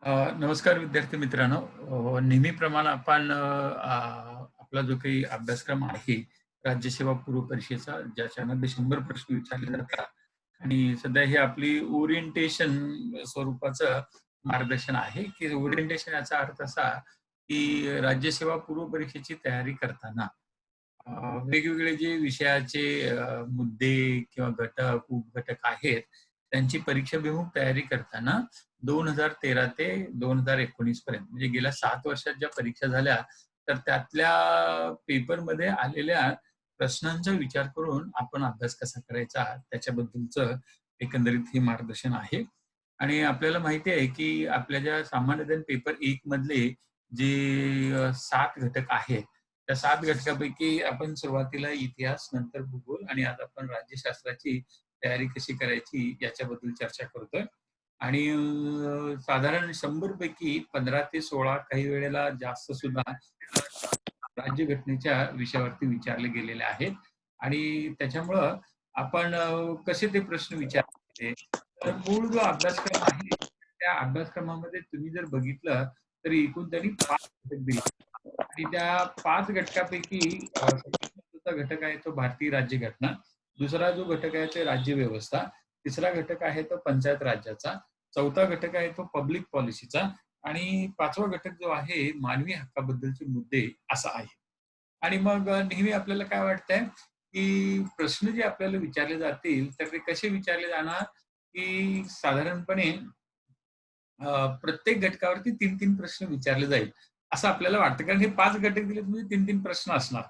नमस्कार विद्यार्थी मित्रांनो. नेहमीप्रमाणे आपण आपला जो काही अभ्यासक्रम आहे, राज्यसेवा पूर्व परीक्षेचा, ज्याच्यामध्ये 100 प्रश्न विचारले जातात आणि सध्या हे आपली ओरिएंटेशन स्वरूपाचं मार्गदर्शन आहे, की ओरिएंटेशन याचा अर्थ असा, की राज्यसेवा पूर्व परीक्षेची तयारी करताना अ, वेगवेगळे जे विषयाचे मुद्दे किंवा घटक, उपघटक आहेत, त्यांची परीक्षाभिमुख तयारी करताना 2013 ते 2019 पर्यंत म्हणजे गेल्या 7 वर्षात ज्या परीक्षा झाल्या, तर त्यातल्या पेपरमध्ये आलेल्या प्रश्नांचा विचार करून आपण अभ्यास कसा करायचा त्याच्याबद्दलचं एकंदरीत हे मार्गदर्शन आहे. आणि आपल्याला माहिती आहे, की आपल्या ज्या सामान्य ज्ञान पेपर 1 मधले जे 7 घटक आहेत, त्या 7 घटकापैकी आपण सुरुवातीला इतिहास, नंतर भूगोल आणि आज आपण राज्यशास्त्राची तयारी कशी करायची याच्याबद्दल चर्चा करतोय. आणि साधारण 100 पैकी 15 ते 16 काही वेळेला जास्त सुद्धा राज्यघटनेच्या विषयावरती विचारले गेलेले आहेत. आणि त्याच्यामुळं आपण कसे ते प्रश्न विचारले, तर मूळ जो अभ्यासक्रम आहे, त्या अभ्यासक्रमामध्ये तुम्ही जर बघितलं, तर एकूण त्यांनी 5 घटक दिले आणि त्या 5 घटकापैकी सगळ्यात महत्त्वाचा घटक आहे तो भारतीय राज्यघटना. दुसरा जो घटक आहे ते राज्यव्यवस्था. तिसरा घटक आहे तो पंचायत राज्याचा. चौथा घटक आहे तो पब्लिक पॉलिसीचा आणि 5वा घटक जो आहे मानवी हक्काबद्दलचे मुद्दे असा आहे. आणि मग नेहमी आपल्याला काय वाटतंय, की प्रश्न जे आपल्याला विचारले जातील, तर ते कसे विचारले जाणार, की साधारणपणे प्रत्येक घटकावरती 3-3 प्रश्न विचारले जाईल, असं आपल्याला वाटतं. कारण हे 5 घटक दिलेत म्हणजे 3-3 प्रश्न असणार.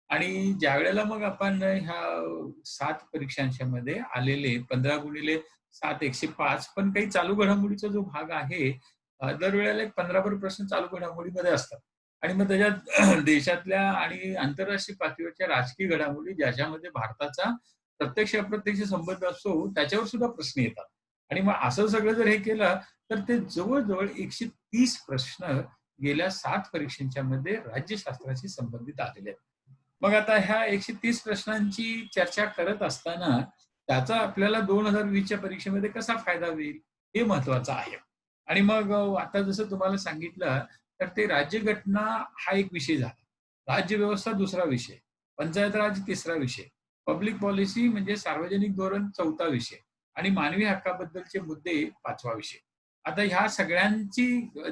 आणि ज्यावेळेला मग आपण ह्या 7 परीक्षांच्यामध्ये आलेले 15x7 105 पण काही चालू घडामोडीचा जो भाग आहे, दरवेळेला एक 15 प्रश्न चालू घडामोडीमध्ये असतात. आणि मग त्याच्यात देशातल्या आणि आंतरराष्ट्रीय पातळीवरच्या राजकीय घडामोडी ज्याच्यामध्ये भारताचा प्रत्यक्ष-अप्रत्यक्ष संबंध असतो, त्याच्यावर सुद्धा प्रश्न येतात. आणि मग असं सगळं जर हे केलं, तर ते जवळ-जवळ 130 प्रश्न गेल्या 7 परीक्षांच्या मध्ये राज्यशास्त्राशी संबंधित आलेले आहेत. मग आता ह्या 130 प्रश्नांची चर्चा करत असताना त्याचा आपल्याला 2020च्या परीक्षेमध्ये कसा फायदा होईल, हे महत्वाचं आहे. आणि मग आता जसं तुम्हाला सांगितलं, तर ते राज्यघटना हा एक विषय झाला. राज्यव्यवस्था दुसरा विषय, पंचायत राज तिसरा विषय, पब्लिक पॉलिसी म्हणजे सार्वजनिक धोरण 4था विषय आणि मानवी हक्काबद्दलचे मुद्दे 5वा विषय. आता ह्या सगळ्यांची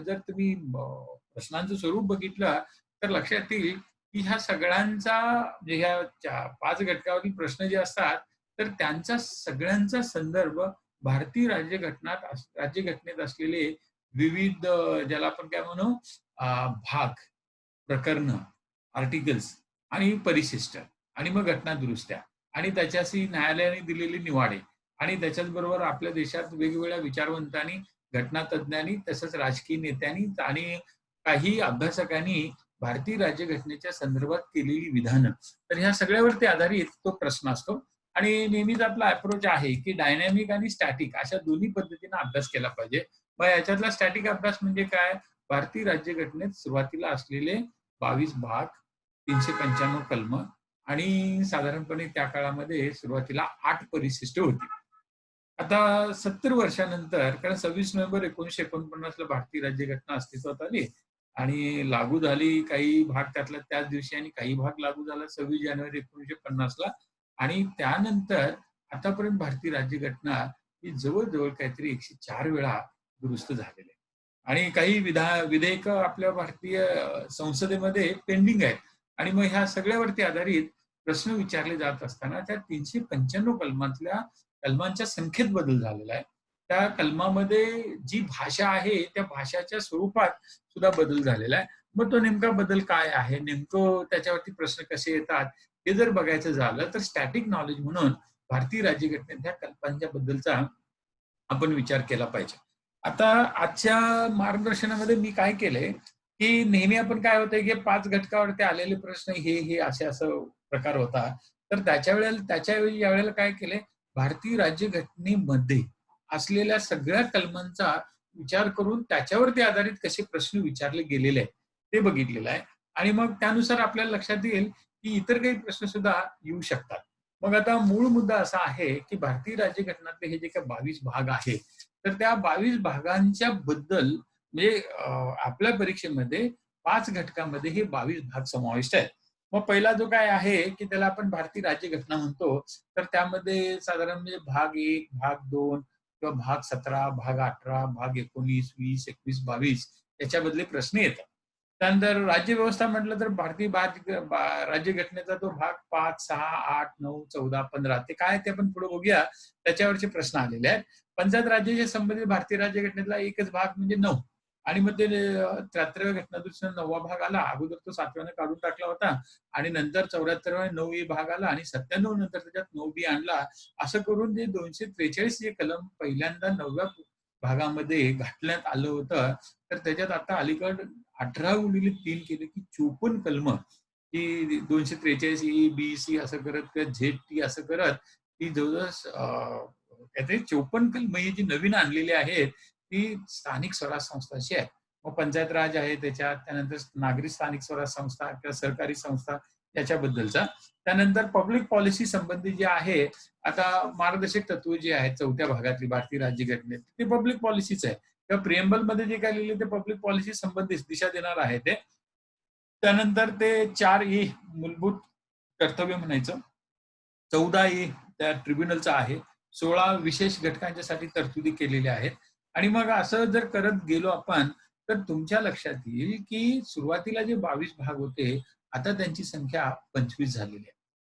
जर तुम्ही प्रश्नांचं स्वरूप बघितलं, तर लक्षात येईल, की ह्या सगळ्यांचा म्हणजे ह्या 5 घटकावरील प्रश्न जे असतात, तर त्यांचा सगळ्यांचा संदर्भ भारतीय राज्यघटनेत असलेले विविध ज्याला आपण काय म्हणू भाग, प्रकरणं, आर्टिकल्स आणि परिशिष्ट आणि मग घटना दुरुस्त्या आणि त्याच्याशी न्यायालयाने दिलेली निवाडे आणि त्याच्याच बरोबर आपल्या देशात वेगवेगळ्या विचारवंतांनी, घटनातज्ञांनी, तसंच राजकीय नेत्यांनी आणि काही अभ्यासकांनी भारतीय राज्यघटनेच्या संदर्भात केलेली विधानं. तर ह्या सगळ्यावरती आधारित तो प्रश्न असतो आणि नेहमीच आपला अप्रोच आहे, की डायनॅमिक आणि स्टॅटिक अशा दोन्ही पद्धतीने अभ्यास केला पाहिजे. मग याच्यातला स्टॅटिक अभ्यास म्हणजे काय? भारतीय राज्यघटनेत सुरुवातीला असलेले 22 भाग, 395 कलम आणि साधारणपणे त्या काळामध्ये सुरुवातीला 8 परिशिष्ट होती. आता 70 वर्षानंतर कारण 26 नोव्हेंबर 1949 ला भारतीय राज्यघटना अस्तित्वात आली आणि लागू झाली. काही भाग त्यातला त्याच दिवशी आणि काही भाग लागू झाला 26 जानेवारी 1950 ला आणि त्यानंतर आतापर्यंत भारतीय राज्यघटना ही जवळ-जवळ काहीतरी 104 वेळा दुरुस्त झालेली आहे. आणि काही विधेयकं आपल्या भारतीय संसदेमध्ये पेंडिंग आहेत आणि मग ह्या सगळ्यावरती आधारित प्रश्न विचारले जात असताना त्या 395 कलमांच्या संख्येत बदल झालेला आहे. त्या कलमामध्ये जी भाषा आहे, त्या भाषाच्या स्वरूपात सुद्धा बदल झालेला आहे. मग तो नेमका बदल काय आहे? नेमकं त्याच्यावरती प्रश्न कसे येतात? हे जर बघायचं झालं, तर स्टॅटिक नॉलेज म्हणून भारतीय राज्यघटनेत ह्या कल्पांच्या बद्दलचा आपण विचार केला पाहिजे. आता आजच्या मार्गदर्शनामध्ये मी काय केलंय, की नेहमी आपण काय होतंय, की 5 घटकावरती आलेले प्रश्न हे असं प्रकार होता. तर त्याच्याऐवजी यावेळेला काय केलंय, भारतीय राज्यघटनेमध्ये असलेल्या सगळ्या कलमांचा विचार करून त्याच्यावरती आधारित कसे प्रश्न विचारले गेलेले आहेत, ते बघितलेलं आहे. आणि मग त्यानुसार आपल्याला लक्षात येईल, की इतर काही प्रश्न सुद्धा येऊ शकतात. मग आता मूळ मुद्दा असा आहे, की भारतीय राज्यघटनातले हे जे काही 22 भाग आहेत, तर त्या 22 भागांच्या बद्दल म्हणजे आपल्या परीक्षेमध्ये 5 घटकामध्ये हे 22 भाग समाविष्ट आहेत. मग पहिला जो काय आहे, की त्याला आपण भारतीय राज्यघटना म्हणतो. तर त्यामध्ये साधारण म्हणजे भाग 1, भाग 2 किंवा भाग 17, भाग 18, भाग 19, 20, 21, 22 याच्यामधले प्रश्न येतात. त्यानंतर राज्यव्यवस्था म्हटलं तर भारतीय राज्यघटनेचा तो भाग 5, 6, 8, 9, 14, 15 ते काय ते आपण पुढे बघूया. त्याच्यावरचे प्रश्न आलेले आहेत. पंचायत राज्याशी संबंधित भारतीय राज्यघटनेतला एकच भाग म्हणजे 9 आणि मग ते 73व्या घटनादुरुस्तीचा 9वा भाग आला. अगोदर तो 7व्याने काढून टाकला होता आणि नंतर 74व्या 9 भाग आला आणि 97 नंतर त्याच्यात 9 आणला. असं करून जे 243 जे कलम पहिल्यांदा 9व्या भागामध्ये घातण्यात आलं होतं, तर त्याच्यात आता अलीकड 18x3 केले की 54 कलमं ही 243 ए, बी, सी असं करत किंवा झेड, टी असं करत ती जवळजवळ काहीतरी 54 कलमं ही जी नवीन आणलेली आहेत, ती स्थानिक स्वराज संस्थांची आहे. मग पंचायत राज आहे त्याच्यात, त्यानंतर नागरी स्थानिक स्वराज संस्था किंवा सहकारी संस्था याच्याबद्दलचा. त्यानंतर पब्लिक पॉलिसी संबंधी जे आहे, आता मार्गदर्शक तत्व जी आहेत 4थ्या भागातली भारतीय राज्यघटनेत, ते पब्लिक पॉलिसीच आहे. किंवा प्रिएम्बलमध्ये जे काही लिहिलं ते पब्लिक पॉलिसी संबंधित दिशा देणार आहे ते. त्यानंतर ते 4 मूलभूत कर्तव्य म्हणायचं. 14 त्या ट्रिब्युनलचा आहे. 16 विशेष घटकांच्यासाठी तरतुदी केलेल्या आहेत. आणि मग असं जर करत गेलो आपण, तर तुमच्या लक्षात येईल, की सुरुवातीला जे 22 भाग होते, आता त्यांची संख्या 25 झालेली आहे.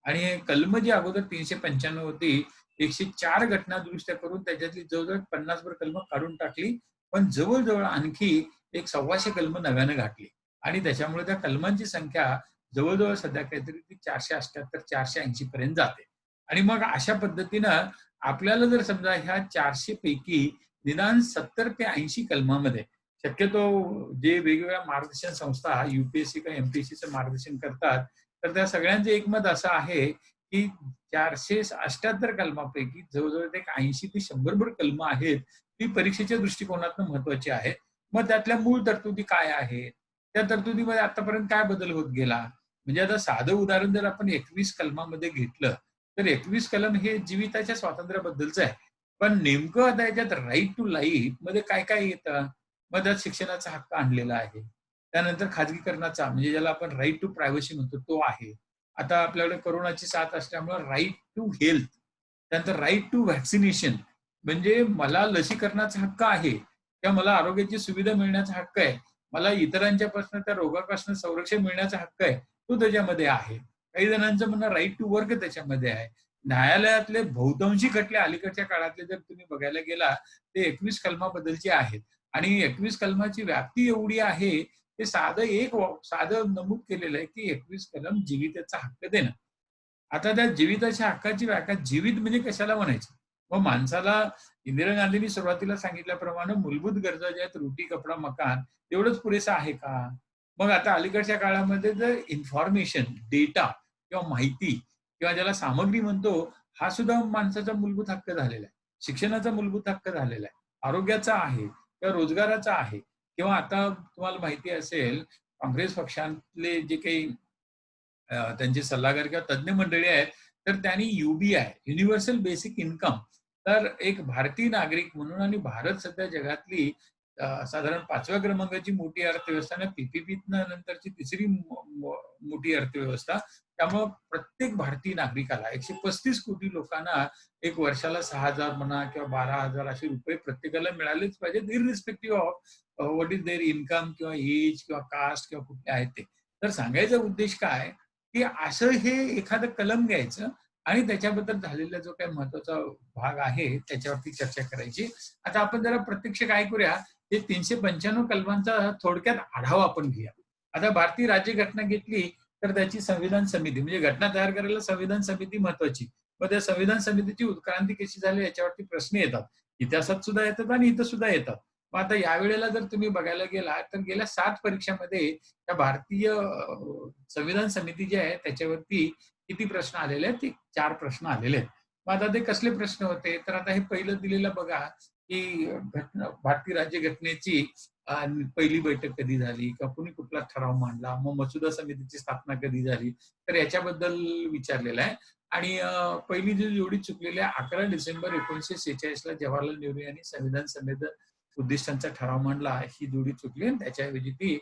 आणि कलम जी अगोदर 395 होती, 104 घटना दुरुस्त्या करून त्याच्यातली जवळ-जवळ 50 भर कलमं काढून टाकली. पण जवळ आणखी एक 125 कलमं नव्याने घातली. आणि त्याच्यामुळे त्या कलमांची संख्या जवळ सध्या काहीतरी ती 478, 480 पर्यंत जाते. आणि मग अशा पद्धतीनं आपल्याला जर समजा ह्या 400 पैकी निदान 70 ते 80 कलमामध्ये शक्यतो जे वेगवेगळ्या मार्गदर्शन संस्था UPSC किंवा MPSCचं मार्गदर्शन करतात, तर त्या सगळ्यांचं एकमत असं आहे, की 478 कलमापैकी जवळ एक 80 ते 100 भर कलमं आहेत, ती परीक्षेच्या दृष्टिकोनातून महत्त्वाची आहेत. मग त्यातल्या मूळ तरतुदी काय आहेत? त्या तरतुदीमध्ये आतापर्यंत काय बदल होत गेला? म्हणजे आता साधं उदाहरण जर आपण 21 कलमामध्ये घेतलं, तर 21 कलम हे जीविताच्या स्वातंत्र्याबद्दलचं आहे. पण नेमकं आता याच्यात राइट टू लाईफ मध्ये काय येतं? मग त्यात शिक्षणाचा हक्क आणलेला आहे. त्यानंतर खाजगीकरणाचा म्हणजे ज्याला आपण राइट टू प्रायव्हसी म्हणतो तो आहे. आता आपल्याकडे कोरोनाची साथ असल्यामुळे राइट टू हेल्थ, त्यानंतर राइट टू व्हॅक्सिनेशन म्हणजे मला लसीकरणाचा हक्क आहे किंवा मला आरोग्याची सुविधा मिळण्याचा हक्क आहे. मला इतरांच्यापासून त्या रोगापासून संरक्षण मिळण्याचा हक्क आहे, तो त्याच्यामध्ये आहे. काही जणांचं म्हणणं राइट टू वर्क त्याच्यामध्ये आहे. न्यायालयातले बहुतांशी खटले अलीकडच्या काळातले जर तुम्ही बघायला गेला, ते 21 कलमाबद्दलचे आहेत. आणि 21 कलमाची व्याप्ती एवढी आहे, ते साधं नमूद केलेलं आहे, की 21 कलम जीविताचा हक्क देणं. आता त्या जीविताच्या हक्काची व्याख्या जीवित म्हणजे कशाला म्हणायचं? मग माणसाला इंदिरा गांधींनी सुरुवातीला सांगितल्याप्रमाणे मूलभूत गरजा ज्या आहेत रोटी, कपडा, मकान एवढंच पुरेसं आहे का? मग आता अलीकडच्या काळामध्ये जर इन्फॉर्मेशन, डेटा किंवा माहिती किंवा ज्याला सामग्री म्हणतो, हा सुद्धा माणसाचा मूलभूत हक्क झालेला आहे. शिक्षणाचा मूलभूत हक्क झालेला आहे. आरोग्याचा आहे किंवा रोजगाराचा आहे किंवा आता तुम्हाला माहिती असेल, काँग्रेस पक्षातले जे काही त्यांचे सल्लागार किंवा तज्ञ मंडळी आहेत, तर त्यांनी UBI युनिव्हर्सल बेसिक इन्कम तर एक भारतीय नागरिक म्हणून आणि भारत सध्या जगातली साधारण 5व्या क्रमांकाची मोठी अर्थव्यवस्था आणि PPP नंतरची तिसरी मोठी अर्थव्यवस्था. त्यामुळं प्रत्येक भारतीय नागरिकाला 135 कोटी लोकांना एक वर्षाला 6,000 म्हणा किंवा 12,000 असे रुपये प्रत्येकाला मिळालेच पाहिजेत irrespective of what is their income किंवा एज किंवा कास्ट किंवा कुठले आहेत ते. तर सांगायचा उद्देश काय, की असं हे एखादं कलम घ्यायचं आणि त्याच्याबद्दल झालेला जो काही महत्वाचा भाग आहे त्याच्यावरती चर्चा करायची. आता आपण जरा प्रत्यक्ष काय करूया, हे 395 कलमांचा थोडक्यात आढावा आपण घेऊया. आता भारतीय राज्यघटना घेतली, तर त्याची संविधान समिती म्हणजे घटना तयार करायला संविधान समिती महत्वाची. मग त्या संविधान समितीची उत्क्रांती कशी झाली याच्यावरती प्रश्न येतात. इतिहासात सुद्धा येतात आणि इथं सुद्धा येतात. मग आता यावेळेला जर तुम्ही बघायला गेला, तर गेल्या 7 परीक्षामध्ये त्या भारतीय संविधान समिती जी आहे त्याच्यावरती किती प्रश्न आलेले आहेत? ते 4 प्रश्न आलेले आहेत. मग आता ते कसले प्रश्न होते? तर आता हे पहिलं दिलेलं बघा, की भारतीय राज्यघटनेची पहिली बैठक कधी झाली? किंवा कुणी कुठला ठराव मांडला? मग मसुदा समितीची स्थापना कधी झाली? तर याच्याबद्दल विचारलेलं आहे. आणि पहिली जी जोडी चुकलेली आहे 11 डिसेंबर 1946 ला जवाहरलाल नेहरू यांनी संविधान उद्दिष्टांचा ठराव मांडला, ही जोडी चुकली आणि त्याच्याऐवजी ती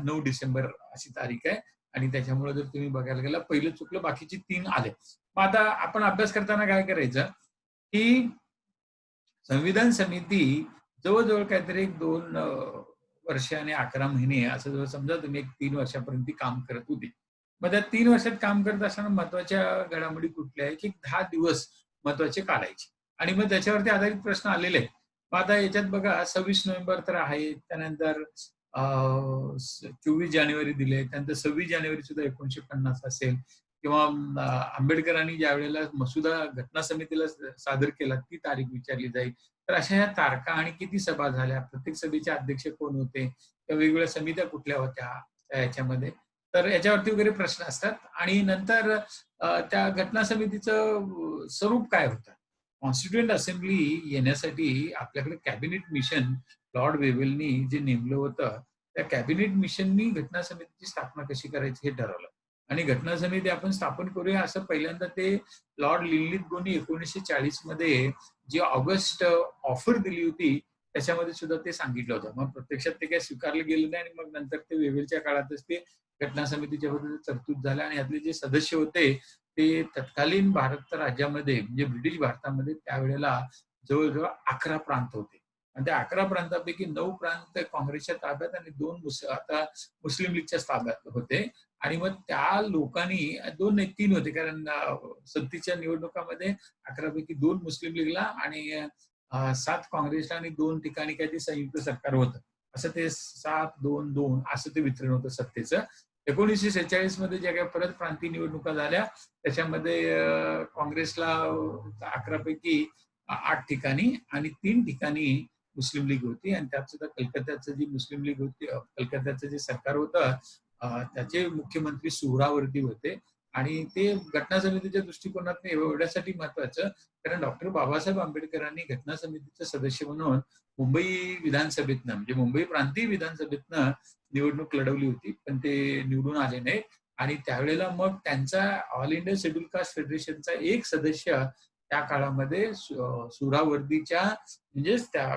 9 डिसेंबर अशी तारीख आहे. आणि त्याच्यामुळे जर तुम्ही बघायला गेला, पहिलं चुकलं, बाकीची 3 आले. मग आता आपण अभ्यास करताना काय करायचं, की संविधान समिती जवळ-जवळ काहीतरी एक 2 वर्ष आणि 11 महिने असं जवळ समजा तुम्ही एक 3 वर्षापर्यंत ती काम करत होती. मग त्या 3 वर्षात काम करत असताना महत्त्वाच्या घडामोडी कुठल्या आहे, की 10 दिवस महत्त्वाचे काढायचे आणि मग त्याच्यावरती आधारित प्रश्न आलेले आहेत. मग आता याच्यात बघा 26 नोव्हेंबर तर आहे. त्यानंतर 24 जानेवारी दिले. त्यानंतर 26 जानेवारी सुद्धा 1950 असेल किंवा आंबेडकरांनी ज्यावेळेला मसुदा घटना समितीला सादर केला, ती तारीख विचारली जाईल. तर अशा ह्या तारखा आणि किती सभा झाल्या, प्रत्येक सभेचे अध्यक्ष कोण होते, त्या वेगवेगळ्या समित्या कुठल्या होत्या त्या ह्याच्यामध्ये. तर याच्यावरती वगैरे प्रश्न असतात आणि नंतर त्या घटना समितीचं स्वरूप काय होतं? कॉन्स्टिट्युएंट असेंब्ली येण्यासाठी आपल्याकडे कॅबिनेट मिशन लॉर्ड वेव्हलनी जे नेमलं होतं, त्या कॅबिनेट मिशननी घटना समितीची स्थापना कशी करायची हे ठरवलं. आणि घटना समिती आपण स्थापन करूया असं पहिल्यांदा ते लॉर्ड लिनलिथगोनी 1940 मध्ये जी ऑगस्ट ऑफर दिली होती, त्याच्यामध्ये सुद्धा ते सांगितलं होतं. मग प्रत्यक्षात ते काही स्वीकारलं गेलं नाही आणि मग नंतर ते वेव्हलच्या काळातच ते घटना समितीच्या बद्दल तरतूद झाल्या आणि यातले जे सदस्य होते, ते तत्कालीन भारत राज्यामध्ये म्हणजे ब्रिटिश भारतामध्ये त्यावेळेला जवळ-जवळ 11 प्रांत होते. आणि त्या 11 प्रांतापैकी 9 प्रांत काँग्रेसच्या ताब्यात आणि 2 आता मुस्लिम लीगच्या ताब्यात होते. आणि मग त्या लोकांनी 2 नाही 3 होते कारण सत्तेच्या निवडणुकामध्ये 11 पैकी 2 मुस्लिम लीगला आणि 7 काँग्रेसला आणि 2 ठिकाणी काही ते संयुक्त सरकार होतं. असं ते 7-2-2 असं ते वितरण होतं सत्तेचं. 1946 मध्ये ज्या काही परत प्रांतीय निवडणुका झाल्या, त्याच्यामध्ये काँग्रेसला 11 पैकी 8 ठिकाणी आणि 3 ठिकाणी मुस्लिम लीग होती आणि त्यात सुद्धा कलकत्त्याचं जी मुस्लिम लीग होती, कलकत्त्याचं जे सरकार होतं, त्याचे मुख्यमंत्री सुहरावर्दी होते आणि ते घटना समितीच्या दृष्टिकोनातून एवढ्यासाठी महत्वाचं, कारण डॉक्टर बाबासाहेब आंबेडकरांनी घटना समितीचे सदस्य म्हणून मुंबई विधानसभेतनं म्हणजे मुंबई प्रांतीय विधानसभेतनं निवडणूक लढवली होती, पण ते निवडून आले नाही. आणि त्यावेळेला मग त्यांचा ऑल इंडिया शेड्यूल कास्ट फेडरेशनचा एक सदस्य त्या काळामध्ये सुहरावर्दीच्या म्हणजेच त्या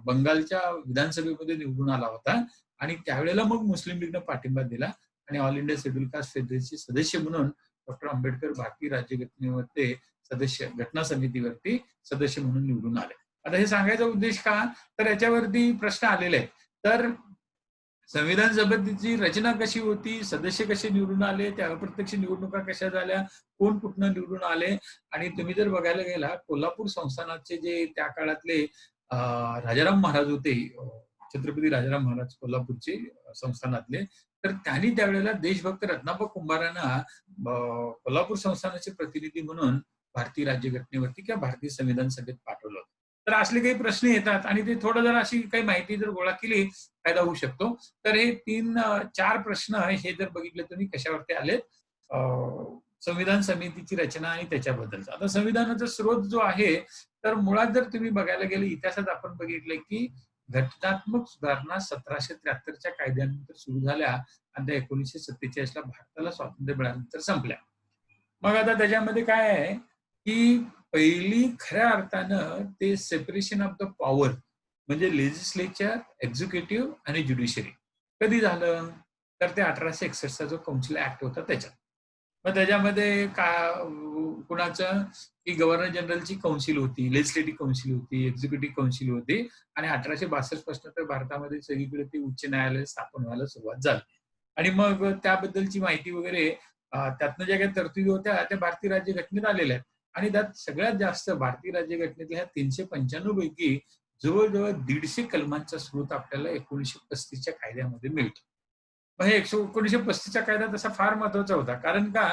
बंगालच्या विधानसभेमध्ये निवडून आला होता आणि त्यावेळेला मग मुस्लिम लीगनं पाठिंबा दिला आणि ऑल इंडिया शेड्यूल कास्ट फेडरेशनचे सदस्य म्हणून डॉक्टर आंबेडकर भारतीय राज्यघटनेमध्ये सदस्य घटना समितीवरती सदस्य म्हणून निवडून आले. आता हे सांगायचा उद्देश का, तर याच्यावरती प्रश्न आलेले आहेत. तर संविधान समितीची रचना कशी होती, सदस्य कसे निवडून आले, त्या अप्रत्यक्ष निवडणुका कशा झाल्या, कोण कुठनं निवडून आले. आणि तुम्ही जर बघायला गेला कोल्हापूर संस्थानाचे जे त्या काळातले राजाराम महाराज होते, छत्रपती राजाराम महाराज कोल्हापूरचे संस्थानातले, तर त्यांनी त्यावेळेला देशभक्त रत्नाप्पा कुंभारांना कोल्हापूर संस्थानाचे प्रतिनिधी म्हणून भारतीय राज्यघटनेवरती किंवा भारतीय संविधान सभेत पाठवलं. तर असले काही प्रश्न येतात आणि ते थोडं जर अशी काही माहिती जर गोळा केली फायदा होऊ शकतो. तर हे 3-4 प्रश्न हे जर बघितले तुम्ही कशावरती आलेत, संविधान समितीची रचना आणि त्याच्याबद्दलचा. आता संविधानाचा स्रोत जो आहे, तर मुळात जर तुम्ही बघायला गेले इतिहासात आपण बघितलं की घटनात्मक सुधारणा 1773च्या कायद्यानंतर सुरू झाल्या आणि त्या 1947ला भारताला स्वातंत्र्य मिळाल्यानंतर संपल्या. मग आता त्याच्यामध्ये काय आहे की पहिली खऱ्या अर्थानं ते सेपरेशन ऑफ द पॉवर म्हणजे लेजिस्लेचर, एक्झिक्युटिव्ह आणि ज्युडिशरी कधी झालं, तर ते 1861चा जो कौन्सिल ऍक्ट होता त्याच्यात. मग त्याच्यामध्ये कुणाचं की गव्हर्नर जनरलची कौन्सिल होती, लेजिस्लेटिव्ह कौन्सिल होती, एक्झिक्युटिव्ह कौन्सिल होती आणि 1862 पासून तर भारतामध्ये सगळीकडे ते उच्च न्यायालय स्थापन व्हायला सुरुवात झाली. आणि मग त्याबद्दलची माहिती वगैरे त्यातनं ज्या काही तरतुदी होत्या त्या भारतीय राज्यघटनेत आलेल्या आहेत. आणि त्यात सगळ्यात जास्त भारतीय राज्यघटनेतल्या ह्या 395 पैकी जवळजवळ 150 कलमांचा स्रोत आपल्याला 1935च्या कायद्यामध्ये मिळतो. मग हे 1935चा कायदा तसा फार महत्वाचा होता, कारण का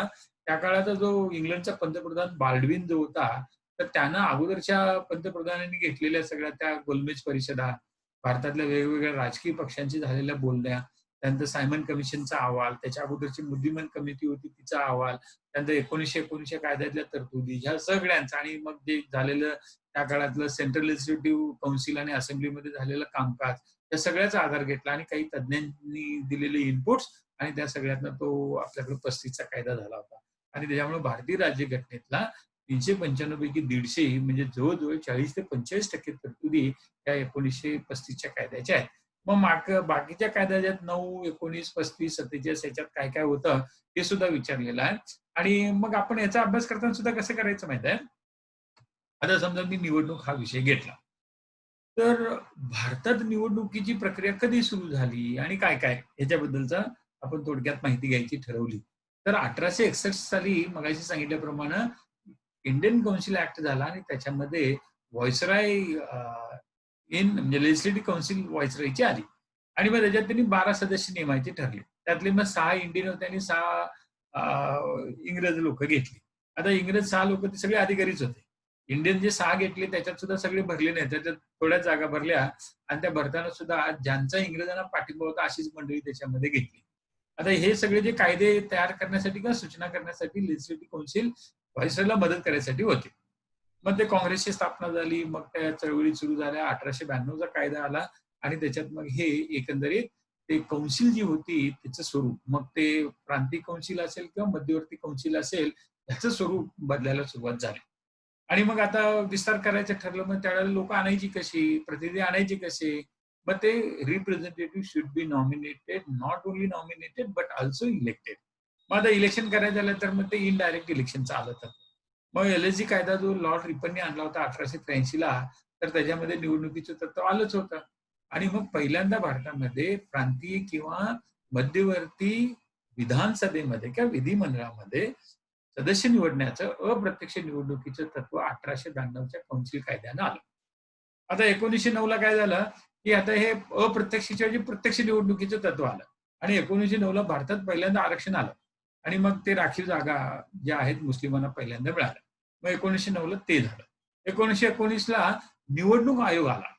त्या काळाचा जो इंग्लंडचा पंतप्रधान बाल्डविन जो होता, तर त्यानं अगोदरच्या पंतप्रधानांनी घेतलेल्या सगळ्या त्या गोलमेज परिषदा, भारतातल्या वेगवेगळ्या राजकीय पक्षांशी झालेल्या बोलण्या, त्यानंतर सायमन कमिशनचा अहवाल, त्याच्या अगोदरची मुद्रिमन कमिटी होती तिचा अहवाल, त्यानंतर 1919 कायद्यातल्या तरतुदी ह्या सगळ्यांचा आणि मग जे झालेलं त्या काळातलं सेंट्रल लेजिस्लेटिव्ह कौन्सिल आणि असेंब्लीमध्ये झालेलं कामकाज, या सगळ्याचा आधार घेतला आणि काही तज्ञांनी दिलेले इनपुट्स आणि त्या सगळ्यातनं तो आपल्याकडे 35चा कायदा झाला होता. आणि त्याच्यामुळे भारतीय राज्यघटनेतला 395 पैकी 150 म्हणजे जवळजवळ 40 ते 45% तरतुदी या 1935च्या कायद्याच्या आहेत. मग बाकीच्या कायद्या ज्यात 9, 19, 35, 47 ह्याच्यात काय-काय होतं हे सुद्धा विचारलेलं आहे. आणि मग आपण याचा अभ्यास करताना सुद्धा कसं करायचं माहिती आहे? आता समजा मी निवडणूक हा विषय घेतला. तर भारतात निवडणुकीची प्रक्रिया कधी सुरू झाली आणि काय-काय ह्याच्याबद्दलचा आपण थोडक्यात माहिती घ्यायची ठरवली. तर 1861 साली मगाशी सांगितल्याप्रमाणे इंडियन कौन्सिल ॲक्ट झाला आणि त्याच्यामध्ये व्हाईसरॉय इन म्हणजे लेजिस्लेटिव्ह काउन्सिल व्हाईसरॉयची आली आणि मग त्याच्यात त्यांनी 12 सदस्य नेमायचे ठरले. त्यातले मग 6 इंडियन होते आणि 6 इंग्रज लोकं घेतली. आता इंग्रज 6 लोकं ते सगळे अधिकारीच होते. इंडियन जे 6 घेतले त्याच्यात सुद्धा सगळे भरले नाहीत. त्याच्यात थोड्याच जागा भरल्या आणि त्या भरताना सुद्धा ज्यांचा इंग्रजांना पाठिंबा होता अशीच मंडळी त्याच्यामध्ये घेतली. आता हे सगळे जे कायदे तयार करण्यासाठी किंवा सूचना करण्यासाठी लेजिस्लेटिव्ह काउन्सिल व्हाईसरॉयला मदत करण्यासाठी होते. मग ते काँग्रेसची स्थापना झाली. मग त्या चळवळी सुरू झाल्या. 1892 चा कायदा आला आणि त्याच्यात मग हे एकंदरीत ते कौन्सिल जी होती त्याचं स्वरूप मग ते प्रांतिक कौन्सिल असेल किंवा मध्यवर्ती कौन्सिल असेल त्याचं स्वरूप बदलायला सुरुवात झाली. आणि मग आता विस्तार करायचं ठरलं मग त्यावेळेला लोकं आणायची कशी? प्रतिनिधी आणायचे कसे? मग ते representative should be nominated, not only nominated but also elected. मग आता इलेक्शन करायचं झालं तर मग ते इनडायरेक्ट इलेक्शन चालत. मग एल-एस-जी कायदा जो लॉर्ड रिपनने आणला होता 1883 ला, तर त्याच्यामध्ये निवडणुकीचं तत्व आलंच होतं. आणि मग पहिल्यांदा भारतामध्ये प्रांतीय किंवा मध्यवर्ती विधानसभेमध्ये किंवा विधिमंडळामध्ये सदस्य निवडण्याचं अप्रत्यक्ष निवडणुकीचं तत्व 1892च्या कौन्सिल कायद्यानं आलं. आता 1909 ला काय झालं, की आता हे अप्रत्यक्षच्या ऐवजी प्रत्यक्ष निवडणुकीचं तत्व आलं आणि 1909 ला भारतात पहिल्यांदा आरक्षण आलं आणि मग ते राखीव जागा ज्या आहेत मुस्लिमांना पहिल्यांदा मिळाल्या. मग 1909 ला ते झालं. 1919 ला निवडणूक आयोग आला.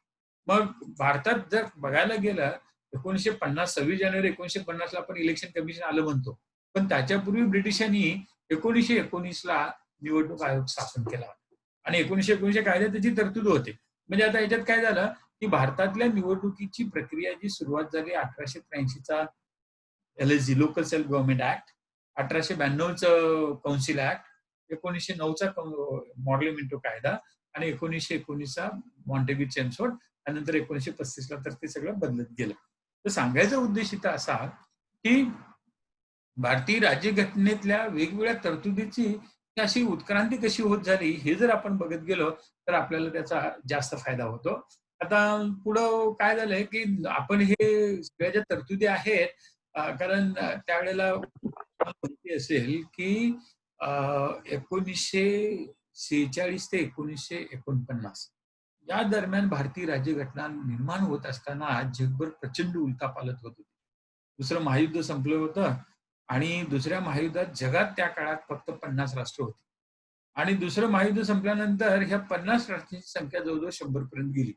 मग भारतात जर बघायला गेलं 1950 26 जानेवारी 1950 ला आपण इलेक्शन कमिशन आलं म्हणतो. पण त्याच्यापूर्वी ब्रिटिशांनी 1919 ला निवडणूक आयोग स्थापन केला होता. आणि 1919च्या कायद्यात त्याची तरतूद होते. म्हणजे आता याच्यात काय झालं, की भारतातल्या निवडणुकीची प्रक्रिया जी सुरुवात झाली 1883 चा एल-एस-जी लोकल सेल्फ गव्हर्नमेंट ॲक्ट, 1892 चं कौन्सिल ॲक्ट, 1909 चा मॉर्लेमेंटो कायदा आणि 1919 चा मॉन्टेग्यू चेम्सफोर्ड आणि नंतर 1935 ला तर ते सगळं बदलत गेलं. तर सांगायचा उद्देश इथं असा, की भारतीय राज्यघटनेतल्या वेगवेगळ्या तरतुदीची अशी उत्क्रांती कशी होत झाली, हे जर आपण बघत गेलो, तर आपल्याला त्याचा जास्त फायदा होतो. आता पुढं काय झालंय, की आपण हे सगळ्या ज्या तरतुदी आहेत कारण त्यावेळेला तुम्हाला माहिती असेल, की 1946 ते 1949 या दरम्यान भारतीय राज्यघटना निर्माण होत असताना जगभर प्रचंड उलथापालथ होत होती. दुसरं महायुद्ध संपलं होतं आणि दुसऱ्या महायुद्धात जगात त्या काळात फक्त 50 राष्ट्र होती. आणि दुसरं महायुद्ध संपल्यानंतर ह्या 50 राष्ट्रांची संख्या जवळ-जवळ 100 पर्यंत गेली.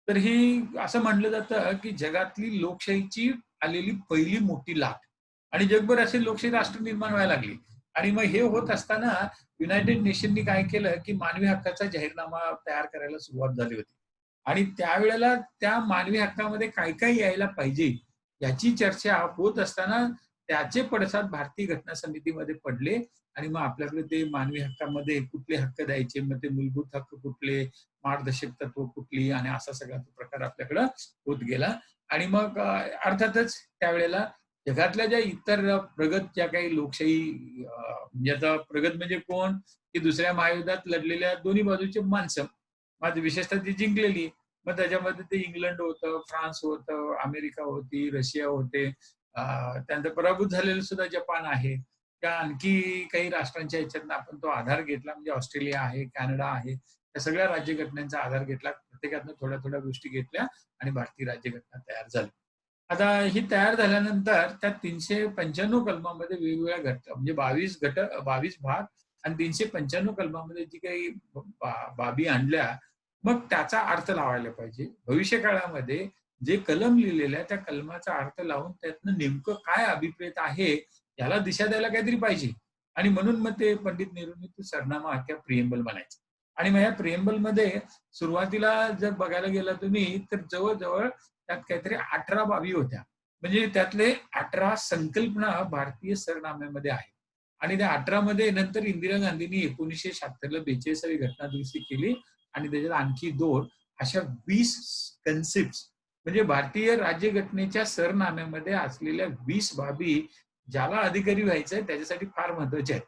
तर ही असं म्हटलं जातं, की जगातली लोकशाहीची आलेली पहिली मोठी लाट आणि जगभर असे लोकशाही राष्ट्र निर्माण व्हायला लागली. आणि मग हे होत असताना युनायटेड नेशननी काय केलं, की मानवी हक्काचा जाहीरनामा तयार करायला सुरुवात झाली होती. आणि त्यावेळेला त्या मानवी हक्कामध्ये काय-काय यायला पाहिजे, याची चर्चा होत असताना त्याचे पडसाद भारतीय घटना समितीमध्ये पडले आणि मग आपल्याकडे ते मानवी हक्कामध्ये कुठले हक्क द्यायचे, मग ते मूलभूत हक्क कुठले, मार्गदर्शक तत्व कुठली आणि असा सगळा तो प्रकार आपल्याकडं होत गेला. आणि मग अर्थातच त्यावेळेला जगातल्या ज्या इतर प्रगत ज्या काही लोकशाही म्हणजे आता प्रगत म्हणजे कोण, की दुसऱ्या महायुद्धात लढलेल्या दोन्ही बाजूची माणसं. मग विशेषतः ती जिंकलेली. मग त्याच्यामध्ये ते इंग्लंड होतं, फ्रान्स होतं, अमेरिका होती, रशिया होते. त्यानंतर पराभूत झालेलं सुद्धा जपान आहे. त्या आणखी काही राष्ट्रांच्या ह्याच्यातनं आपण तो आधार घेतला म्हणजे ऑस्ट्रेलिया आहे, कॅनडा आहे. त्या सगळ्या राज्यघटनांचा आधार घेतला. प्रत्येकातनं थोड्या-थोड्या गोष्टी घेतल्या आणि भारतीय राज्यघटना तयार झाली. आता ही तयार झाल्यानंतर त्या 395 कलमामध्ये वेगवेगळ्या म्हणजे 22 भाग आणि 395 कलमामध्ये जी काही बाबी आणल्या, मग त्याचा अर्थ लावायला पाहिजे. भविष्य काळामध्ये जे कलम लिहिलेलं आहे, त्या कलमाचा अर्थ लावून त्यातनं नेमकं काय अभिप्रेत आहे, याला दिशा द्यायला काहीतरी पाहिजे. आणि म्हणून मग ते पंडित नेहरूंनी तो सरनामा किंवा प्रिएम्बल म्हणायचं. आणि मग या प्रिएम्बलमध्ये सुरुवातीला जर बघायला गेला तुम्ही, तर जवळ त्यात काहीतरी 18 बाबी होत्या. म्हणजे त्यातले 18 संकल्पना भारतीय सरनाम्यामध्ये आहेत. आणि त्या 18 मध्ये नंतर इंदिरा गांधींनी 1976ला 42वी घटना दुरुस्ती केली आणि त्याच्यात आणखी 2 अशा 20 कन्सेप्ट म्हणजे भारतीय राज्यघटनेच्या सरनाम्यामध्ये असलेल्या 20 बाबी ज्याला अधिकारी व्हायचंय त्याच्यासाठी फार महत्वाच्या आहेत.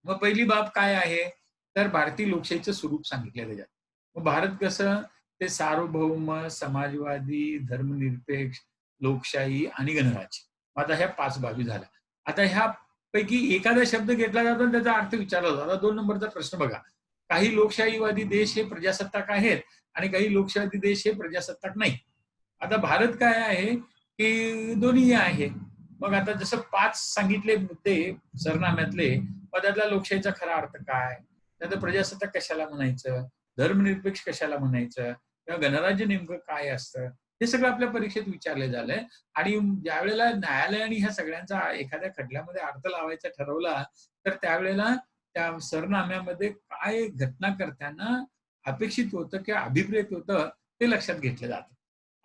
मग पहिली बाब काय आहे? तर भारतीय लोकशाहीचं स्वरूप सांगितलं त्याच्यात. मग भारत कसं ते सार्वभौम, समाजवादी, धर्मनिरपेक्ष, लोकशाही आणि गणराज्य. मग आता ह्या 5 बाबी झाल्या. आता ह्यापैकी एखादा शब्द घेतला जातो आणि त्याचा अर्थ विचारला जातो. आता 2 नंबरचा प्रश्न बघा. काही लोकशाहीवादी देश हे प्रजासत्ताक आहेत आणि काही लोकशाही देश हे प्रजासत्ताक नाही. आता भारत काय आहे, की दोन्हीही आहे. मग आता जसं 5 सांगितले मुद्दे सरनाम्यातले, मग त्यातला लोकशाहीचा खरा अर्थ काय? त्यात प्रजासत्ताक कशाला म्हणायचं? धर्मनिरपेक्ष कशाला म्हणायचं? किंवा गणराज्य नेमकं काय असतं? हे सगळं आपल्या परीक्षेत विचारलं झालंय आणि ज्यावेळेला न्यायालयाने ह्या सगळ्यांचा एखाद्या खटल्यामध्ये अर्थ लावायचा ठरवला, तर त्यावेळेला त्या सरनाम्यामध्ये काय घटनाकर्त्यांना अपेक्षित होतं किंवा अभिप्रेत होतं ते लक्षात घेतलं जातं.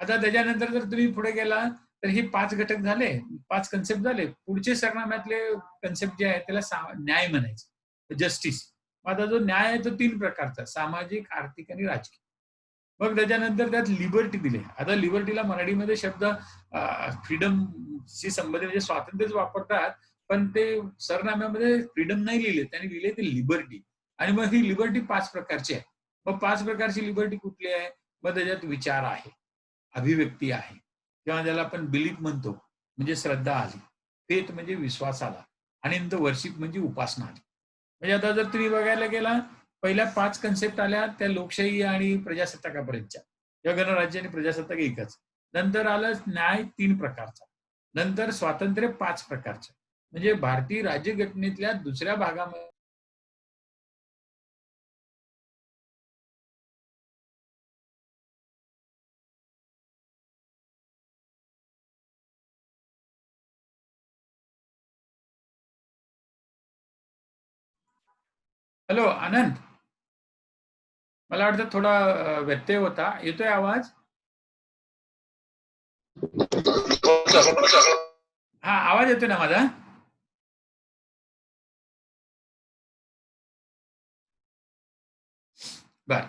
आता त्याच्यानंतर जर तुम्ही पुढे गेला तर हे 5 घटक झाले, 5 कन्सेप्ट झाले. पुढचे सरनाम्यातले कन्सेप्ट जे आहे त्याला न्याय म्हणायचं, जस्टिस. आता जो न्याय आहे तो 3 प्रकारचा, सामाजिक, आर्थिक आणि राजकीय. मग त्याच्यानंतर त्यात लिबर्टी दिले. आता लिबर्टीला मराठीमध्ये शब्द फ्रीडमशी संबंधित म्हणजे स्वातंत्र्यच वापरतात, पण ते सरनाम्यामध्ये फ्रीडम नाही लिहिले, त्यांनी लिहिले ते लिबर्टी. आणि मग ही लिबर्टी 5 प्रकारची आहे. मग 5 प्रकारची लिबर्टी कुठली आहे? मग त्याच्यात विचार आहे, अभिव्यक्ती आहे किंवा ज्याला आपण बिलीफ म्हणतो म्हणजे श्रद्धा आली, फेथ म्हणजे विश्वास आला आणि नंतर वर्शिप म्हणजे उपासना आली. म्हणजे आता जर तुम्ही बघायला गेला पहिल्या 5 कन्सेप्ट आल्या त्या लोकशाही आणि प्रजासत्ताकापर्यंतच्या. या गणराज्य आणि प्रजासत्ताक एकच. नंतर आलं न्याय 3 प्रकारचा. नंतर स्वातंत्र्य 5 प्रकारचं. म्हणजे भारतीय राज्यघटनेतल्या दुसऱ्या भागामध्ये हॅलो आनंद, मला वाटतं थोडा व्यत्यय होता. येतोय आवाज? हा, आवाज येतोय ना माझा? बर.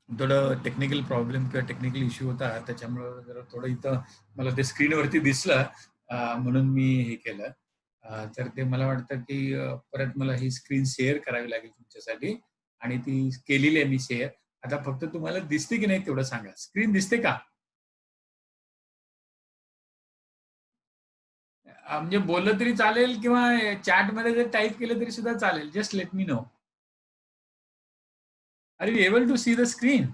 थोडं टेक्निकल प्रॉब्लेम किंवा टेक्निकल इश्यू होता, त्याच्यामुळं जरा थोडं इथं मला ते स्क्रीनवरती दिसलं, म्हणून मी हे केलं. तर ते मला वाटतं की परत मला ही स्क्रीन शेअर करावी लागेल तुमच्यासाठी आणि ती केलेली आहे मी शेअर. आता फक्त तुम्हाला दिसते की नाही तेवढं सांगा. स्क्रीन दिसते का? म्हणजे बोललं तरी चालेल किंवा चॅटमध्ये जर टाईप केलं तरी सुद्धा चालेल. Just let me know. Are you able to see the screen?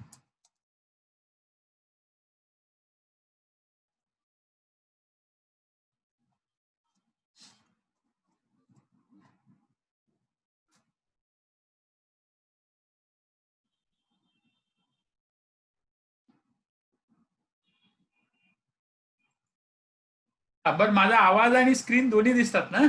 बरं, माझा आवाज आणि स्क्रीन दोन्ही दिसतात ना?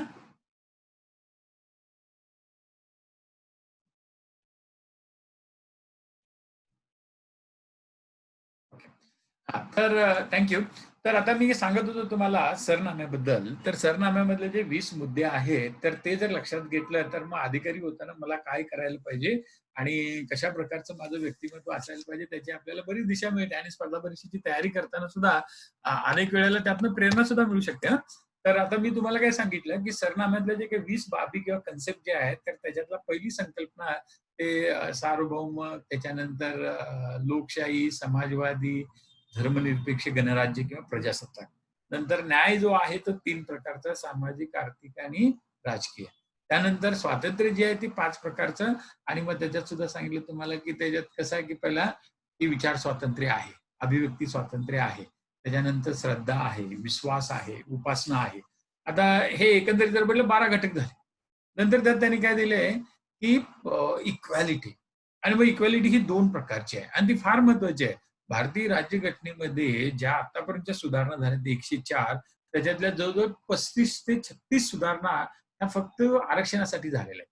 तर थँक्यू. तर आता मी सांगत होतो तुम्हाला सरनाम्याबद्दल. तर सरनाम्यामधले जे 20 मुद्दे आहेत, तर ते जर लक्षात घेतलं, तर मग अधिकारी होताना मला काय करायला पाहिजे आणि कशा प्रकारचं माझं व्यक्तिमत्व असायला पाहिजे, त्याची आपल्याला बरीच दिशा मिळते आणि स्पर्धा परीक्षेची तयारी करताना सुद्धा अनेक वेळेला त्यातनं प्रेरणा सुद्धा मिळू शकते ना. तर आता मी तुम्हाला काय सांगितलं, की सरनाम्यातले जे काही 20 बाबी किंवा कन्सेप्ट जे आहेत, तर त्याच्यातला पहिली संकल्पना ते सार्वभौम, त्याच्यानंतर लोकशाही, समाजवादी, धर्मनिरपेक्ष, गणराज्य किंवा प्रजासत्ताक. नंतर न्याय जो आहे तो 3 प्रकारचा, सामाजिक, आर्थिक आणि राजकीय. त्यानंतर स्वातंत्र्य जे आहे ते 5 प्रकारचं आणि मग त्याच्यात सुद्धा सांगितलं तुम्हाला की त्याच्यात कसं आहे की पहिला की विचार स्वातंत्र्य आहे, अभिव्यक्ती स्वातंत्र्य आहे, त्याच्यानंतर श्रद्धा आहे, विश्वास आहे, उपासना आहे. आता हे एकंदरीत जर म्हटलं 12 घटक झाले. नंतर त्यात त्यांनी काय दिलंय की इक्वॅलिटी आणि मग इक्वॅलिटी ही 2 प्रकारची आहे आणि ती फार महत्वाची आहे. भारतीय राज्यघटनेमध्ये ज्या आतापर्यंतच्या सुधारणा झाल्या 104 त्याच्यातल्या जवळजवळ 35 ते 36 सुधारणा ह्या फक्त आरक्षणासाठी झालेल्या आहेत.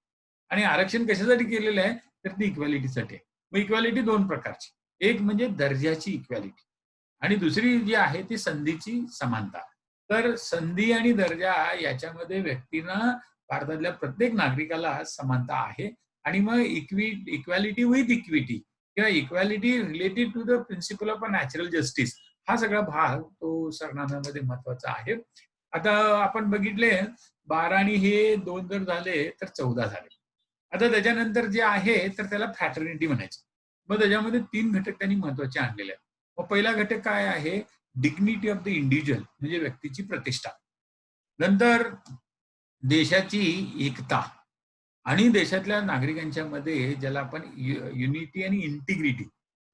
आणि आरक्षण कशासाठी केलेलं आहे? तर ती इक्वॅलिटीसाठी आहे. मग इक्वॅलिटी 2 प्रकारची. एक म्हणजे दर्जाची इक्वॅलिटी आणि दुसरी जी आहे ती संधीची समानता. तर संधी आणि दर्जा याच्यामध्ये व्यक्तींना, भारतातल्या प्रत्येक नागरिकाला समानता आहे. आणि मग इक्वॅलिटी विथ इक्विटी किंवा equality related to the principle of a natural justice, हा सगळा भाग तो सरनाम्यामध्ये महत्वाचा आहे. आता आपण बघितले 12 आणि हे 2 जर झाले तर 14 झाले. आता त्याच्यानंतर जे आहे तर त्याला फ्रॅटर्निटी म्हणायचं. मग त्याच्यामध्ये 3 घटक त्यांनी महत्वाचे आणलेले आहेत. मग पहिला घटक काय आहे? डिग्निटी ऑफ द इंडिव्हिज्युअल, म्हणजे व्यक्तीची प्रतिष्ठा. नंतर देशाची एकता आणि देशातल्या नागरिकांच्या मध्ये ज्याला आपण युनिटी आणि इंटिग्रिटी,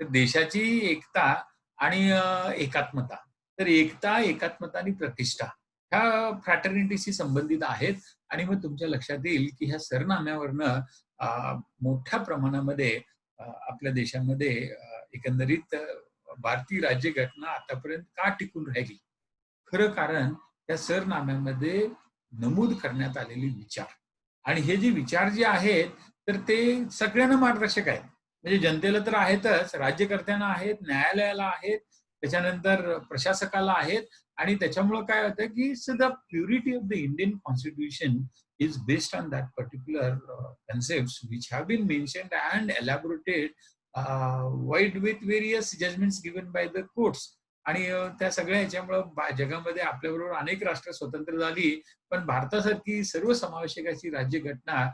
तर देशाची एकता आणि एकात्मता. तर एकता, एकात्मता आणि प्रतिष्ठा ह्या फ्रॅटर्निटीशी संबंधित आहेत. आणि मग तुमच्या लक्षात येईल की ह्या सरनाम्यावरनं मोठ्या प्रमाणामध्ये आपल्या देशामध्ये एकंदरीत भारतीय राज्यघटना आतापर्यंत का टिकून राहिली? खरं कारण त्या सरनाम्यामध्ये नमूद करण्यात आलेले विचार, आणि हे जे विचार जे आहेत तर ते सगळ्यांना मार्गदर्शक आहेत. म्हणजे जनतेला तर आहेतच, राज्यकर्त्यांना आहेत, न्यायालयाला आहेत, त्याच्यानंतर प्रशासकाला आहेत. आणि त्याच्यामुळे काय होतं की the purity of the Indian constitution is based on that particular concepts which have been mentioned and elaborated wide with various judgments given by the courts. आणि त्या सगळ्या ह्याच्यामुळं जगामध्ये आपल्याबरोबर अनेक राष्ट्र स्वतंत्र झाली, पण भारतासारखी सर्वसमावेशक अशी राज्यघटना,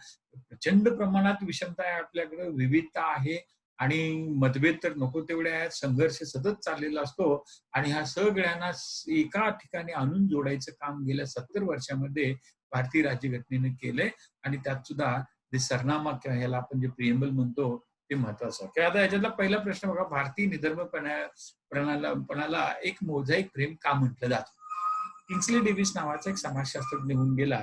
प्रचंड प्रमाणात विषमता आहे आपल्याकडे, विविधता आहे आणि मतभेद तर नको तेवढे आहेत, संघर्ष सतत चाललेला असतो. आणि ह्या सगळ्यांना एका ठिकाणी आणून जोडायचं काम गेल्या 70 वर्षामध्ये भारतीय राज्यघटनेने केलंय. आणि त्यात सुद्धा जे सरनामा किंवा ह्याला आपण जे प्रिएम्बल म्हणतो ते महत्वाचं आहे. आता याच्यातला पहिला प्रश्न बघा, भारतीय निधर्मपणाला एक मोझाईक प्रेम का म्हटलं जातं? किंग्सले डेव्हिस नावाचा एक समाजशास्त्रज्ञ होऊन गेला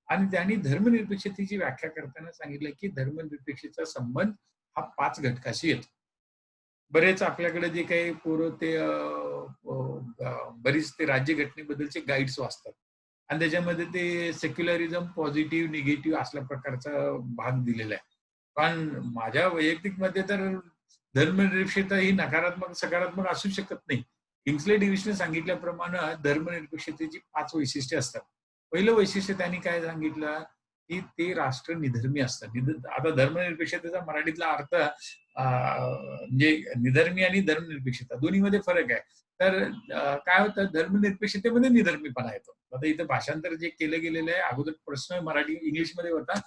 आणि त्यांनी धर्मनिरपेक्षतेची व्याख्या करताना सांगितलं की धर्मनिरपेक्षतेचा संबंध हा 5 घटकाशी येतो. बरेच आपल्याकडे जे काही पोरं ते बरीच ते राज्यघटनेबद्दलचे गाईड्स वाचतात आणि त्याच्यामध्ये ते सेक्युलरिझम पॉझिटिव्ह निगेटिव्ह असल्या प्रकारचा भाग दिलेला आहे. पण माझ्या वैयक्तिक मध्ये तर धर्मनिरपेक्षता ही नकारात्मक सकारात्मक असू शकत नाही. किंग्सले डेव्हिसने सांगितल्याप्रमाणे धर्मनिरपेक्षतेची 5 वैशिष्ट्ये असतात. पहिलं वैशिष्ट्य त्यांनी काय सांगितलं की ते राष्ट्र निधर्मी असतं. आता धर्मनिरपेक्षतेचा मराठीतला अर्थ म्हणजे निधर्मी आणि धर्मनिरपेक्षता दोन्हीमध्ये फरक आहे. तर काय होतं, धर्मनिरपेक्षतेमध्ये निधर्मीपणा येतो. आता इथं भाषांतर जे केलं गेलेलं आहे, अगोदर प्रश्न मराठी इंग्लिशमध्ये होता,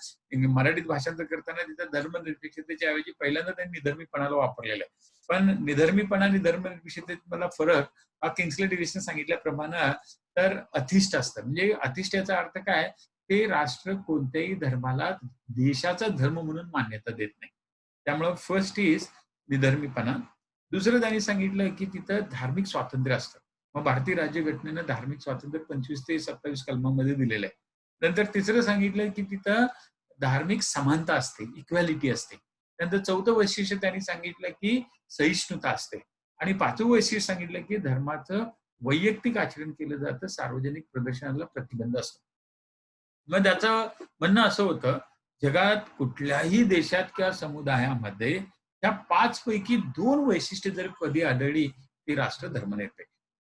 मराठीत भाषांतर करताना तिथं धर्मनिरपेक्षतेच्या ऐवजी पहिल्यांदा त्यांनी निधर्मीपणाला वापरलेलं आहे. पण निधर्मीपणा आणि धर्मनिरपेक्षतेत मला फरक हा किंग्सले डेव्हिसने सांगितल्याप्रमाणे तर अतिष्ठ असतं. म्हणजे अतिष्ठ याचा अर्थ काय, ते राष्ट्र कोणत्याही धर्माला देशाचा धर्म म्हणून मान्यता देत नाही. त्यामुळं फर्स्ट इज निधर्मीपणा. दुसरं त्यांनी सांगितलं की तिथं धार्मिक स्वातंत्र्य असतं. मग भारतीय राज्यघटनेनं धार्मिक स्वातंत्र्य 25 ते 27 कलमामध्ये दिलेलं आहे. नंतर तिसरं सांगितलं की तिथं धार्मिक समानता असते, इक्वॅलिटी असते. नंतर चौथं वैशिष्ट्य त्यांनी सांगितलं की सहिष्णुता असते. आणि 5वं वैशिष्ट्य सांगितलं की धर्माचं वैयक्तिक आचरण केलं जातं, सार्वजनिक प्रदर्शनाला प्रतिबंध असतो. मग त्याचं म्हणणं असं होतं, जगात कुठल्याही देशात किंवा समुदायामध्ये त्या 5 पैकी 2 वैशिष्ट्ये जर कधी आढळली, ती राष्ट्र धर्मनिरपेक्ष.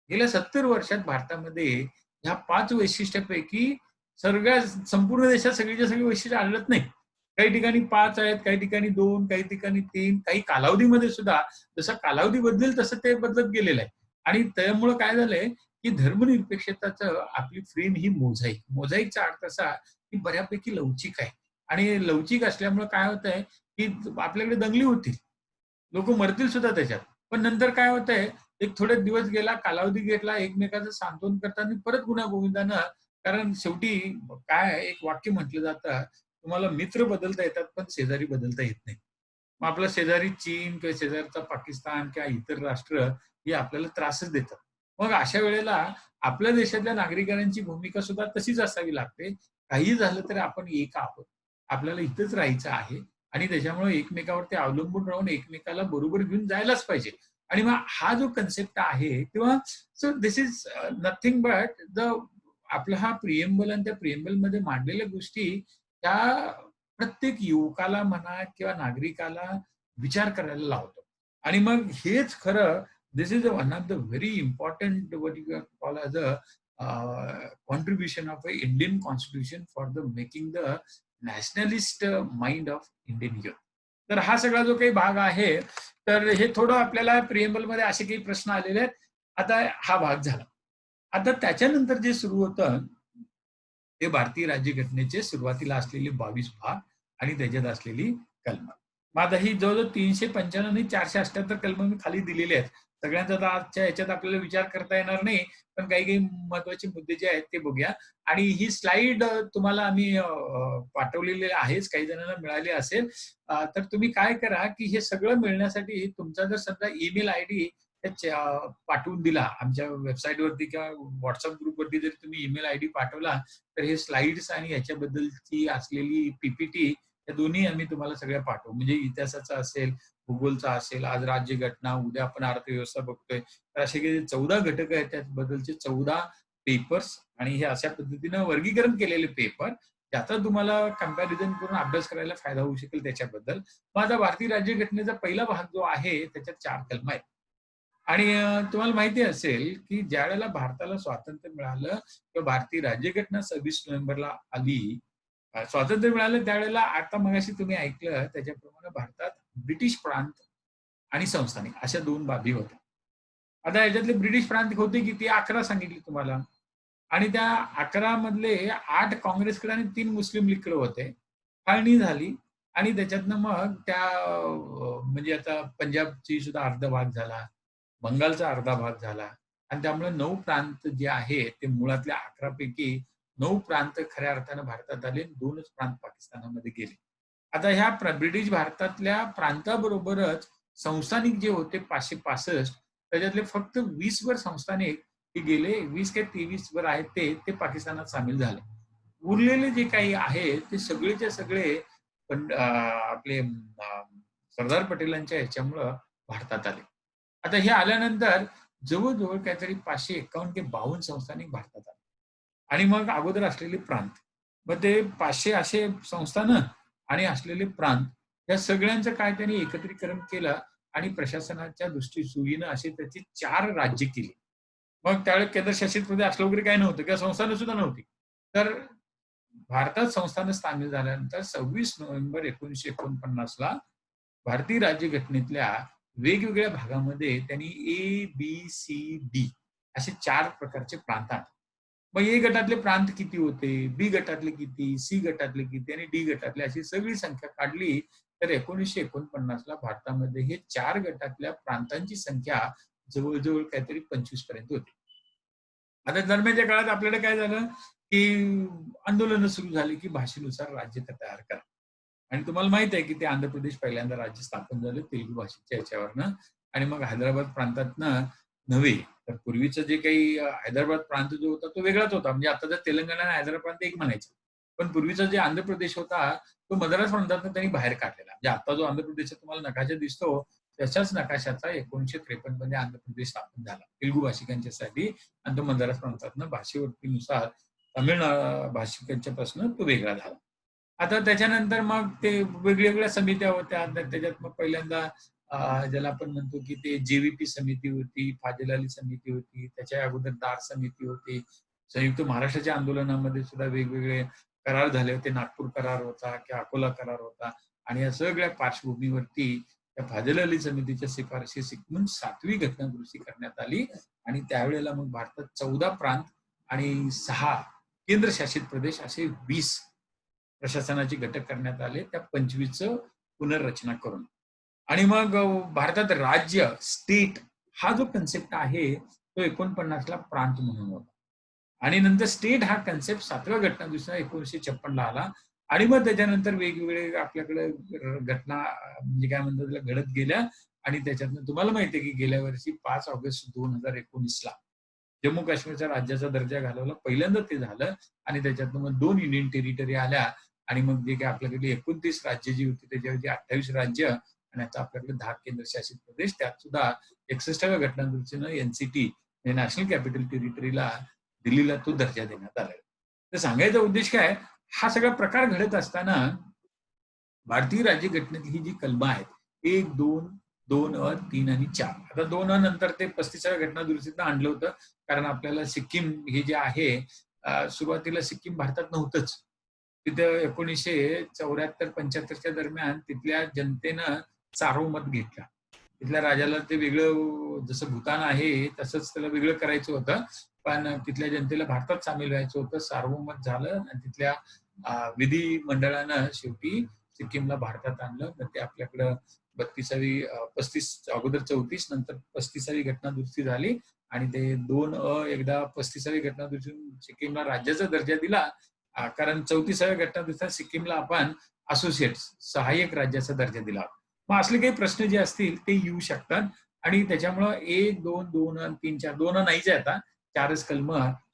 गेल्या 70 वर्षात भारतामध्ये ह्या 5 वैशिष्ट्यापैकी सगळ्या संपूर्ण देशात सगळीच्या सगळी वैशिष्ट्ये आढळत नाही. काही ठिकाणी 5 आहेत, काही ठिकाणी 2, काही ठिकाणी 3, काही कालावधीमध्ये सुद्धा जसा कालावधी बदलेल तसं ते बदलत गेलेलं आहे. आणि त्यामुळं काय झालंय, की धर्मनिरपेक्षताचं आपली फ्रेम ही मोझाईक. मोझाईकचा अर्थ असा, की बऱ्यापैकी लवचिक आहे. आणि लवचिक असल्यामुळे काय होतंय, की आपल्याकडे दंगली होतील. लोकं मरतील सुद्धा त्याच्यात. पण नंतर काय होतंय, एक थोडे दिवस गेला, कालावधी घेतला, एकमेकांचं सांत्वन करताना परत गुण्यागोविंदानं, कारण शेवटी काय आहे, एक वाक्य म्हटलं जातं, तुम्हाला मित्र बदलता येतात, पण शेजारी बदलता येत नाही. मग आपला शेजारी चीन किंवा शेजारचा पाकिस्तान किंवा इतर राष्ट्र ही आपल्याला त्रासच देतात. मग अशा वेळेला आपल्या देशातल्या नागरिकांची भूमिका सुद्धा तशीच असावी लागते. काहीही झालं तरी आपण एक आहोत. आपल्याला इथंच राहायचं आहे आणि त्याच्यामुळे एकमेकावरती अवलंबून राहून एकमेकाला बरोबर घेऊन जायलाच पाहिजे. आणि मग हा जो कन्सेप्ट आहे किंवा so this is nothing but आपला हा प्रिएम्बल आणि त्या प्रिएम्बलमध्ये मांडलेल्या गोष्टी त्या प्रत्येक युवकाला म्हणा किंवा नागरिकाला विचार करायला लावतो. आणि मग हेच खरं, this is one of the very important what you call as a contribution of a Indian constitution for the making the nationalist mind of Indian youth. तर हा सगळा जो काही भाग आहे, तर हे थोडं आपल्याला प्रिएम्बल मध्ये असे काही प्रश्न आलेले आहेत. आता हा भाग झाला. आता त्याच्यानंतर जे सुरू होतं ते भारतीय राज्यघटनेचे सुरुवातीला असलेले 22 भाग आणि त्याच्यात असलेली कलमं. मग आता ही जवळ-जवळ 395 आणि 478 कलमं मी खाली दिलेली आहेत. सगळ्यांचा तर आजच्या ह्याच्यात आपल्याला विचार करता येणार नाही, पण काही-काही महत्त्वाचे मुद्दे जे आहेत ते बघूया. आणि ही स्लाईड तुम्हाला आम्ही पाठवलेली आहेच, काही जणांना मिळाली असेल. तर तुम्ही काय करा, की हे सगळं मिळण्यासाठी तुमचा जर समजा ईमेल आयडी पाठवून दिला आमच्या वेबसाईटवरती किंवा WhatsApp ग्रुपवरती जर तुम्ही ईमेल आयडी पाठवला, तर हे स्लाइड्स आणि ह्याच्याबद्दलची असलेली पीपीटी या दोन्ही आम्ही तुम्हाला सगळ्या पाठवू. म्हणजे इतिहासाचा असेल, भूगोलचा असेल, आज राज्यघटना, उद्या आपण अर्थव्यवस्था बघतोय. तर असे काही 14 घटक आहेत, त्याबद्दलचे 14 पेपर्स आणि हे अशा पद्धतीनं वर्गीकरण केलेले पेपर, त्याचा तुम्हाला कंपॅरिझन करून अभ्यास करायला फायदा होऊ शकेल त्याच्याबद्दल. मग आता भारतीय राज्यघटनेचा पहिला भाग जो आहे, त्याच्यात 4 कलमं आहेत. आणि तुम्हाला माहिती असेल, की ज्यावेळेला भारताला स्वातंत्र्य मिळालं किंवा भारतीय राज्यघटना 26 नोव्हेंबरला आली. स्वातंत्र्य मिळालं त्यावेळेला आता मगाशी तुम्ही ऐकलं त्याच्याप्रमाणे भारतात ब्रिटिश प्रांत आणि संस्थानिक अशा 2 बाबी होत्या. आता याच्यातले ब्रिटिश प्रांत होते किती? 11 सांगितले तुम्हाला. आणि त्या 11 मधले 8 काँग्रेसकडे आणि 3 मुस्लिम लीगकडे होते. फाळणी झाली आणि त्याच्यातनं मग त्या म्हणजे आता पंजाबची सुद्धा अर्धा भाग झाला. बंगालचा अर्धा भाग झाला आणि त्यामुळे 9 प्रांत जे आहेत ते मुळातल्या 11 पैकी 9 प्रांत खऱ्या अर्थानं भारतात आले, 2च प्रांत पाकिस्तानामध्ये गेले. आता ह्या ब्रिटिश भारतातल्या प्रांताबरोबरच संस्थानिक जे होते 565 त्याच्यातले फक्त 20 वर संस्थानिक हे गेले. 20 काय 23 वर आहेत ते पाकिस्तानात सामील झाले. उरलेले जे काही आहेत ते सगळेच्या सगळे आपले सरदार पटेलांच्या ह्याच्यामुळं भारतात आले. आता हे आल्यानंतर जवळ-जवळ काहीतरी 551 ते 52 संस्थानिक भारतात आले. आणि मग अगोदर असलेले प्रांत. मग ते 500 असे संस्थानं आणि असलेले प्रांत या सगळ्यांचं काय त्यांनी एकत्रीकरण केलं आणि प्रशासनाच्या दृष्टीसुयीनं अशी त्याची 4 राज्य केली. मग त्यावेळेस केंद्रशासित प्रदेश असलं वगैरे काही नव्हतं किंवा संस्थानं सुद्धा नव्हती. तर भारतात संस्थानं स्थानिक झाल्यानंतर 26 नोव्हेंबर 1949 ला भारतीय राज्यघटनेतल्या वेगवेगळ्या भागामध्ये त्यांनी ए, बी, सी, डी असे 4 प्रकारचे प्रांत आणले. मग ए गटातले प्रांत किती होते, बी गटातले किती, सी गटातले किती आणि डी गटातले अशी सगळी संख्या काढली तर 1949 ला भारतामध्ये हे 4 गटातल्या प्रांतांची संख्या जवळ-जवळ काहीतरी 25 पर्यंत होती. आता दरम्यानच्या काळात आपल्याकडे काय झालं, की आंदोलनं सुरू झाली, की भाषेनुसार राज्य तयार करा. आणि तुम्हाला माहित आहे, की ते आंध्र प्रदेश पहिल्यांदा राज्य स्थापन झालं तेलुगू भाषेच्या ह्याच्यावरनं आणि मग हैदराबाद प्रांतातनं नव्हे, तर पूर्वीचं जे काही हैदराबाद प्रांत जो होता तो वेगळाच होता. म्हणजे आता जर तेलंगणा आणि हैदराबाद प्रांत एक म्हणायचं. पण पूर्वीचा जे आंध्र प्रदेश होता, तो मद्रास प्रांतातनं त्यांनी बाहेर काढलेला. म्हणजे आता जो आंध्र प्रदेशचा तुम्हाला नकाशा दिसतो, तशाच नकाशाचा 1953 मध्ये आंध्र प्रदेश स्थापन झाला. तेलुगू भाषिकांच्यासाठी आणि तो मद्रास प्रांतातनं भाषेवृत्तीनुसार भाषिकांच्यापासून तो वेगळा झाला. आता त्याच्यानंतर मग ते वेगवेगळ्या समित्या होत्या. त्याच्यात मग पहिल्यांदा ज्याला आपण म्हणतो की ते जेव्हीपी समिती होती, फाजील अली समिती होती, त्याच्या अगोदर दार समिती होती. संयुक्त महाराष्ट्राच्या आंदोलनामध्ये सुद्धा वेगवेगळे करार झाले होते. नागपूर करार होता किंवा अकोला करार होता आणि या सगळ्या पार्श्वभूमीवरती त्या फाजील अली समितीच्या शिफारशी शिकवून 7वी घटनादुरुस्ती करण्यात आली आणि त्यावेळेला मग भारतात 14 प्रांत आणि 6 केंद्रशासित प्रदेश असे 20 प्रशासनाचे घटक करण्यात आले. त्या 25चं पुनर्रचना करून. आणि मग भारतात राज्य, स्टेट हा जो कन्सेप्ट आहे, तो 49 ला प्रांत म्हणून होता. आणि नंतर स्टेट हा कन्सेप्ट 7व्या घटनादुरुस्तीला 1956 ला आला. आणि मग त्याच्यानंतर वेगवेगळे आपल्याकडे घटना म्हणजे काय म्हणतात त्याला घडत गेल्या आणि त्याच्यातनं तुम्हाला माहिती आहे, की गेल्या वर्षी 5 ऑगस्ट 2019 ला जम्मू काश्मीरच्या राज्याचा दर्जा घालवला. पहिल्यांदा ते झालं आणि त्याच्यातनं मग 2 युनियन टेरिटरी आल्या आणि मग जे काही आपल्याकडे 29 राज्य जी होती त्याच्यावरती 28 राज्य आणि आता आपल्याकडे 10 केंद्रशासित प्रदेश. त्यात सुद्धा 61व्या घटनादुरुस्तीनं एनसीटी नॅशनल कॅपिटल टेरिटरीला दिल्लीला तो दर्जा देण्यात आला. तर सांगायचा उद्देश काय, हा सगळा प्रकार घडत असताना भारतीय राज्यघटनेतली ही जी कलमं आहेत 1, 2, 2 3 आणि 4. आता 2 नंतर ते 35व्या घटना दुरुस्तीत आणलं होतं, कारण आपल्याला सिक्कीम हे जे आहे, सुरुवातीला सिक्कीम भारतात नव्हतंच. तिथं 1974-75च्या दरम्यान तिथल्या जनतेनं सार्वमत घेतलं. तिथल्या राजाला ते वेगळं, जसं भूतान आहे तसंच त्याला वेगळं करायचं होतं. पण तिथल्या जनतेला भारतात सामील व्हायचं होतं. सार्वमत झालं आणि तिथल्या विधिमंडळानं शेवटी सिक्कीमला भारतात आणलं. तर ते आपल्याकडं 35 अगोदर 34 नंतर 35वी घटना दुरुस्ती झाली आणि ते 2 एकदा 35वी घटना दुरुस्ती सिक्कीमला राज्याचा दर्जा दिला. कारण 34व्या घटना दुरुस्तीत सिक्कीमला आपण असोसिएट सहाय्यक राज्याचा दर्जा दिला. मग असले काही प्रश्न जे असतील ते येऊ शकतात आणि त्याच्यामुळं 1, 2, 2 आणि 3, 4 2 नाहीच आहे आता. 4च कलम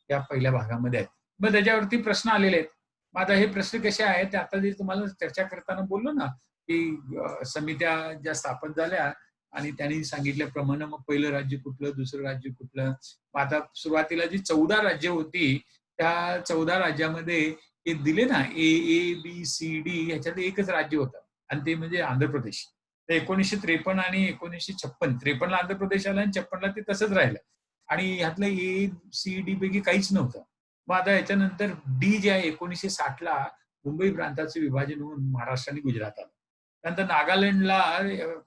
या पहिल्या भागामध्ये आहेत. मग त्याच्यावरती प्रश्न आलेले आहेत. मग आता हे प्रश्न कसे आहेत ते आता जे तुम्हाला चर्चा करताना बोललो ना, की समित्या ज्या स्थापन झाल्या आणि त्यांनी सांगितल्याप्रमाणे मग पहिलं राज्य कुठलं, दुसरं राज्य कुठलं. मग आता सुरुवातीला जी 14 राज्य होती, त्या 14 राज्यामध्ये हे दिले ना A, B, C, D ह्याच्यात एकच राज्य होतं आणि ते म्हणजे आंध्र प्रदेश. तर 1953 आणि 1956, 53ला आंध्र प्रदेश आला आणि 56ला ते तसंच राहिलं. आणि ह्यातलं A, C, D पैकी काहीच नव्हतं. मग आता याच्यानंतर डी जे आहे 1960ला मुंबई प्रांताचं विभाजन होऊन महाराष्ट्र आणि गुजरात आलं. त्यानंतर नागालँडला,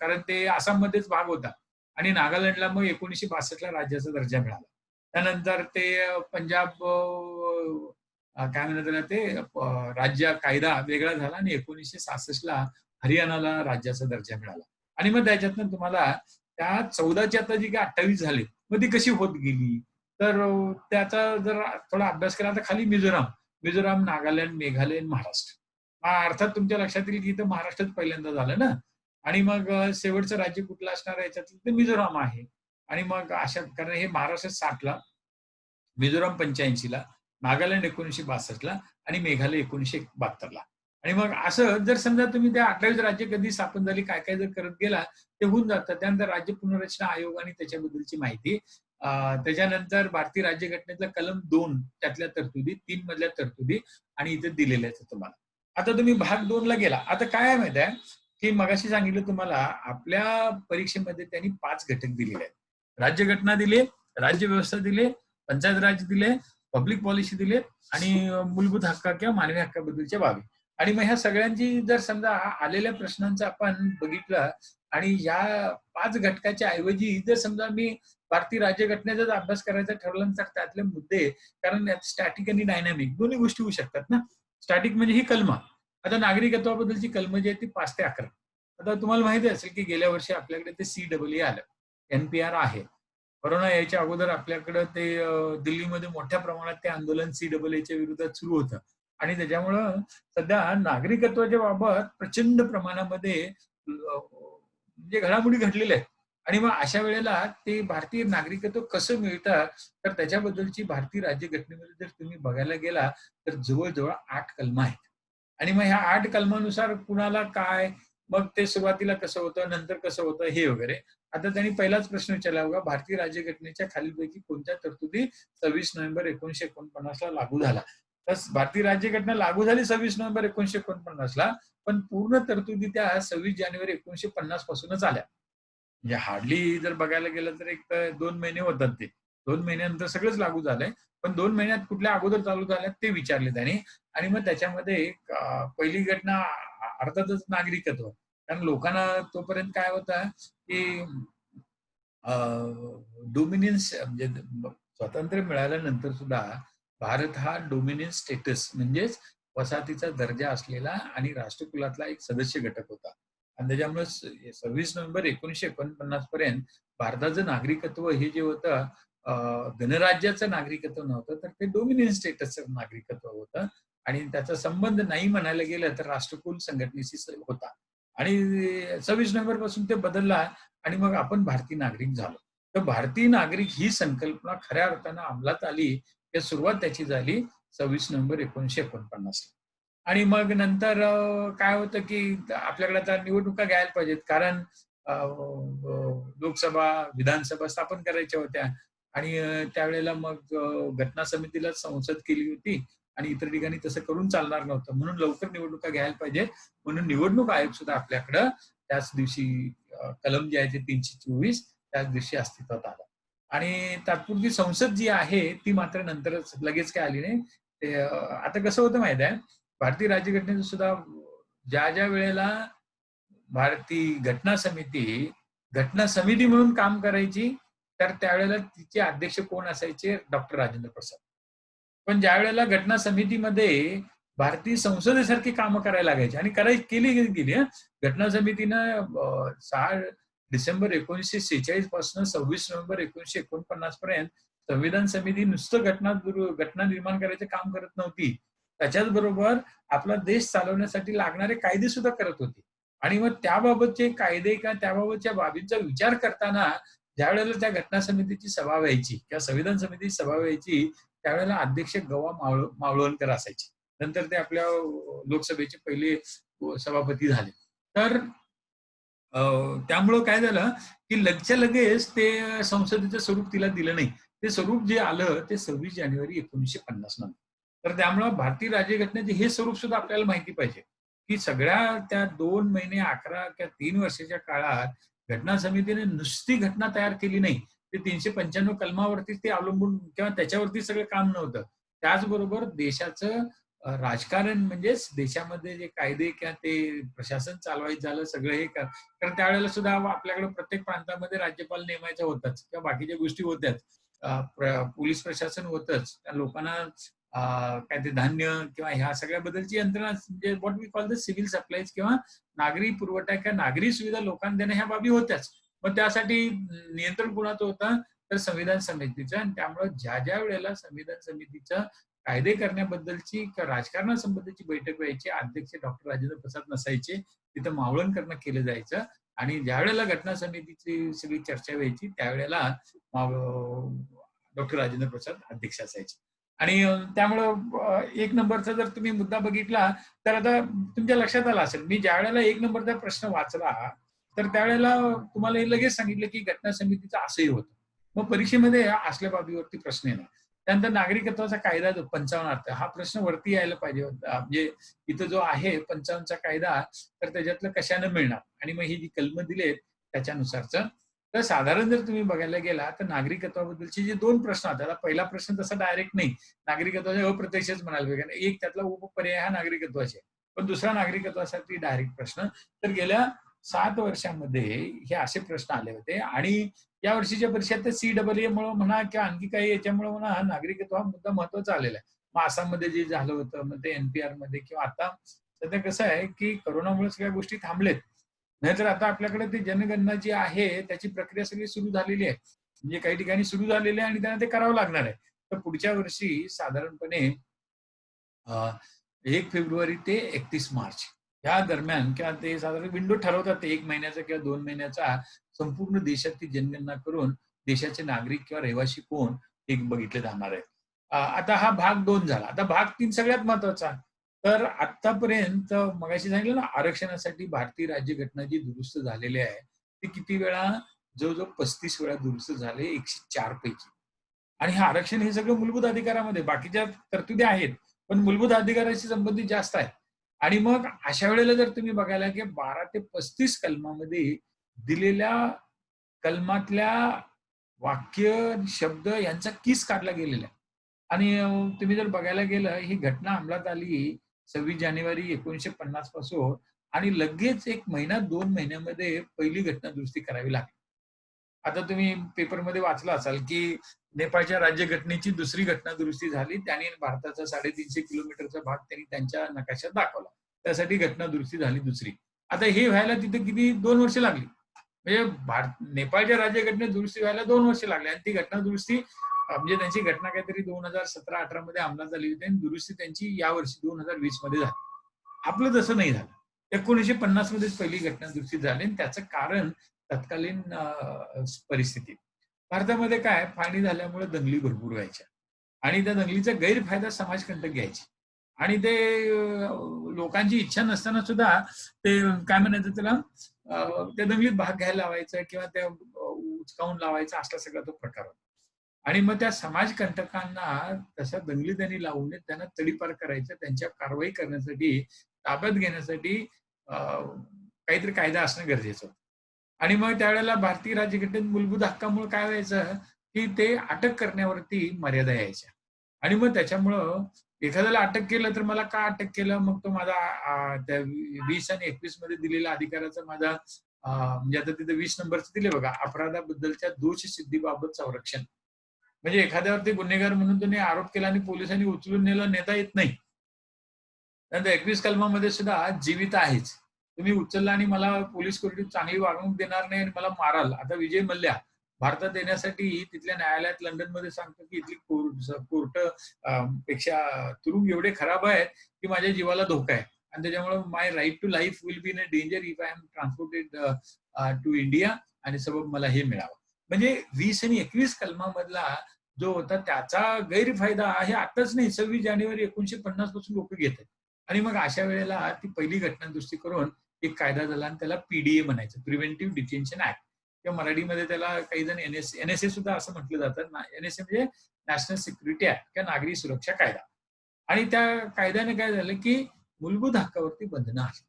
कारण ते आसाममध्येच भाग होता आणि नागालँडला मग 1962ला राज्याचा दर्जा मिळाला. त्यानंतर ते पंजाब, काय म्हणतात त्याला ते, राज्य कायदा वेगळा झाला आणि 1966ला हरियाणाला राज्याचा दर्जा मिळाला. आणि मग त्याच्यातनं तुम्हाला त्या 14ची आता जी काही 28 झाली, मग ती कशी होत गेली? तर त्याचा जर थोडा अभ्यास केला तर खाली मिझोराम, नागालँड, मेघालय आणि महाराष्ट्र. अर्थात तुमच्या लक्षात येईल की इथं महाराष्ट्रच पहिल्यांदा झालं ना. आणि मग शेवटचं राज्य कुठलं असणार आहे याच्यातलं ते मिझोराम आहे. आणि मग अशा, कारण हे महाराष्ट्र 60ला, मिझोराम 85ला, नागालँड 1962ला आणि मेघालय 1972ला. आणि मग असं जर समजा तुम्ही त्या 28 राज्य कधी स्थापन झाली, काय काय जर करत गेला ते होऊन जातं. त्यानंतर राज्य पुनर्रचना आयोग आणि त्याच्याबद्दलची माहिती, त्याच्यानंतर भारतीय राज्यघटनेतला कलम 2 त्यातल्या तरतुदी, 3 मधल्या तरतुदी आणि इथे दिलेल्या आहेत तुम्हाला. आता तुम्ही भाग 2 ला गेला. आता काय आहे माहिती आहे, की मगाशी सांगितलं तुम्हाला आपल्या परीक्षेमध्ये त्यांनी 5 घटक दिलेले आहेत. राज्यघटना दिली, राज्य व्यवस्था दिली, पंचायत राज दिले, पब्लिक पॉलिसी दिले आणि मूलभूत हक्क किंवा मानवी हक्काबद्दलच्या बाबी. आणि मग ह्या सगळ्यांची जर समजा आलेल्या प्रश्नांचा आपण बघितलं आणि या 5 घटकाच्या ऐवजी जर समजा मी भारतीय राज्यघटनेचा अभ्यास करायचा ठरवलं तर त्यातले मुद्दे, कारण स्टॅटिक आणि डायनॅमिक दोन्ही गोष्टी होऊ शकतात ना. स्टॅटिक म्हणजे ही कलम. आता नागरिकत्वाबद्दलची कलम जी आहे ती 5 ते 11. आता तुम्हाला माहिती असेल की गेल्या वर्षी आपल्याकडे ते CAA आलं, NPR आहे. कोरोना यायच्या अगोदर आपल्याकडं ते दिल्लीमध्ये मोठ्या प्रमाणात ते आंदोलन CAAच्या विरोधात सुरू होतं आणि त्याच्यामुळं सध्या नागरिकत्वाच्या बाबत प्रचंड प्रमाणामध्ये म्हणजे घडामोडी घडलेल्या आहेत. आणि मग अशा वेळेला ते भारतीय नागरिकत्व कसं मिळतं, तर त्याच्याबद्दलची भारतीय राज्यघटनेमध्ये जर तुम्ही बघायला गेला तर जवळजवळ 8 कलम आहेत. आणि मग ह्या 8 कलमानुसार कुणाला काय, मग ते सुरुवातीला कसं होतं, नंतर कसं होतं हे वगैरे. आता त्यांनी पहिलाच प्रश्न विचारला बघा, भारतीय राज्यघटनेच्या खालीलपैकी कोणत्या तरतुदी 26 नोव्हेंबर 1949ला लागू झाला? तर भारतीय राज्यघटना लागू झाली 26 नोव्हेंबर 1949ला, पण पूर्ण तरतुदी त्या 26 जानेवारी 1950 पासूनच आल्या. म्हणजे हार्डली जर बघायला गेलं तर एक 2 महिने होतात ते. 2 महिन्यानंतर सगळंच लागू झालंय. पण 2 महिन्यात कुठल्या अगोदर चालू झाल्या ते विचारले त्याने. आणि मग त्याच्यामध्ये पहिली घटना अर्थातच नागरिकत्व. कारण लोकांना तोपर्यंत काय होतं, की डोमिनियन्स म्हणजे स्वातंत्र्य मिळाल्यानंतर सुद्धा भारत हा डोमिनियन्स स्टेटस म्हणजेच वसाहतीचा दर्जा असलेला आणि राष्ट्रकुलातला एक सदस्य घटक होता. आणि त्याच्यामुळे 26 नोव्हेंबर 1949 पर्यंत भारताचं नागरिकत्व हे जे होतं, गणराज्याचं नागरिकत्व नव्हतं, तर ते डोमिनियन स्टेटसचं नागरिकत्व होतं. आणि त्याचा संबंध नाही म्हणायला गेलं तर राष्ट्रकुल संघटनेशी होता. आणि 26 नोव्हेंबर पासून ते बदलला आणि मग आपण भारतीय नागरिक झालो. तर भारतीय नागरिक ही संकल्पना खऱ्या अर्थानं अंमलात आली, हे सुरुवात त्याची झाली 26 नोव्हेंबर 1949ला. आणि मग नंतर काय होतं, की आपल्याकडे आता निवडणुका घ्यायला पाहिजेत. कारण लोकसभा, विधानसभा स्थापन करायच्या होत्या. आणि त्यावेळेला मग घटना समितीला संसद केली होती आणि इतर ठिकाणी तसं करून चालणार नव्हतं. म्हणून लवकर निवडणुका घ्यायला पाहिजेत. म्हणून निवडणूक आयोग सुद्धा आपल्याकडं त्याच दिवशी कलम जे आहे ते 324 त्याच दिवशी अस्तित्वात आलं. आणि तात्पुरती संसद जी आहे ती मात्र नंतरच लगेच काय आली नाही. ते आता कसं होतं माहिती आहे, भारतीय राज्यघटनेचं सुद्धा ज्या वेळेला भारतीय घटना समिती म्हणून काम करायची, तर त्यावेळेला तिचे अध्यक्ष कोण असायचे? डॉक्टर राजेंद्र प्रसाद. पण ज्यावेळेला घटना समितीमध्ये भारतीय संसदेसारखी कामं करायला लागायची आणि केली हं. घटना समितीनं 6 डिसेंबर 1946 पासून 26 नोव्हेंबर 1949 पर्यंत संविधान समिती नुसतं घटना निर्माण करायचं काम करत नव्हती. त्याच्याच बरोबर आपला देश चालवण्यासाठी लागणारे कायदे सुद्धा करत होती. आणि मग त्याबाबतचे कायदे किंवा त्याबाबतच्या बाबींचा विचार करताना ज्यावेळेला त्या घटना समितीची सभा व्हायची किंवा संविधान समितीची सभा व्हायची, त्यावेळेला अध्यक्ष मावळणकर असायचे. नंतर ते आपल्या लोकसभेचे पहिले सभापती झाले. तर त्यामुळं काय झालं, की लगच्या लगेच ते संसदेचं स्वरूप तिला दिलं नाही. ते स्वरूप जे आलं ते 26 जानेवारी 1950 नंतर. तर त्यामुळं भारतीय राज्यघटनेचे हे स्वरूप सुद्धा आपल्याला माहिती पाहिजे, की सगळ्या त्या 2 महिने 11 किंवा 3 वर्षाच्या काळात घटना समितीने नुसती घटना तयार केली नाही. ते 395 कलमावरती ते अवलंबून किंवा त्याच्यावरती सगळं काम नव्हतं. त्याचबरोबर देशाचं राजकारण म्हणजेच देशामध्ये जे कायदे किंवा ते प्रशासन चालवायचं झालं सगळं हे कारण त्यावेळेला सुद्धा आपल्याकडे प्रत्येक प्रांतामध्ये राज्यपाल नेमायचा होताच किंवा बाकीच्या गोष्टी होत्याच. पोलीस प्रशासन होतच. त्या लोकांना काय ते धान्य किंवा ह्या सगळ्याबद्दलची यंत्रणा म्हणजे what we call the civil supplies किंवा नागरी पुरवठा किंवा नागरी सुविधा लोकांना देणं ह्या बाबी होत्याच. मग त्यासाठी नियंत्रण कुणाचं होतं? तर संविधान समितीचं. आणि त्यामुळे ज्या वेळेला संविधान समितीचं कायदे करण्याबद्दलची किंवा राजकारणासंबंधीची बैठक व्हायची, अध्यक्ष डॉक्टर राजेंद्र प्रसाद नसायचे. तिथं मावळणकरनं केलं जायचं आणि ज्यावेळेला घटना समितीची सगळी चर्चा व्हायची त्यावेळेला डॉक्टर राजेंद्र प्रसाद अध्यक्ष असायचे. आणि त्यामुळं एक नंबरचा जर तुम्ही मुद्दा बघितला तर आता तुमच्या लक्षात आलं असेल, मी ज्यावेळेला एक नंबरचा प्रश्न वाचला तर त्यावेळेला तुम्हाला हे लगेच सांगितलं की घटना समितीचं असंही होतं. मग परीक्षेमध्ये असल्या बाबीवरती प्रश्न येणार. त्यानंतर नागरिकत्वाचा कायदा जो 55 हा प्रश्न वरती यायला पाहिजे होता. म्हणजे इथं जो आहे 55चा कायदा, तर त्याच्यातलं कशानं मिळणार आणि मग ही जी कलमं दिलेत त्याच्यानुसारचं. तर साधारण जर तुम्ही बघायला गेला तर नागरिकत्वाबद्दलचे जे 2 प्रश्न आहेत. आता पहिला प्रश्न तसा डायरेक्ट नाही. नागरिकत्वाचे अप्रत्यक्षच म्हणायला पाहिजे. एक त्यातला उपपर्याय हा नागरिकत्वाचे आहे. पण दुसरा नागरिकत्वासाठी डायरेक्ट प्रश्न. तर गेल्या 7 वर्षामध्ये हे असे प्रश्न आले होते आणि या वर्षीच्या परीक्षेत CAA मुळे म्हणा किंवा आणखी काही याच्यामुळे म्हणा नागरिकत्व हा मुद्दा महत्वाचा आलेला आहे. मग आसाममध्ये जे झालं होतं, मग ते NPR मध्ये किंवा आता सध्या कसं आहे, की कोरोनामुळे सगळ्या गोष्टी थांबलेत. नाहीतर आता आपल्याकडे ती जनगणना जी आहे त्याची प्रक्रिया सगळी सुरू झालेली आहे. म्हणजे काही ठिकाणी सुरू झालेली आहे आणि त्यांना ते करावं लागणार आहे. तर पुढच्या वर्षी साधारणपणे 1 फेब्रुवारी ते 31 मार्च या दरम्यान किंवा ते साधारण विंडो ठरवतात ते 1 महिन्याचा किंवा 2 महिन्याचा संपूर्ण देशाची जनगणना करून देशाचे नागरिक किंवा रहिवासी कोण हे बघितले जाणार आहे. आता हा भाग 2 झाला. आता भाग 3 सगळ्यात महत्वाचा. तर आतापर्यंत मगाशी सांगितलं ना आरक्षणासाठी भारतीय राज्यघटना जी दुरुस्त झालेली आहे, ती किती वेळा? जवळ-जवळ 35 वेळा दुरुस्त झाले 104 पैकी. आणि हे आरक्षण हे सगळं मूलभूत अधिकारामध्ये बाकीच्या तरतुदी आहेत, पण मूलभूत अधिकाराशी संबंधित जास्त आहे. आणि मग अशा वेळेला जर तुम्ही बघायला की 12 ते 35 कलमामध्ये दिलेल्या कलमातल्या वाक्य, शब्द यांचा किस काढला गेलेला आहे. आणि तुम्ही जर बघायला गेलं ही घटना अंमलात आली 26 जानेवारी 1950 पासून आणि लगेच 1 महिना 2 महिन्यामध्ये पहिली घटना दुरुस्ती करावी लागली. आता तुम्ही पेपरमध्ये वाचलं असाल, की नेपाळच्या राज्यघटनेची दुसरी घटना दुरुस्ती झाली. त्याने भारताचा 350 किलोमीटरचा भाग त्यांनी त्यांच्या नकाशात दाखवला. त्यासाठी घटना दुरुस्ती झाली दुसरी. आता हे व्हायला तिथे किती 2 वर्ष लागली. म्हणजे नेपाळच्या राज्यघटनेत दुरुस्ती व्हायला 2 वर्ष लागली आणि ती घटना दुरुस्ती म्हणजे त्यांची घटना काहीतरी 2017-18 मध्ये अंमलात झाली होती आणि दुरुस्ती त्यांची यावर्षी 2020 मध्ये झाली. आपलं तसं नाही झालं. 1950 मध्येच पहिली घटना दुरुस्ती झाली आणि त्याचं कारण तत्कालीन परिस्थिती. भारतामध्ये काय फाळणी झाल्यामुळे दंगली भरपूर व्हायच्या आणि त्या दंगलीचा गैरफायदा समाजकंटक घ्यायचे आणि ते लोकांची इच्छा नसताना सुद्धा ते काय म्हणायचं त्याला त्या दंगलीत भाग घ्यायला लावायचा किंवा त्या उचकावून लावायचा असला सगळा तो प्रकार होता. आणि मग त्या समाजकंटकांना तशा दंगली त्यांनी लावून त्यांना तडीपार करायचं, त्यांच्या कारवाई करण्यासाठी, ताब्यात घेण्यासाठी काहीतरी कायदा असणं गरजेचं होतं. आणि मग त्यावेळेला भारतीय राज्यघटनेत मूलभूत हक्कामुळे काय व्हायचं, की ते अटक करण्यावरती मर्यादा यायच्या. आणि मग त्याच्यामुळं एखाद्याला अटक केलं तर मला का अटक केलं? मग तो माझा त्या 20 आणि 21 मध्ये दिलेला अधिकाराचा माझा म्हणजे आता तिथे 20 नंबरचे दिले बघा, अपराधाबद्दलच्या दोष सिद्धीबाबत संरक्षण. म्हणजे एखाद्यावरती गुन्हेगार म्हणून त्याने आरोप केला आणि पोलिसांनी उचलून नेता येत नाही. त्यानंतर 21 कलमामध्ये सुद्धा जीवित आहेच. तुम्ही उचलला आणि मला पोलीस कोठडीत चांगली वागणूक देणार नाही आणि मला माराल. आता विजय मल्ल्या भारतात येण्यासाठी तिथल्या न्यायालयात लंडनमध्ये सांगतो, की इथली कोर्ट पेक्षा तुरुंग एवढे खराब आहेत, की माझ्या जीवाला धोका आहे. आणि त्याच्यामुळे my right to life will be in a danger if I am transported to India आणि सबब मला हे मिळावं. म्हणजे 20 आणि 21 कलमामधला जो होता त्याचा गैरफायदा हे आताच नाही 26 जानेवारी 1950 पासून लोक घेत आहेत. आणि मग अशा वेळेला ती पहिली घटना दुरुस्ती करून एक कायदा झाला आणि त्याला पीडीए म्हणायचं, प्रिव्हेंटिव्ह डिटेन्शन ऍक्ट किंवा मराठीमध्ये त्याला काही जण एनएसए सुद्धा असं म्हटलं जातं. एनएसए म्हणजे नॅशनल सिक्युरिटी ऍक्ट किंवा नागरी सुरक्षा कायदा. आणि त्या कायद्याने काय झालं, की मूलभूत हक्कावरती बंधनं आली.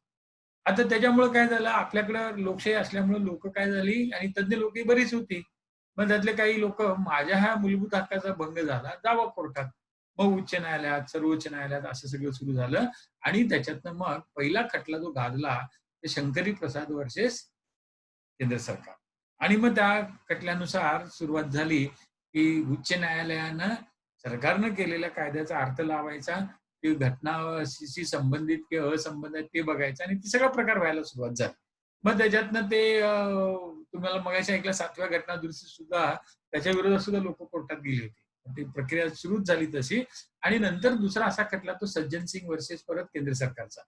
आता त्याच्यामुळे काय झालं, आपल्याकडं लोकशाही असल्यामुळे लोक काय झाली आणि तज्ञ लोकही बरीच होती. मग त्यातले काही लोक माझ्या ह्या मूलभूत हक्काचा भंग झाला, जावा कोर्टात. मग उच्च न्यायालयात, सर्वोच्च न्यायालयात असं सगळं सुरू झालं आणि त्याच्यातनं मग पहिला खटला जो गाजला, ते शंकरी प्रसाद व्हर्सेस केंद्र सरकार. आणि मग त्या खटल्यानुसार सुरुवात झाली, की उच्च न्यायालयानं सरकारनं केलेल्या कायद्याचा अर्थ लावायचा, ती घटनाशी संबंधित किंवा असंबंधित ते बघायचं आणि ते सगळा प्रकार व्हायला सुरुवात झाली. मग त्याच्यातनं ते तुम्हाला मगाशी ऐकलं 7व्या घटना दुरुस्ती सुद्धा त्याच्या विरोधात सुद्धा लोकं कोर्टात गेली होती. ती प्रक्रिया सुरूच झाली तशी आणि नंतर दुसरा असा खटला तो सज्जन सिंग व्हर्सेस परत केंद्र सरकारचा.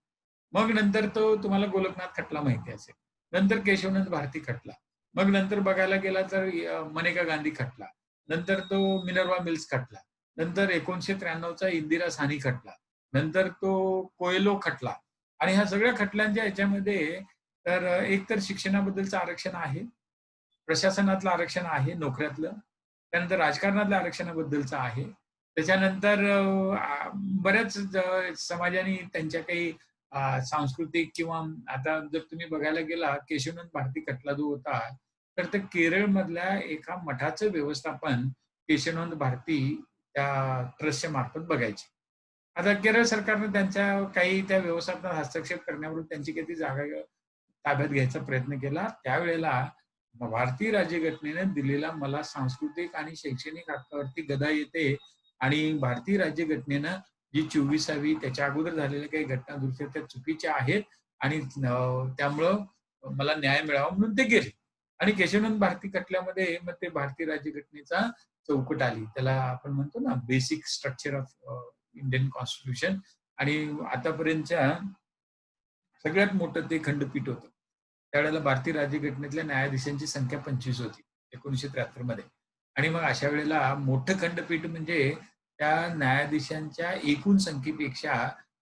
मग नंतर तो तुम्हाला गोलकनाथ खटला माहिती असेल. नंतर केशवनंद भारती खटला. मग नंतर बघायला गेला तर मनेका गांधी खटला. नंतर तो मिनर्वा मिल्स खटला. नंतर 1993 चा इंदिरा साहनी खटला. नंतर तो कोएलो खटला. आणि ह्या सगळ्या खटल्यांच्या ह्याच्यामध्ये तर एक तर शिक्षणाबद्दलचं आरक्षण आहे. प्रशासनातलं आरक्षण आहे नोकऱ्यातलं. त्यानंतर राजकारणातल्या आरक्षणाबद्दलचं आहे. त्याच्यानंतर बऱ्याच समाजाने त्यांच्या काही सांस्कृतिक किंवा आता जर तुम्ही बघायला गेला केशवनंद भारती खटला जो होता, तर ते केरळमधल्या एका मठाचं व्यवस्थापन केशवनंद भारती त्या ट्रस्टच्या मार्फत बघायचे. आता केरळ सरकारनं त्यांच्या काही त्या व्यवस्थापनात हस्तक्षेप करण्यावरून त्यांची काही ती जागा ताब्यात घ्यायचा प्रयत्न केला. त्यावेळेला भारतीय राज्यघटनेने दिलेला मला सांस्कृतिक आणि शैक्षणिक हक्कावरती गदा येते आणि भारतीय राज्यघटनेनं जी 24वी त्याच्या अगोदर झालेल्या काही घटना दुरुस्त्या त्या चुकीच्या आहेत आणि त्यामुळं मला न्याय मिळावा म्हणून ते गेले. आणि केशवनंद भारती खटल्यामध्ये मग ते भारतीय राज्यघटनेचा चौकट आली. त्याला आपण म्हणतो ना basic structure of Indian constitution आणि आतापर्यंतच्या सगळ्यात मोठं ते खंडपीठ होतं. त्यावेळेला भारतीय राज्यघटनेतल्या न्यायाधीशांची संख्या 25 होती 1973 मध्ये. आणि मग अशा वेळेला मोठं खंडपीठ म्हणजे त्या न्यायाधीशांच्या एकूण संख्येपेक्षा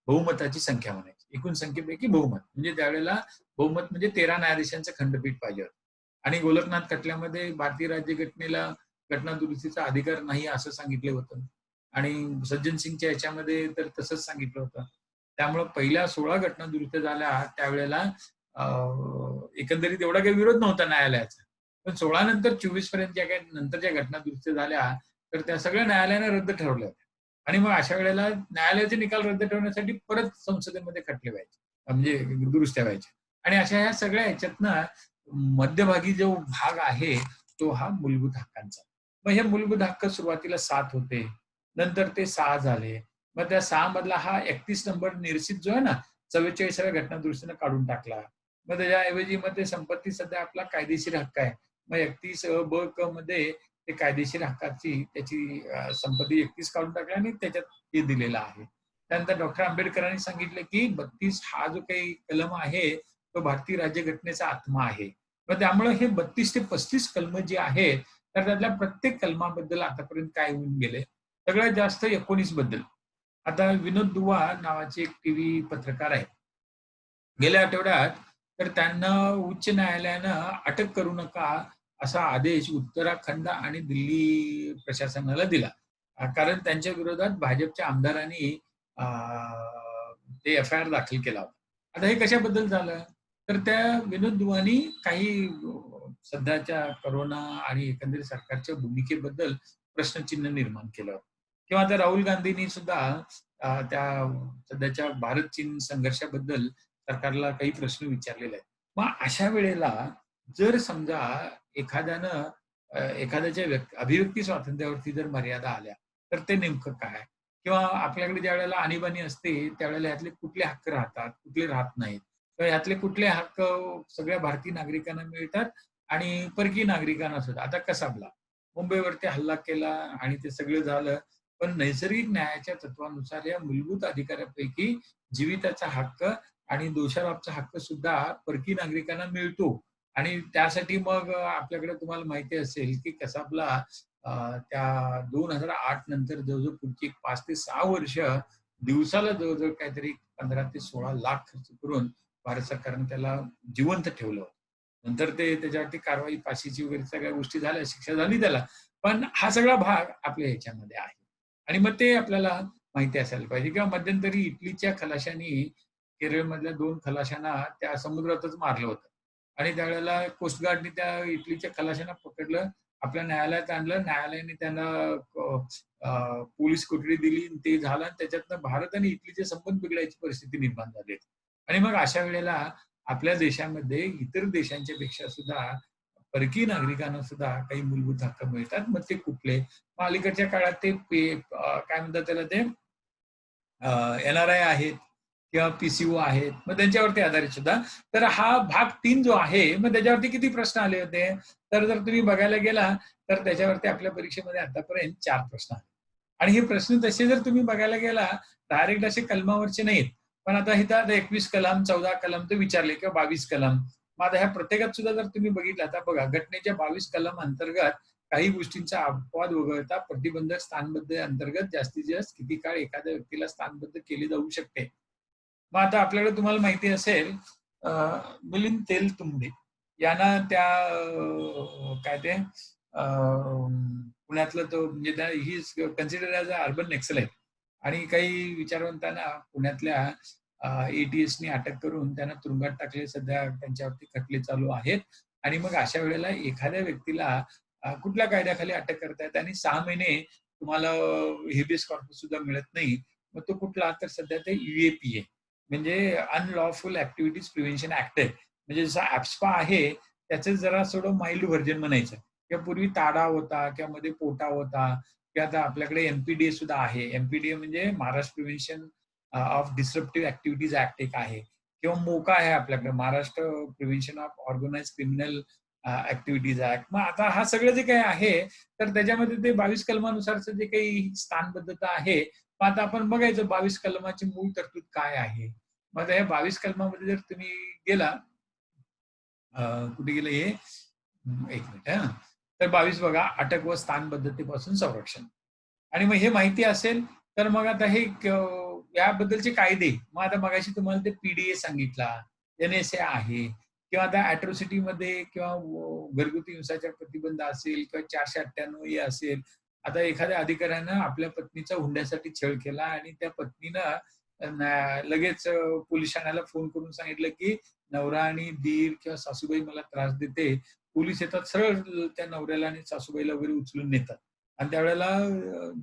बहुमताची संख्या म्हणायची. एकूण संख्येपैकी बहुमत. म्हणजे त्यावेळेला बहुमत म्हणजे 13 न्यायाधीशांचं खंडपीठ पाहिजे होतं. आणि गोलकनाथ खटल्यामध्ये भारतीय राज्यघटनेला घटना दुरुस्तीचा अधिकार नाही असं सांगितलं होतं. आणि सज्जन सिंगच्या ह्याच्यामध्ये तर तसंच सांगितलं होतं. त्यामुळे पहिल्या 16 घटना दुरुस्त्या झाल्या त्यावेळेला एकंदरीत एवढा काही विरोध नव्हता न्यायालयाचा. पण 16 नंतर 24 पर्यंत ज्या काही नंतर घटना दुरुस्त्या झाल्या, तर त्या सगळ्या न्यायालयाने रद्द ठरवल्या होत्या. आणि मग अशा वेळेला न्यायालयाचे निकाल रद्द ठरवण्यासाठी परत संसदेमध्ये खटले व्हायचे. म्हणजे दुरुस्त्या व्हायच्या. आणि अशा ह्या सगळ्या ह्याच्यातनं मध्यभागी जो भाग आहे, तो हा मूलभूत हक्कांचा. मग हे मूलभूत हक्क सुरुवातीला 7 होते. नंतर ते 6 झाले. मग त्या 6 मधला हा 31 नंबर निरसित जो आहे ना, 44व्या घटना दुरुस्तीनं काढून टाकला. मग त्याच्याऐवजी मग ते संपत्ती सध्या आपला कायदेशीर हक्क आहे. मग 31 ब, क मध्ये ते कायदेशीर हक्काची त्याची संपत्ती 31 काढून टाकला आणि त्याच्यात हे दिलेलं आहे. त्यानंतर डॉक्टर आंबेडकरांनी सांगितलं, की 32 हा जो काही कलम आहे, तो भारतीय राज्यघटनेचा आत्मा आहे. मग त्यामुळे हे 32 ते 35 कलम जे आहेत, तर त्यातल्या प्रत्येक कलमाबद्दल आतापर्यंत काय होऊन गेले, सगळ्यात जास्त 19 बद्दल. आता विनोद दुआ नावाचे एक टीव्ही पत्रकार आहेत. गेल्या आठवड्यात तर त्यांना उच्च न्यायालयानं अटक करू नका असा आदेश उत्तराखंड आणि दिल्ली प्रशासनाला दिला. कारण त्यांच्या विरोधात भाजपच्या आमदारांनी अ, ते एफ-आय-आर दाखल केला होता. आता हे कशाबद्दल झालं? तर त्या विनोद दुआनी काही सध्याच्या कोरोना आणि एकंदरीत सरकारच्या भूमिकेबद्दल प्रश्नचिन्ह निर्माण केलं. किंवा आता राहुल गांधींनी सुद्धा त्या सध्याच्या भारत-चीन संघर्षाबद्दल सरकारला काही प्रश्न विचारलेले आहेत. मग अशा वेळेला जर समजा एखाद्यानं एखाद्याच्या अभिव्यक्ती स्वातंत्र्यावरती जर मर्यादा आल्या, तर ते नेमकं काय? किंवा आपल्याकडे ज्यावेळेला आणीबाणी असते, त्यावेळेला ह्यातले कुठले हक्क राहतात, कुठले राहत नाहीत. तर ह्यातले कुठले हक्क सगळ्या भारतीय नागरिकांना मिळतात आणि परकीय नागरिकांना सुद्धा. आता कसाबला मुंबईवरती हल्ला केला आणि ते सगळं झालं. पण नैसर्गिक न्यायाच्या तत्वानुसार या मूलभूत अधिकारापैकी जीविताचा हक्क आणि दोषारोपचा हक्क सुद्धा परकीय नागरिकांना मिळतो. आणि त्यासाठी मग आपल्याकडे तुम्हाला माहिती असेल, की कसाबला त्या 2008 नंतर जवळ-जवळ पुढची 5 ते 6 वर्ष दिवसाला जवळ-जवळ काहीतरी 15 ते 16 लाख खर्च करून भारत सरकारने त्याला जिवंत ठेवलं. नंतर ते त्याच्यावरती कारवाई फाशीची वगैरे सगळ्या गोष्टी झाल्या, शिक्षा झाली त्याला. पण हा सगळा भाग आपल्या ह्याच्यामध्ये आहे. आणि मग ते आपल्याला माहिती असायला पाहिजे किंवा मध्यंतरी इटलीच्या खलाशांनी केरळमधल्या 2 खलाशांना त्या समुद्रातच मारलं होतं. आणि त्यावेळेला कोस्ट गार्डनी त्या इटलीच्या खलाशांना पकडलं, आपल्या न्यायालयात आणलं. न्यायालयाने त्यांना पोलीस कोठडी दिली. ते झालं आणि त्याच्यातनं भारत आणि इटलीचे संबंध बिघडायची परिस्थिती निर्माण झाली. आणि मग अशा वेळेला आपल्या देशामध्ये इतर देशांच्या पेक्षा सुद्धा परकीय नागरिकांना सुद्धा काही मूलभूत हक्क मिळतात. मग ते कुठले? मग अलीकडच्या काळात ते काय म्हणतात त्याला ते एन-आर-आय आहेत किंवा पी-सी-ओ आहेत. मग त्यांच्यावरती आधारित सुद्धा. तर हा भाग 3 जो आहे, मग त्याच्यावरती किती प्रश्न आले होते? तर जर तुम्ही बघायला गेला, तर त्याच्यावरती आपल्या परीक्षेमध्ये आतापर्यंत 4 प्रश्न आले. आणि हे प्रश्न तसे जर तुम्ही बघायला गेला, डायरेक्ट असे कलमावरचे नाहीत. पण आता इथं आता 21 कलम, 14 कलम ते विचारले किंवा 22 कलम. मग आता ह्या प्रत्येकात सुद्धा जर तुम्ही बघितलं, आता बघा घटनेच्या 22 कलम अंतर्गत काही गोष्टींचा अपवाद वगळता प्रतिबंधक स्थानबद्ध अंतर्गत जास्तीत जास्त किती काळ एखाद्या व्यक्तीला स्थानबद्ध केले जाऊ शकते. मग आता आपल्याकडे तुम्हाला माहिती असेल मिलिंद तेलतुंबडे यांना त्या काय ते पुण्यातलं तो म्हणजे he is considered as a urban naxalite आणि काही विचारवंतांना पुण्यातल्या ATSनी अटक करून त्यांना तुरुंगात टाकले. सध्या त्यांच्यावरती खटले चालू आहेत. आणि मग अशा वेळेला एखाद्या व्यक्तीला कुठल्या कायद्याखाली अटक करतायत आणि 6 महिने तुम्हाला हेबियस कॉर्पस सुद्धा मिळत नाही. मग तो कुठला? तर सध्या ते UAPA म्हणजे अनलॉफुल ॲक्टिव्हिटीज प्रिव्हेन्शन ॲक्ट आहे. म्हणजे जसा ॲप्सपा आहे त्याचं जरा थोडं माइल्ड व्हर्जन म्हणायचं. किंवा पूर्वी ताडा होता किंवा मध्ये पोटा होता किंवा आता आपल्याकडे NPDA सुद्धा आहे. NPDA म्हणजे Maharashtra prevention of disruptive activities act एक आहे. किंवा मोका आहे आपल्याकडे Maharashtra prevention of organised criminal activities act. मग आता हा सगळं जे काही आहे, तर त्याच्यामध्ये ते 22 कलमानुसारचं जे काही स्थानबद्धता आहे, मग आता आपण बघायचं 22 कलमाची मूळ तरतूद काय आहे. मग आता या 22 कलमामध्ये जर तुम्ही गेला, कुठे गेलं हे? एक मिनिट हां. तर 22 बघा, अटक व स्थानबद्धतेपासून संरक्षण. आणि मग हे माहिती असेल, तर मग आता हे याबद्दलचे कायदे, मग आता मगाशी तुम्हाला ते PDA सांगितला, NSA आहे किंवा आता अॅट्रॉसिटीमध्ये किंवा घरगुती हिंसाचार प्रतिबंध असेल किंवा 498 असेल. आता एखाद्या अधिकाऱ्यानं आपल्या पत्नीचा हुंड्यासाठी छळ केला आणि त्या पत्नीनं लगेच पोलीस ठाण्याला फोन करून सांगितलं, की नवरा आणि दीर किंवा सासूबाई मला त्रास देते. पोलीस येतात, सरळ त्या नवऱ्याला आणि सासूबाईला वगैरे उचलून नेतात. आणि त्यावेळेला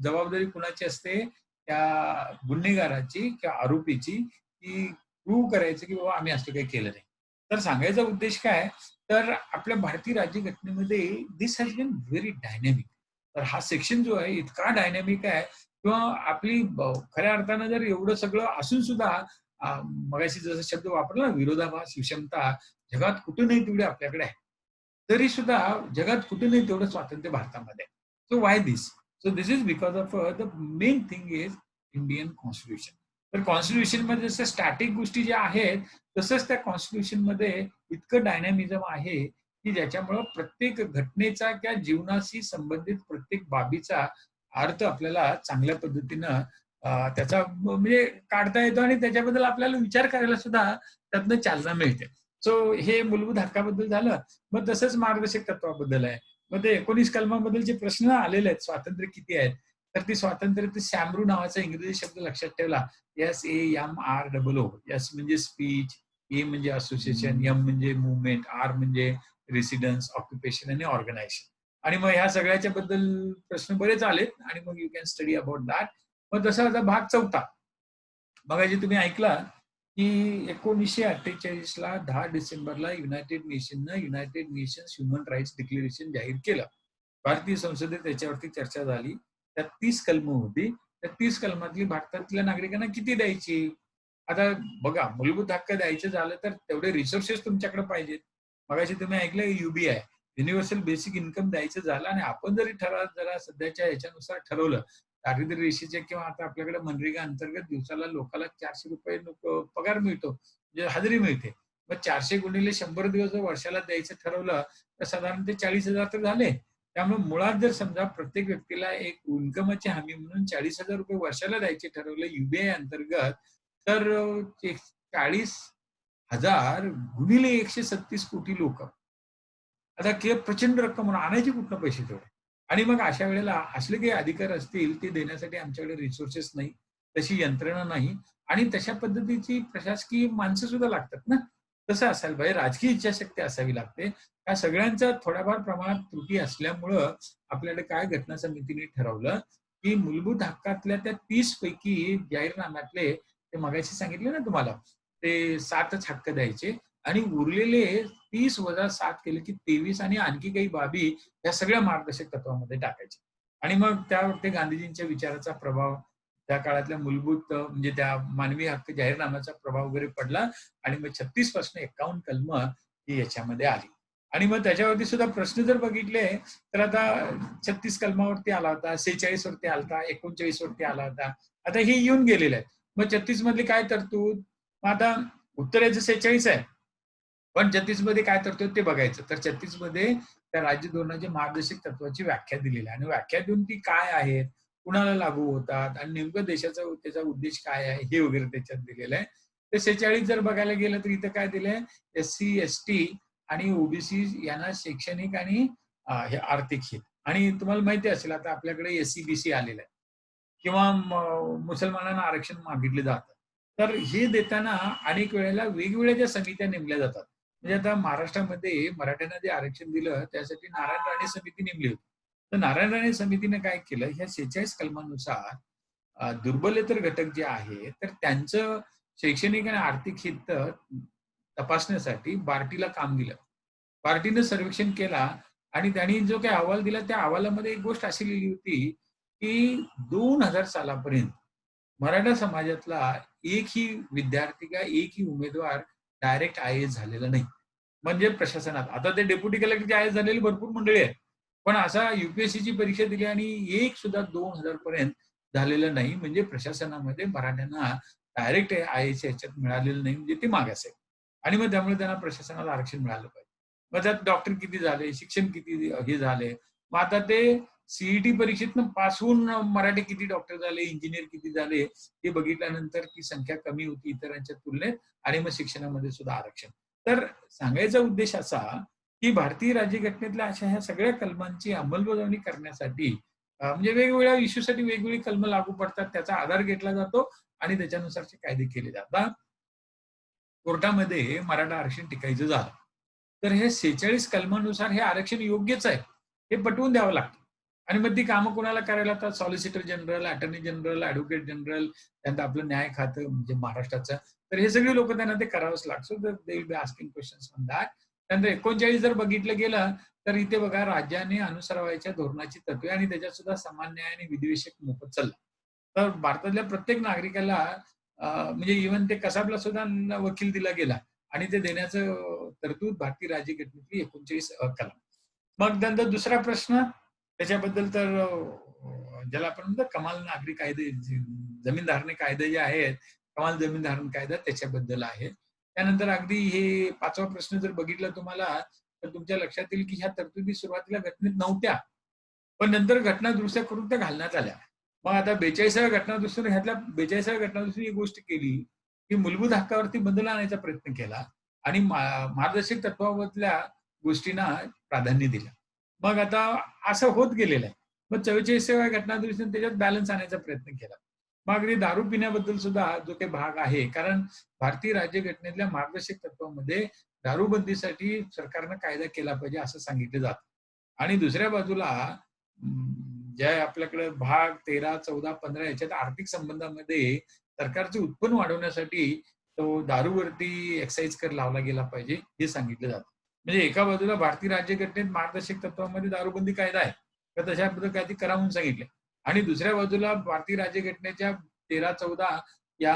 जबाबदारी कुणाची असते? त्या गुन्हेगाराची किंवा आरोपीची, की प्रूव्ह करायचं, की बाबा आम्ही असं काही केलं नाही. तर सांगायचा उद्देश काय? तर आपल्या भारतीय राज्यघटनेमध्ये दिस हॅज बीन व्हेरी डायनॅमिक. तर हा सेक्शन जो आहे इतका डायनॅमिक आहे किंवा आपली खऱ्या अर्थानं जर एवढं सगळं असून सुद्धा मगाशी जसा शब्द वापरला ना, विरोधाभास, विषमता जगात कुठे नाही तेवढे आपल्याकडे आहे. तरी सुद्धा जगात कुठे नाही तेवढं स्वातंत्र्य भारतामध्ये आहे. So why this? So this is because of the main thing is Indian constitution. तर कॉन्स्टिट्यूशनमध्ये जसं स्टॅटिक गोष्टी ज्या आहेत, तसंच त्या कॉन्स्टिट्यूशनमध्ये इतकं डायनॅमिझम आहे, की ज्याच्यामुळं प्रत्येक घटनेचा किंवा जीवनाशी संबंधित प्रत्येक बाबीचा अर्थ आपल्याला चांगल्या पद्धतीनं त्याचा म्हणजे काढता येतो आणि त्याच्याबद्दल आपल्याला विचार करायला सुद्धा त्यातनं चालना मिळते. सो हे मूलभूत हक्काबद्दल झालं. मग तसंच मार्गदर्शक तत्वाबद्दल आहे. मग ते 19 कलमाबद्दलचे प्रश्न आलेले आहेत. स्वातंत्र्य किती आहेत? तर ती स्वातंत्र्य ते सॅमरू नावाचा इंग्रजी शब्द लक्षात ठेवला. SAMROO. एस म्हणजे स्पीच, ए म्हणजे असोसिएशन, एम म्हणजे मूव्हमेंट, आर म्हणजे रेसिडेन्स, ऑक्युपेशन आणि ऑर्गनायझेशन. आणि मग ह्या सगळ्याच्या बद्दल प्रश्न बरेच आलेत आणि मग you can study about that. मग तसा आता भाग 4. मगाशी तुम्ही ऐकला की 1948 ला 10 डिसेंबरला United Nations human rights declaration जाहीर केलं. भारतीय संसदेत त्याच्यावरती चर्चा झाली. त्यात 30 कलम होती. त्या 30 कलमातली भारतातल्या नागरिकांना किती द्यायची? आता बघा, मूलभूत हक्क द्यायचे झालं तर तेवढे रिसोर्सेस तुमच्याकडे पाहिजेत. मगाशी तुम्ही ऐकलं युबीआय, युनिव्हर्सल बेसिक इन्कम द्यायचं झालं आणि आपण जरी जरा सध्याच्या ह्याच्यानुसार ठरवलं, दारिद्र्य रेषेच्या किंवा आता आपल्याकडे मनरेगा अंतर्गत दिवसाला लोकांना ₹400 पगार मिळतो, म्हणजे हजेरी मिळते. मग 400 गुणिले 100 दिवस जर वर्षाला द्यायचं ठरवलं तर साधारण ते 40,000 तर झाले. त्यामुळे मुळात जर समजा प्रत्येक व्यक्तीला एक इन्कमची हमी म्हणून ₹40,000 वर्षाला द्यायचे ठरवले युबीआय अंतर्गत, तर 40,000 गुणिले 136 कोटी लोक. आता की प्रचंड रक्कम म्हणून आणायची कुठनं पैसे तेवढे? आणि मग अशा वेळेला असले काही अधिकार असतील ते देण्यासाठी आमच्याकडे रिसोर्सेस नाही, तशी यंत्रणा नाही आणि तशा पद्धतीची प्रशासकीय माणसं सुद्धा लागतात ना. तसं असायला पाहिजे. राजकीय इच्छाशक्ती असावी लागते. या सगळ्यांचा थोड्याफार प्रमाणात त्रुटी असल्यामुळं आपल्याकडे काय घटना समितीने ठरवलं, की मूलभूत हक्कातल्या त्या 30 पैकी जाहीरनाम्यातले ते मगाशी सांगितले ना तुम्हाला, ते 7च हक्क द्यायचे आणि उरलेले 30 वजा 7 केले की 23 आणि आणखी काही बाबी या सगळ्या मार्गदर्शक तत्वामध्ये टाकायचे. आणि मग त्यावरती गांधीजींच्या विचाराचा प्रभाव, त्या काळातल्या मूलभूत म्हणजे त्या मानवी हक्क जाहीरनाम्याचा प्रभाव वगैरे पडला आणि मग 36 पासून 51 कलम ही याच्यामध्ये आली. आणि मग त्याच्यावरती सुद्धा प्रश्न जर बघितले तर आता 36 कलमावरती आला होता, 46 वरती आला होता, 39 वरती आला होता. आता हे येऊन गेलेले आहेत. मग 36 मधली काय तरतूद? मग आता उत्तरेचं 46 आहे. पण 36 मध्ये काय तरतूद ते बघायचं. तर 36 मध्ये त्या राज्य धोरणाच्या मार्गदर्शक तत्वाची व्याख्या दिलेली आहे आणि व्याख्या देऊन ती काय आहेत, कुणाला लागू होतात आणि नेमकं देशाचा त्याचा उद्देश काय आहे हे वगैरे त्याच्यात दिलेलं आहे. ते 46 जर बघायला गेलं तर इथं काय दिलंय, एस-सी, एस-टी आणि ओबीसी यांना शैक्षणिक आणि हे आर्थिक हित. आणि तुम्हाला माहिती असेल आता आपल्याकडे एस-सी-बी-सी आलेलं आहे किंवा मुसलमानांना आरक्षण मागितले जातं. तर हे देताना अनेक वेळेला वेगवेगळ्या ज्या समित्या नेमल्या जातात. म्हणजे आता महाराष्ट्रामध्ये मराठ्यांना जे आरक्षण दिलं त्यासाठी नारायण राणे समिती नेमली होती. तर नारायण राणे समितीने काय केलं, ह्या 46 कलमानुसार दुर्बलेतर घटक जे आहे तर त्यांचं शैक्षणिक आणि आर्थिक हित तपासण्यासाठी बार्टीला काम दिलं. बार्टीनं सर्वेक्षण केला आणि त्यांनी जो काही अहवाल दिला त्या अहवालामध्ये एक गोष्ट अशी लिहिली होती, की 2000 सालापर्यंत मराठा समाजातला एकही विद्यार्थी का एकही उमेदवार डायरेक्ट आय-ए-एस झालेला नाही. म्हणजे प्रशासनात. आता ते डेप्युटी कलेक्टरचे आय-ए-एस झालेली भरपूर मंडळी आहेत. पण असा यूपीएससीची परीक्षा दिली आणि एक सुद्धा 2000 पर्यंत झालेलं नाही. म्हणजे प्रशासनामध्ये मराठ्यांना डायरेक्ट आय-ए-एस ह्याच्यात मिळालेलं नाही म्हणजे ते मागास आहे. आणि मग त्यामुळे त्यांना प्रशासनाला आरक्षण मिळालं पाहिजे. मग त्यात डॉक्टर किती झाले, शिक्षण किती हे झाले. मग आता ते सीईटी परीक्षेतनं पास होऊन मराठी किती डॉक्टर झाले, इंजिनियर किती झाले हे बघितल्यानंतर ती संख्या कमी होती इतरांच्या तुलनेत आणि मग शिक्षणामध्ये सुद्धा आरक्षण. तर सांगायचा उद्देश असा, की भारतीय राज्यघटनेतल्या अशा ह्या सगळ्या कलमांची अंमलबजावणी करण्यासाठी म्हणजे वेगवेगळ्या इश्यूसाठी वेगवेगळी कलमं लागू पडतात. त्याचा आधार घेतला जातो आणि त्याच्यानुसारचे कायदे केले जातात. कोर्टामध्ये मराठा आरक्षण टिकायचं झालं. तर हे 46 कलमानुसार हे आरक्षण योग्यच आहे. हे पटवून द्यावं लागतं. आणि मग ती कामं कोणाला करायला लागतात? Solicitor general, attorney general, advocate general, त्यानंतर आपलं न्याय खातं म्हणजे महाराष्ट्राचं. तर हे सगळे लोकं त्यांना ते करावंच लागतं. So they will be asking questions on that. त्यानंतर 39 जर बघितलं गेलं, तर इथे बघा राज्याने अनुसरावयाच्या धोरणाची तत्त्वे आणि त्याच्यात सुद्धा समान न्याय आणि विधिविषयक मोफत सल्ला. तर भारतातल्या प्रत्येक नागरिकाला म्हणजे इव्हन ते कसाबला सुद्धा वकील दिला गेला आणि ते देण्याचं तरतूद भारतीय राज्यघटनेतली 39 कलम. मग त्यानंतर दुसरा प्रश्न त्याच्याबद्दल तर ज्याला आपण म्हणतो कमाल नागरी कायदे, जमीन धारणे कायदे जे आहेत, कमाल जमीन धारण कायदा त्याच्याबद्दल आहे. त्यानंतर अगदी हे 5वा प्रश्न जर बघितला तुम्हाला तर तुमच्या लक्षात येईल की ह्या तरतुदी सुरुवातीला घटनेत नव्हत्या. पण नंतर घटना दुरुस्त्या करून त्या घालण्यात आल्या. मग आता 42व्या घटना दुरुस्तीने ह्यातल्या 42व्या घटना दुरुस्तीने ही गोष्ट केली, की मूलभूत हक्कावरती बदल आणायचा प्रयत्न केला आणि मार्गदर्शक तत्वामधल्या गोष्टींना प्राधान्य दिलं. मग आता असं होत गेलेलं आहे. मग 44व्या घटना दुरुस्तीने त्याच्यात बॅलन्स आणायचा प्रयत्न केला. मग अगदी दारू पिण्याबद्दल सुद्धा जो काही भाग आहे, कारण भारतीय राज्यघटनेतल्या मार्गदर्शक तत्वामध्ये दारूबंदीसाठी सरकारनं कायदा केला पाहिजे असं सांगितलं जातं. आणि दुसऱ्या बाजूला ज्या आपल्याकडे भाग 13, 14, 15 याच्यात आर्थिक संबंधामध्ये सरकारचे उत्पन्न वाढवण्यासाठी तो दारूवरती एक्साईज कर लावला गेला पाहिजे, हे सांगितलं जातं. म्हणजे एका बाजूला भारतीय राज्यघटनेत मार्गदर्शक तत्वामध्ये दारूबंदी कायदा आहे. तर तशाबद्दल काहीतरी करा म्हणून सांगितलंय. आणि दुसऱ्या बाजूला भारतीय राज्यघटनेच्या 13-14 या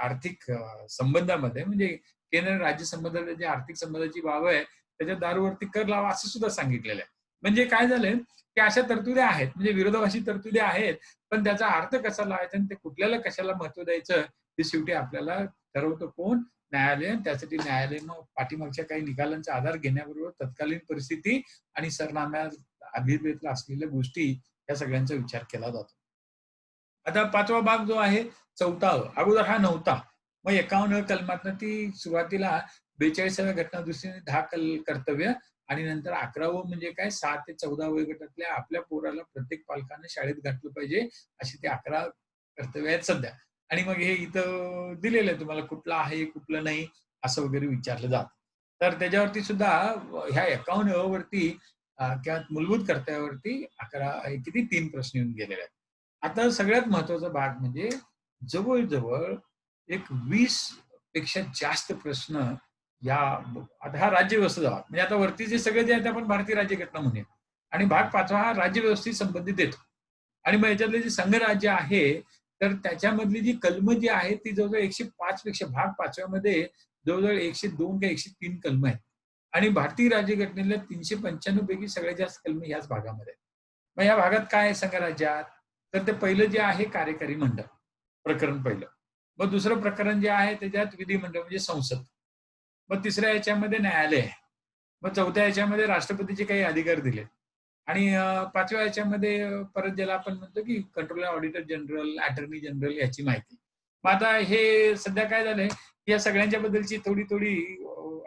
आर्थिक संबंधामध्ये म्हणजे केंद्र राज्य संबंधात जे आर्थिक संबंधाची बाब आहे, त्याच्यात दारूवरती कर लावा असं सुद्धा सांगितलेलं आहे. म्हणजे काय झालंय, की अशा तरतुदी आहेत, म्हणजे विरोधाभासी तरतुदी आहेत, पण त्याचा अर्थ कसा लावायचा आणि ते कुठल्याला कशाला महत्त्व द्यायचं, हे शेवटी आपल्याला ठरवतं कोण? न्यायालय. त्यासाठी न्यायालय मग पाठीमागच्या काही निकालांचा आधार घेण्याबरोबर तत्कालीन परिस्थिती आणि सरनाम्यात अभिप्रेत असलेल्या गोष्टी या सगळ्यांचा विचार केला जातो. आता 5वा भाग जो आहे 14वं, अगोदर हा नव्हता. मग 51 कलमातनं ती सुरुवातीला 42व्या घटनादुरुस्तीने 10 कर्तव्य आणि नंतर 11वं म्हणजे काय 6 ते 14 वयोगटातल्या आपल्या पोराला प्रत्येक पालकानं शाळेत घातलं पाहिजे, अशी ती 11 कर्तव्य आहेत सध्या. आणि मग हे इथं दिलेलं आहे तुम्हाला कुठलं आहे, कुठलं नाही असं वगैरे विचारलं जातं. तर त्याच्यावरती सुद्धा ह्या 51 वरती किंवा मूलभूत कर्तव्यावरती 11 किती 3 प्रश्न येऊन गेलेले आहेत. आता सगळ्यात महत्त्वाचा भाग म्हणजे जवळ-जवळ एक 20 पेक्षा जास्त प्रश्न या आता हा राज्यव्यवस्थेचा भाग. म्हणजे आता वरती जे सगळे जे आहेत ते आपण भारतीय राज्यघटना म्हणूया आणि भाग 5वा हा राज्यव्यवस्थेशी संबंधित येतो. आणि मग याच्यातले जे संघराज्य आहे, तर त्याच्यामधली जी कलमं जी आहेत ती जवळ-जवळ 105 पेक्षा भाग 5व्या मध्ये जवळ-जवळ 102 का 103 कलमं आहेत. आणि भारतीय राज्यघटनेतल्या 395 पैकी सगळ्यात जास्त कलमं ह्याच भागामध्ये आहेत. मग या भागात काय आहे संघराज्यात? तर ते पहिलं जे आहे कार्यकारी मंडळ, प्रकरण पहिलं. मग दुसरं प्रकरण जे आहे त्याच्यात विधिमंडळ म्हणजे संसद. मग तिसऱ्या याच्यामध्ये न्यायालय आहे. मग चौथ्या याच्यामध्ये राष्ट्रपतीचे काही अधिकार दिलेत. आणि 5व्या याच्यामध्ये परत ज्याला आपण म्हणतो की controller, auditor general, attorney general याची माहिती. मग आता हे सध्या काय झालंय, या सगळ्यांच्या बद्दलची थोडी-थोडी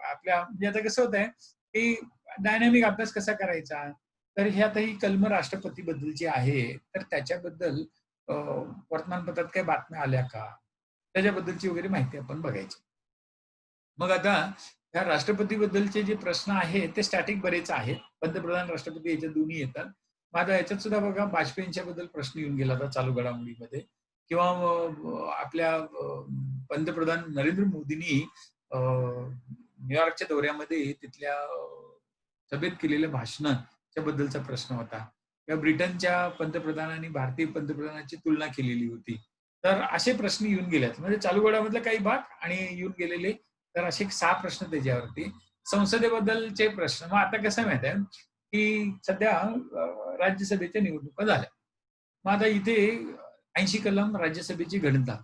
आपल्या म्हणजे आता कसं होतंय, की डायनॅमिक अभ्यास कसा करायचा? तर हे आता ही कलमं राष्ट्रपतीबद्दलची आहे, तर त्याच्याबद्दल वर्तमानपत्रात काही बातम्या आल्या का? त्याच्याबद्दलची वगैरे माहिती आपण बघायची. मग आता ह्या राष्ट्रपतीबद्दलचे जे प्रश्न आहेत ते स्टॅटिक बरेच आहेत. पंतप्रधान, राष्ट्रपती याच्यात दोन्ही येतात. मग आता याच्यात सुद्धा बघा वाजपेयींच्या बद्दल प्रश्न येऊन गेला होता चालू घडामोडीमध्ये किंवा आपल्या पंतप्रधान नरेंद्र मोदींनी न्यूयॉर्कच्या दौऱ्यामध्ये तिथल्या सभेत केलेल्या भाषणाच्या बद्दलचा प्रश्न होता. किंवा ब्रिटनच्या पंतप्रधानांनी भारतीय पंतप्रधानांची तुलना केलेली होती. तर असे प्रश्न येऊन गेलेत. म्हणजे चालू घडामोडीतले काही भाग आणि येऊन गेलेले तर असे 6 प्रश्न त्याच्यावरती. संसदेबद्दलचे प्रश्न. मग आता कसं आहे माहिती आहे, की सध्या राज्यसभेच्या निवडणुका झाल्या. मग आता इथे 80 कलम राज्यसभेची घनता.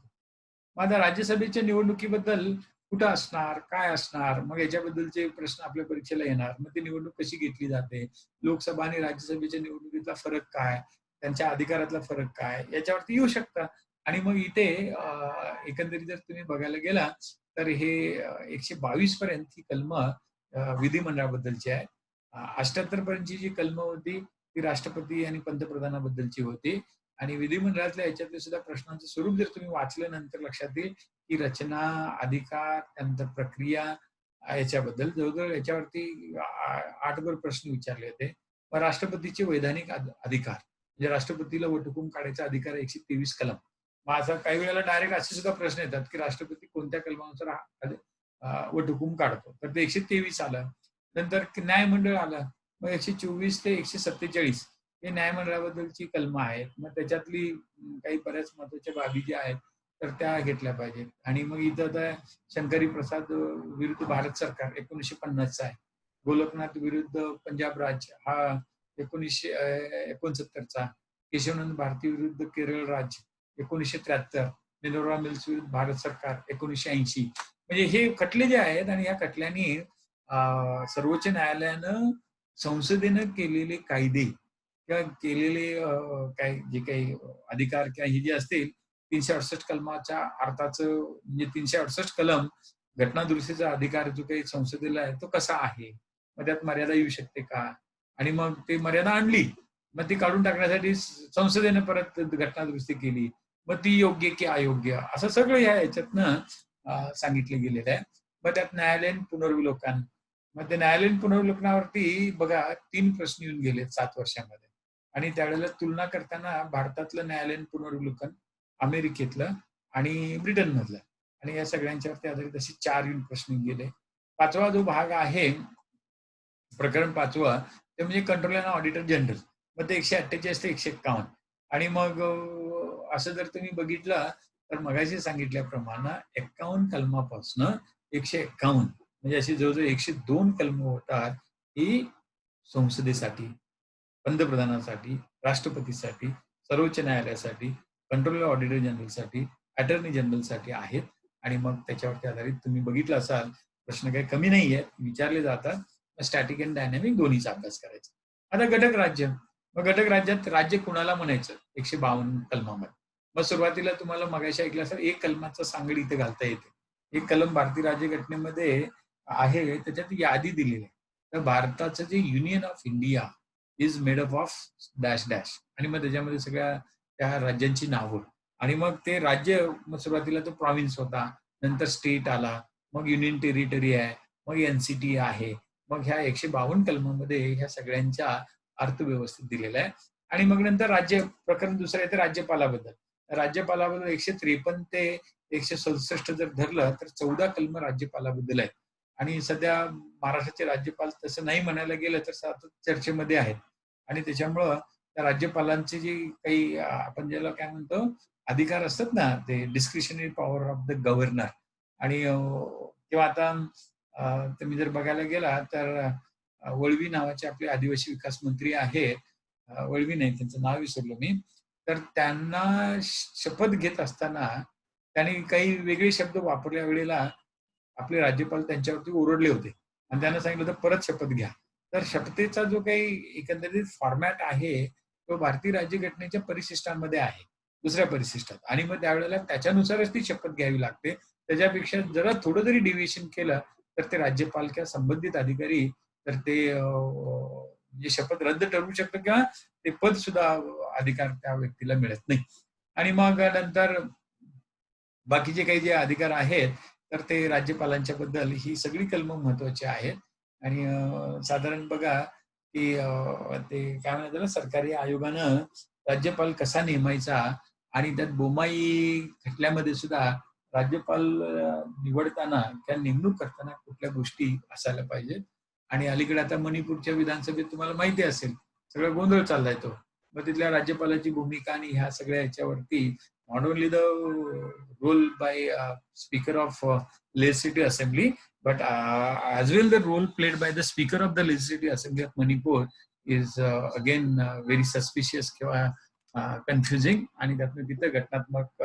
मग आता राज्यसभेच्या निवडणुकीबद्दल कुठं असणार, काय असणार, मग याच्याबद्दलचे प्रश्न आपल्या परीक्षेला येणार. मग ती निवडणूक कशी घेतली जाते, लोकसभा आणि राज्यसभेच्या निवडणुकीतला फरक काय, त्यांच्या अधिकारातला फरक काय, याच्यावरती येऊ शकतात. आणि मग इथे एकंदरीत जर तुम्ही बघायला गेला तर हे 122 पर्यंत ही कलमं विधिमंडळाबद्दलची आहे. 78 पर्यंतची जी कलमं होती ती राष्ट्रपती आणि पंतप्रधानाबद्दलची होती. आणि विधिमंडळातल्या याच्यातले सुद्धा प्रश्नांचं स्वरूप जर तुम्ही वाचल्यानंतर लक्षात येईल, की रचना, अधिकार, त्यानंतर प्रक्रिया याच्याबद्दल जवळ-जवळ याच्यावरती 8भर प्रश्न विचारले होते. मग राष्ट्रपतीचे वैधानिक अधिकार, म्हणजे राष्ट्रपतीला वटहुकूम काढायचा अधिकार आहे 123 कलम. मग असा काही वेळेला डायरेक्ट असे सुद्धा प्रश्न येतात, की राष्ट्रपती कोणत्या कलमानुसार वटहुकूम काढतो. तर ते 123 आलं. नंतर न्यायमंडळ आलं. मग 124 ते 147 हे न्यायमंडळाबद्दलची कलमं आहेत. मग त्याच्यातली काही बऱ्याच महत्त्वाच्या बाबी ज्या आहेत, तर त्या घेतल्या पाहिजेत. आणि मग इथं आता शंकरी प्रसाद विरुद्ध भारत सरकार 1950 चा आहे. गोलकनाथ विरुद्ध पंजाब राज्य हा 1969 केशवनंद भारती विरुद्ध केरळ राज्य 1973, मिनोरा मिल्स विरुद्ध भारत सरकार 1980. म्हणजे हे खटले जे आहेत आणि या खटल्यांनी सर्वोच्च न्यायालयानं संसदेनं केलेले कायदे किंवा केलेले काय जे काही अधिकार किंवा हे जे असतील 368 कलमाच्या अर्थाचं म्हणजे 368 कलम घटनादुरुस्तीचा अधिकार जो काही संसदेला आहे तो कसा आहे? मग त्यात मर्यादा येऊ शकते का? आणि मग ते मर्यादा आणली. मग ती काढून टाकण्यासाठी संसदेने परत घटनादुरुस्ती केली. मग ती योग्य की अयोग्य असं सगळं या ह्याच्यातनं सांगितलं गेलेलं आहे. मग त्यात न्यायालयीन पुनर्विलोकन. मग ते न्यायालयीन पुनर्विलोकनावरती बघा 3 प्रश्न येऊन गेले 7 वर्षामध्ये. आणि त्यावेळेला तुलना करताना भारतातलं न्यायालयीन पुनर्विलोकन, अमेरिकेतलं आणि ब्रिटनमधलं आणि या सगळ्यांच्यावरती आधारित असे 4 येऊन प्रश्न येऊन गेले. 5वा जो भाग आहे, प्रकरण 5वं ते म्हणजे कंट्रोलर अँड ऑडिटर जनरल. मग ते 148 ते 151 आणि मग असं जर तुम्ही बघितलं तर मगाशी सांगितल्याप्रमाणे 51 कलमापासनं 151 म्हणजे अशी जवळजवळ 102 कलम होतात ही संसदेसाठी, पंतप्रधानासाठी, राष्ट्रपतीसाठी, सर्वोच्च न्यायालयासाठी, कंट्रोलर ऑडिटर जनरलसाठी, अटर्नी जनरलसाठी आहेत. आणि मग त्याच्यावरती आधारित तुम्ही बघितलं असाल प्रश्न काही कमी नाही आहेत, विचारले जातात. स्टॅटिक अँड डायनॅमिक दोन्हीचा अभ्यास करायचा. आता घटक राज्य. मग घटक राज्यात राज्य कुणाला म्हणायचं 152 कलमामध्ये. मग सुरुवातीला तुम्हाला मगाशी ऐकलं असेल एक कलमाचा सांगड इथे घालता येते. एक कलम भारतीय राज्यघटनेमध्ये आहे, त्याच्यात यादी दिलेली आहे. तर भारताचं जे union of India is made up of dash dash आणि मग त्याच्यामध्ये सगळ्या त्या राज्यांची नावं आणि मग ते राज्य मग सुरुवातीला तो प्रॉव्हिन्स होता, नंतर स्टेट आला, मग युनियन टेरिटरी आहे, मग एनसीटी आहे. मग ह्या 152 कलमामध्ये ह्या सगळ्यांच्या अर्थ व्यवस्थित दिलेला आहे. आणि मग नंतर राज्य प्रकरण दुसरं येतं राज्यपालाबद्दल. राज्यपालाबद्दल 153 ते 167 जर धरलं तर 14 कलम राज्यपालाबद्दल आहेत. आणि सध्या महाराष्ट्राचे राज्यपाल तसं नाही म्हणायला गेलं तर सतत चर्चेमध्ये आहेत. आणि त्याच्यामुळं त्या राज्यपालांचे जे काही आपण ज्याला काय म्हणतो अधिकार असतात ना, ते discretionary power of the governor. आणि किंवा आता तुम्ही जर बघायला गेला तर वळवी नावाचे आपले आदिवासी विकास मंत्री आहेत, वळवी नाही त्यांचं नाव विसरलो मी, तर त्यांना शपथ घेत असताना त्यांनी काही वेगळे शब्द वापरल्या वेळेला आपले राज्यपाल त्यांच्यावरती ओरडले होते आणि त्यांना सांगितलं होतं परत शपथ घ्या. तर शपथेचा जो काही एकंदरीत फॉर्मॅट आहे तो भारतीय राज्यघटनेच्या परिशिष्टांमध्ये आहे, दुसऱ्या परिशिष्टात. आणि मग त्यावेळेला त्याच्यानुसारच ती शपथ घ्यावी लागते. त्याच्यापेक्षा जरा थोडं जरी डिव्हिएशन केलं तर ते राज्यपाल किंवा संबंधित अधिकारी तर ते जे शपथ रद्द ठरवू शकतं किंवा ते पद सुद्धा अधिकार त्या व्यक्तीला मिळत नाही. आणि मग नंतर बाकीचे काही जे अधिकार आहेत तर ते राज्यपालांच्या बद्दल ही सगळी कलम महत्वाची आहेत. आणि साधारण बघा की ते काय म्हणतात त्याला सरकारी आयोगानं राज्यपाल कसा नेमायचा आणि त्यात बोमाई खटल्यामध्ये सुद्धा राज्यपाल निवडताना किंवा नेमणूक करताना कुठल्या गोष्टी असायला पाहिजेत. आणि अलीकडे आता मणिपूरच्या विधानसभेत तुम्हाला माहिती असेल सगळा गोंधळ चाललाय तो. मग तिथल्या राज्यपालाची भूमिका आणि ह्या सगळ्या ह्याच्यावरती not only the role by speaker of legislative assembly, but as well the role played by the speaker of the legislative assembly of Manipur is again very suspicious किंवा confusing आणि त्यातून तिथे घटनात्मक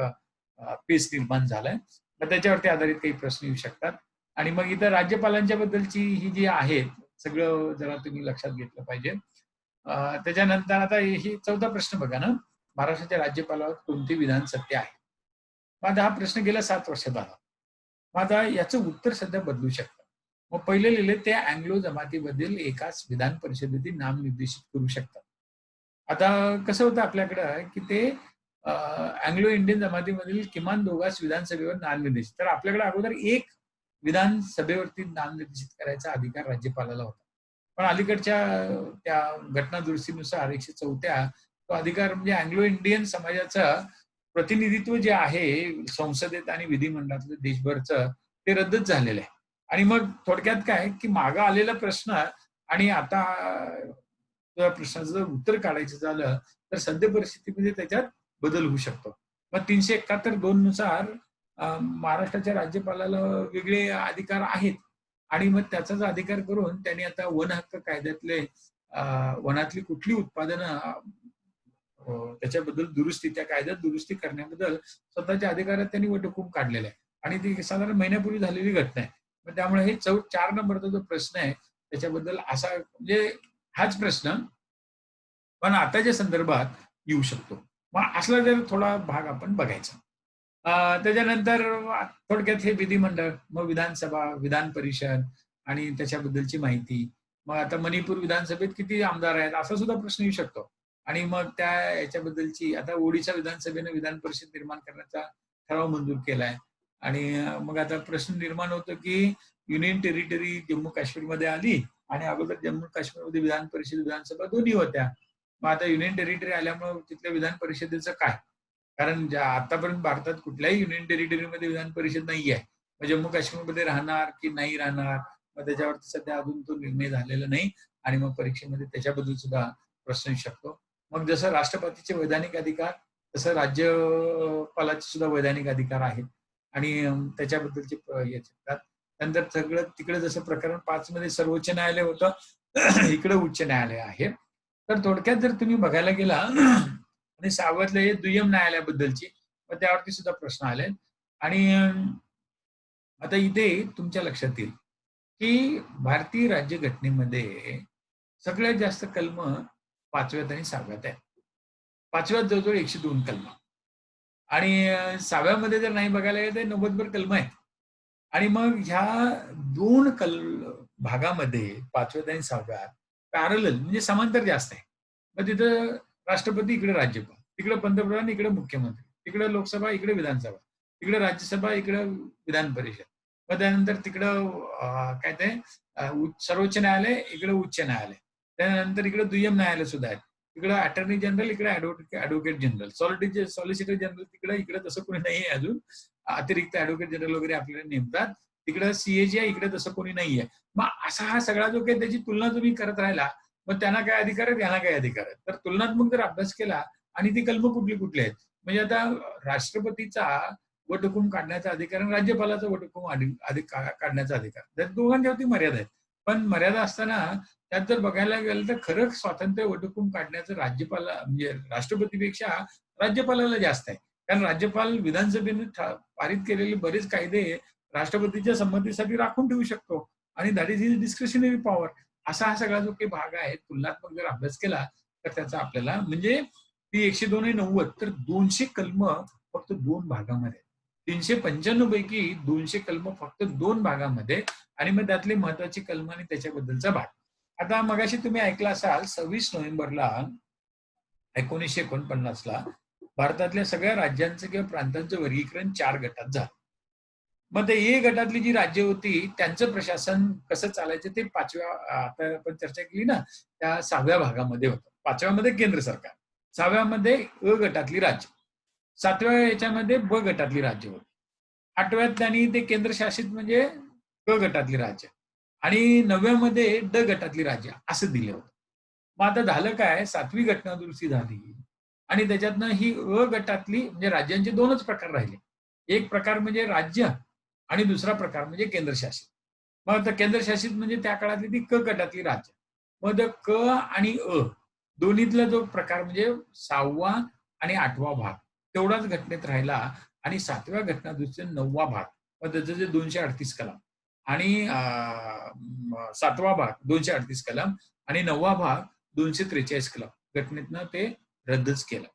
पेच निर्माण झालाय. तर त्याच्यावरती आधारित काही प्रश्न येऊ शकतात. आणि मग इथं राज्यपालांच्या बद्दलची ही जी आहे सगळं जरा तुम्ही लक्षात घेतलं पाहिजे. त्याच्यानंतर आता ही 14 प्रश्न बघा ना, महाराष्ट्राच्या राज्यपालावर कोणती विधान सत्य आहे. मग हा प्रश्न गेल्या 7 वर्षात आला. मग आता याचं उत्तर सध्या बदलू शकतं. मग पहिले लिहिले ते अँग्लो जमातीमधील एकाच विधान परिषदेतील नामनिर्देशित करू शकतात. आता कसं होतं आपल्याकडं की ते अँग्लो इंडियन जमातीमधील किमान दोघाच विधानसभेवर नामनिर्देशित. तर आपल्याकडे अगोदर एक विधानसभेवरती नामनिर्देशित करायचा अधिकार राज्यपालाला होता. पण अलीकडच्या त्या घटना दुरुस्तीनुसार 104 तो अधिकार म्हणजे अँग्लो इंडियन समाजाचं प्रतिनिधित्व जे आहे संसदेत आणि विधिमंडळातलं देशभरचं ते रद्दच झालेलं आहे. आणि मग थोडक्यात काय की मागं आलेला प्रश्न आणि आता त्या प्रश्नाचं जर उत्तर काढायचं झालं तर सद्य परिस्थितीमध्ये त्याच्यात बदल होऊ शकतो. मग 371(2) नुसार महाराष्ट्राच्या राज्यपालाला वेगळे अधिकार आहेत आणि मग त्याचाच अधिकार करून त्यांनी आता वन हक्क कायद्यातले वनातली कुठली उत्पादनं त्याच्याबद्दल दुरुस्ती त्या कायद्यात दुरुस्ती करण्याबद्दल स्वतःच्या अधिकारात त्यांनी वटहुकूम काढलेला आहे. आणि ती साधारण महिन्यापूर्वी झालेली घटना आहे. मग त्यामुळे हे 4 नंबरचा जो प्रश्न आहे त्याच्याबद्दल असा म्हणजे हाच प्रश्न पण आताच्या संदर्भात येऊ शकतो. मग असला जर थोडा भाग आपण बघायचा. त्याच्यानंतर थोडक्यात हे विधिमंडळ, मग विधानसभा, विधान परिषद आणि त्याच्याबद्दलची माहिती. मग आता मणिपूर विधानसभेत किती आमदार आहेत असा सुद्धा प्रश्न येऊ शकतो. आणि मग त्या याच्याबद्दलची आता ओडिशा विधानसभेने विधान परिषद निर्माण करण्याचा ठराव मंजूर केलाय. आणि मग आता प्रश्न निर्माण होतो की युनियन टेरिटरी जम्मू काश्मीरमध्ये आली आणि अगोदर जम्मू काश्मीरमध्ये विधान परिषद विधानसभा दोन्ही होत्या. मग आता युनियन टेरिटरी आल्यामुळे तिथल्या विधान परिषदेचं काय? कारण आतापर्यंत भारतात कुठल्याही युनियन टेरिटरीमध्ये विधान परिषद नाही आहे. मग जम्मू काश्मीरमध्ये राहणार की नाही राहणार, मग त्याच्यावरती सध्या अजून तो निर्णय झालेला नाही आणि मग परीक्षेमध्ये त्याच्याबद्दल सुद्धा प्रश्न येऊ शकतो. मग जसं राष्ट्रपतीचे वैधानिक अधिकार तसं राज्यपालाचे सुद्धा वैधानिक अधिकार आहेत आणि त्याच्याबद्दलचे येतात. नंतर सगळं तिकडे जसं प्रकरण 5 मध्ये सर्वोच्च न्यायालय होतं, इकडे उच्च न्यायालय आहे. तर थोडक्यात जर तुम्ही बघायला गेला आणि 6व्यातल्या हे दुय्यम न्यायालयाबद्दलची, मग त्यावरती सुद्धा प्रश्न आले. आणि आता इथे तुमच्या लक्षात येईल की भारतीय राज्यघटनेमध्ये सगळ्यात जास्त कलम 5व्यात आणि 6व्यात आहेत. 5व्यात जवळजवळ 102 कलम आणि 6व्यामध्ये जर नाही बघायला गेलं तर 90 कलम आहेत. आणि मग ह्या दोन भागामध्ये 5व्यात आणि 6व्यात पॅरलल म्हणजे समांतर जास्त आहे. मग तिथं राष्ट्रपती, इकडे राज्यपाल, तिकडे पंतप्रधान, इकडे मुख्यमंत्री, तिकडे लोकसभा, इकडे विधानसभा, तिकडे राज्यसभा, इकडे विधान परिषद. मग त्यानंतर तिकडं काय ते सर्वोच्च न्यायालय, इकडे उच्च न्यायालय. त्यानंतर इकडे दुय्यम न्यायालय सुद्धा आहे. तिकडे अटर्नी जनरल, इकडे ऍडव्होकेट जनरल, सॉलिसिटर जनरल तिकडे, इकडे तसं कोणी नाही आहे अजून. अतिरिक्त ऍडव्होकेट जनरल वगैरे आपल्याला नेमतात. तिकडे सीएजी आहे, इकडे तसं कोणी नाहीये. मग असा हा सगळा जो काही त्याची तुलना तुम्ही करत राहिला, मग त्यांना काय अधिकार आहेत, यांना काय अधिकार आहेत. तर तुलनात्मक जर अभ्यास केला आणि ती कलम कुठली कुठली आहेत, म्हणजे आता राष्ट्रपतीचा वटहुकूम काढण्याचा अधिकार आणि राज्यपालाचा वटहुकूम काढण्याचा अधिकार, त्या दोघांच्यावरती मर्यादा आहेत. पण मर्यादा असताना त्यात जर बघायला गेलं तर खरं स्वातंत्र्य वटहुकूम काढण्याचं राज्यपाला म्हणजे राष्ट्रपतीपेक्षा राज्यपालाला जास्त आहे. कारण राज्यपाल विधानसभेने पारित केलेले बरेच कायदे राष्ट्रपतीच्या संमतीसाठी राखून ठेवू शकतो आणि that is his discretionary power. असा हा सगळा जो काही भाग आहे, तुलनात्मक जर अभ्यास केला तर त्याचा आपल्याला म्हणजे ती 102 आणि 90 तर 200 कलम फक्त 2 भागामध्ये, 395 पैकी 200 कलम फक्त 2 भागामध्ये आणि मग त्यातले महत्वाची कलम आणि त्याच्याबद्दलचा भाग. आता मगाशी तुम्ही ऐकलं असाल 26 नोव्हेंबरला 1949 ला भारतातल्या सगळ्या राज्यांचं किंवा प्रांतांचं वर्गीकरण 4 गटात झालं. मग ते ए गटातली जी राज्य होती त्यांचं प्रशासन कसं चालायचं ते 5व्या, आता आपण चर्चा केली ना, त्या 6व्या भागामध्ये होतं. 5व्यामध्ये केंद्र सरकार, 6व्यामध्ये अ गटातली राज्य, 7व्या याच्यामध्ये ब गटातली राज्य होती, 8व्यात त्यांनी ते केंद्रशासित म्हणजे क गटातली राज्य आणि 9व्यामध्ये ड गटातली राज्य असं दिलं होतं. मग आता झालं काय, 7वी घटना दुरुस्ती झाली आणि त्याच्यातनं ही अ गटातली म्हणजे राज्यांचे 2च प्रकार राहिले. एक प्रकार म्हणजे राज्य आणि दुसरा प्रकार म्हणजे केंद्रशासित. मग आता केंद्रशासित म्हणजे त्या काळातली ती क गटातली राज्य. मग क आणि अ दोन्हीतला जो प्रकार म्हणजे 6वा आणि 8वा भाग तेवढाच घटनेत राहिला आणि 7व्या घटना दुरुस्तीचा 9वा भाग, मग त्याचं जे 238 कलम आणि 7वा भाग 238 कलम आणि 9वा भाग 243 कलम घटनेतनं ते रद्दच केलं.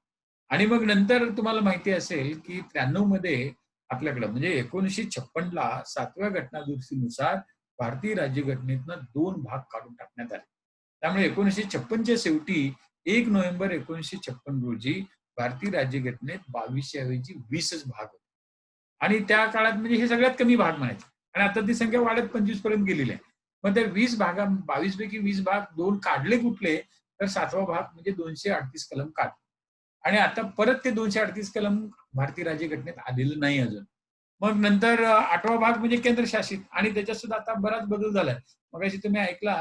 आणि मग नंतर तुम्हाला माहिती असेल की 93 मध्ये आपल्याकडं म्हणजे 1956 ला 7व्या घटना दुरुस्तीनुसार भारतीय राज्यघटनेतनं 2 भाग काढून टाकण्यात आले. त्यामुळे 1956 च्या शेवटी 1 नोव्हेंबर 1956 रोजी भारतीय राज्यघटनेत 22 ऐवजी 20च भाग होते. आणि त्या काळात म्हणजे हे सगळ्यात कमी भाग म्हणायचे आणि आता ती संख्या वाढत 25 पर्यंत गेलेली आहे. मग त्या 22 पैकी 20 भाग 2 काढले कुठले, तर 7वा भाग म्हणजे 238 कलम काढले. आणि आता परत ते 238 कलम भारतीय राज्यघटनेत आलेलं नाही अजून. मग नंतर 8वा भाग म्हणजे केंद्रशासित आणि त्याच्यात सुद्धा आता बराच बदल झालाय. मगाशी तुम्ही ऐकला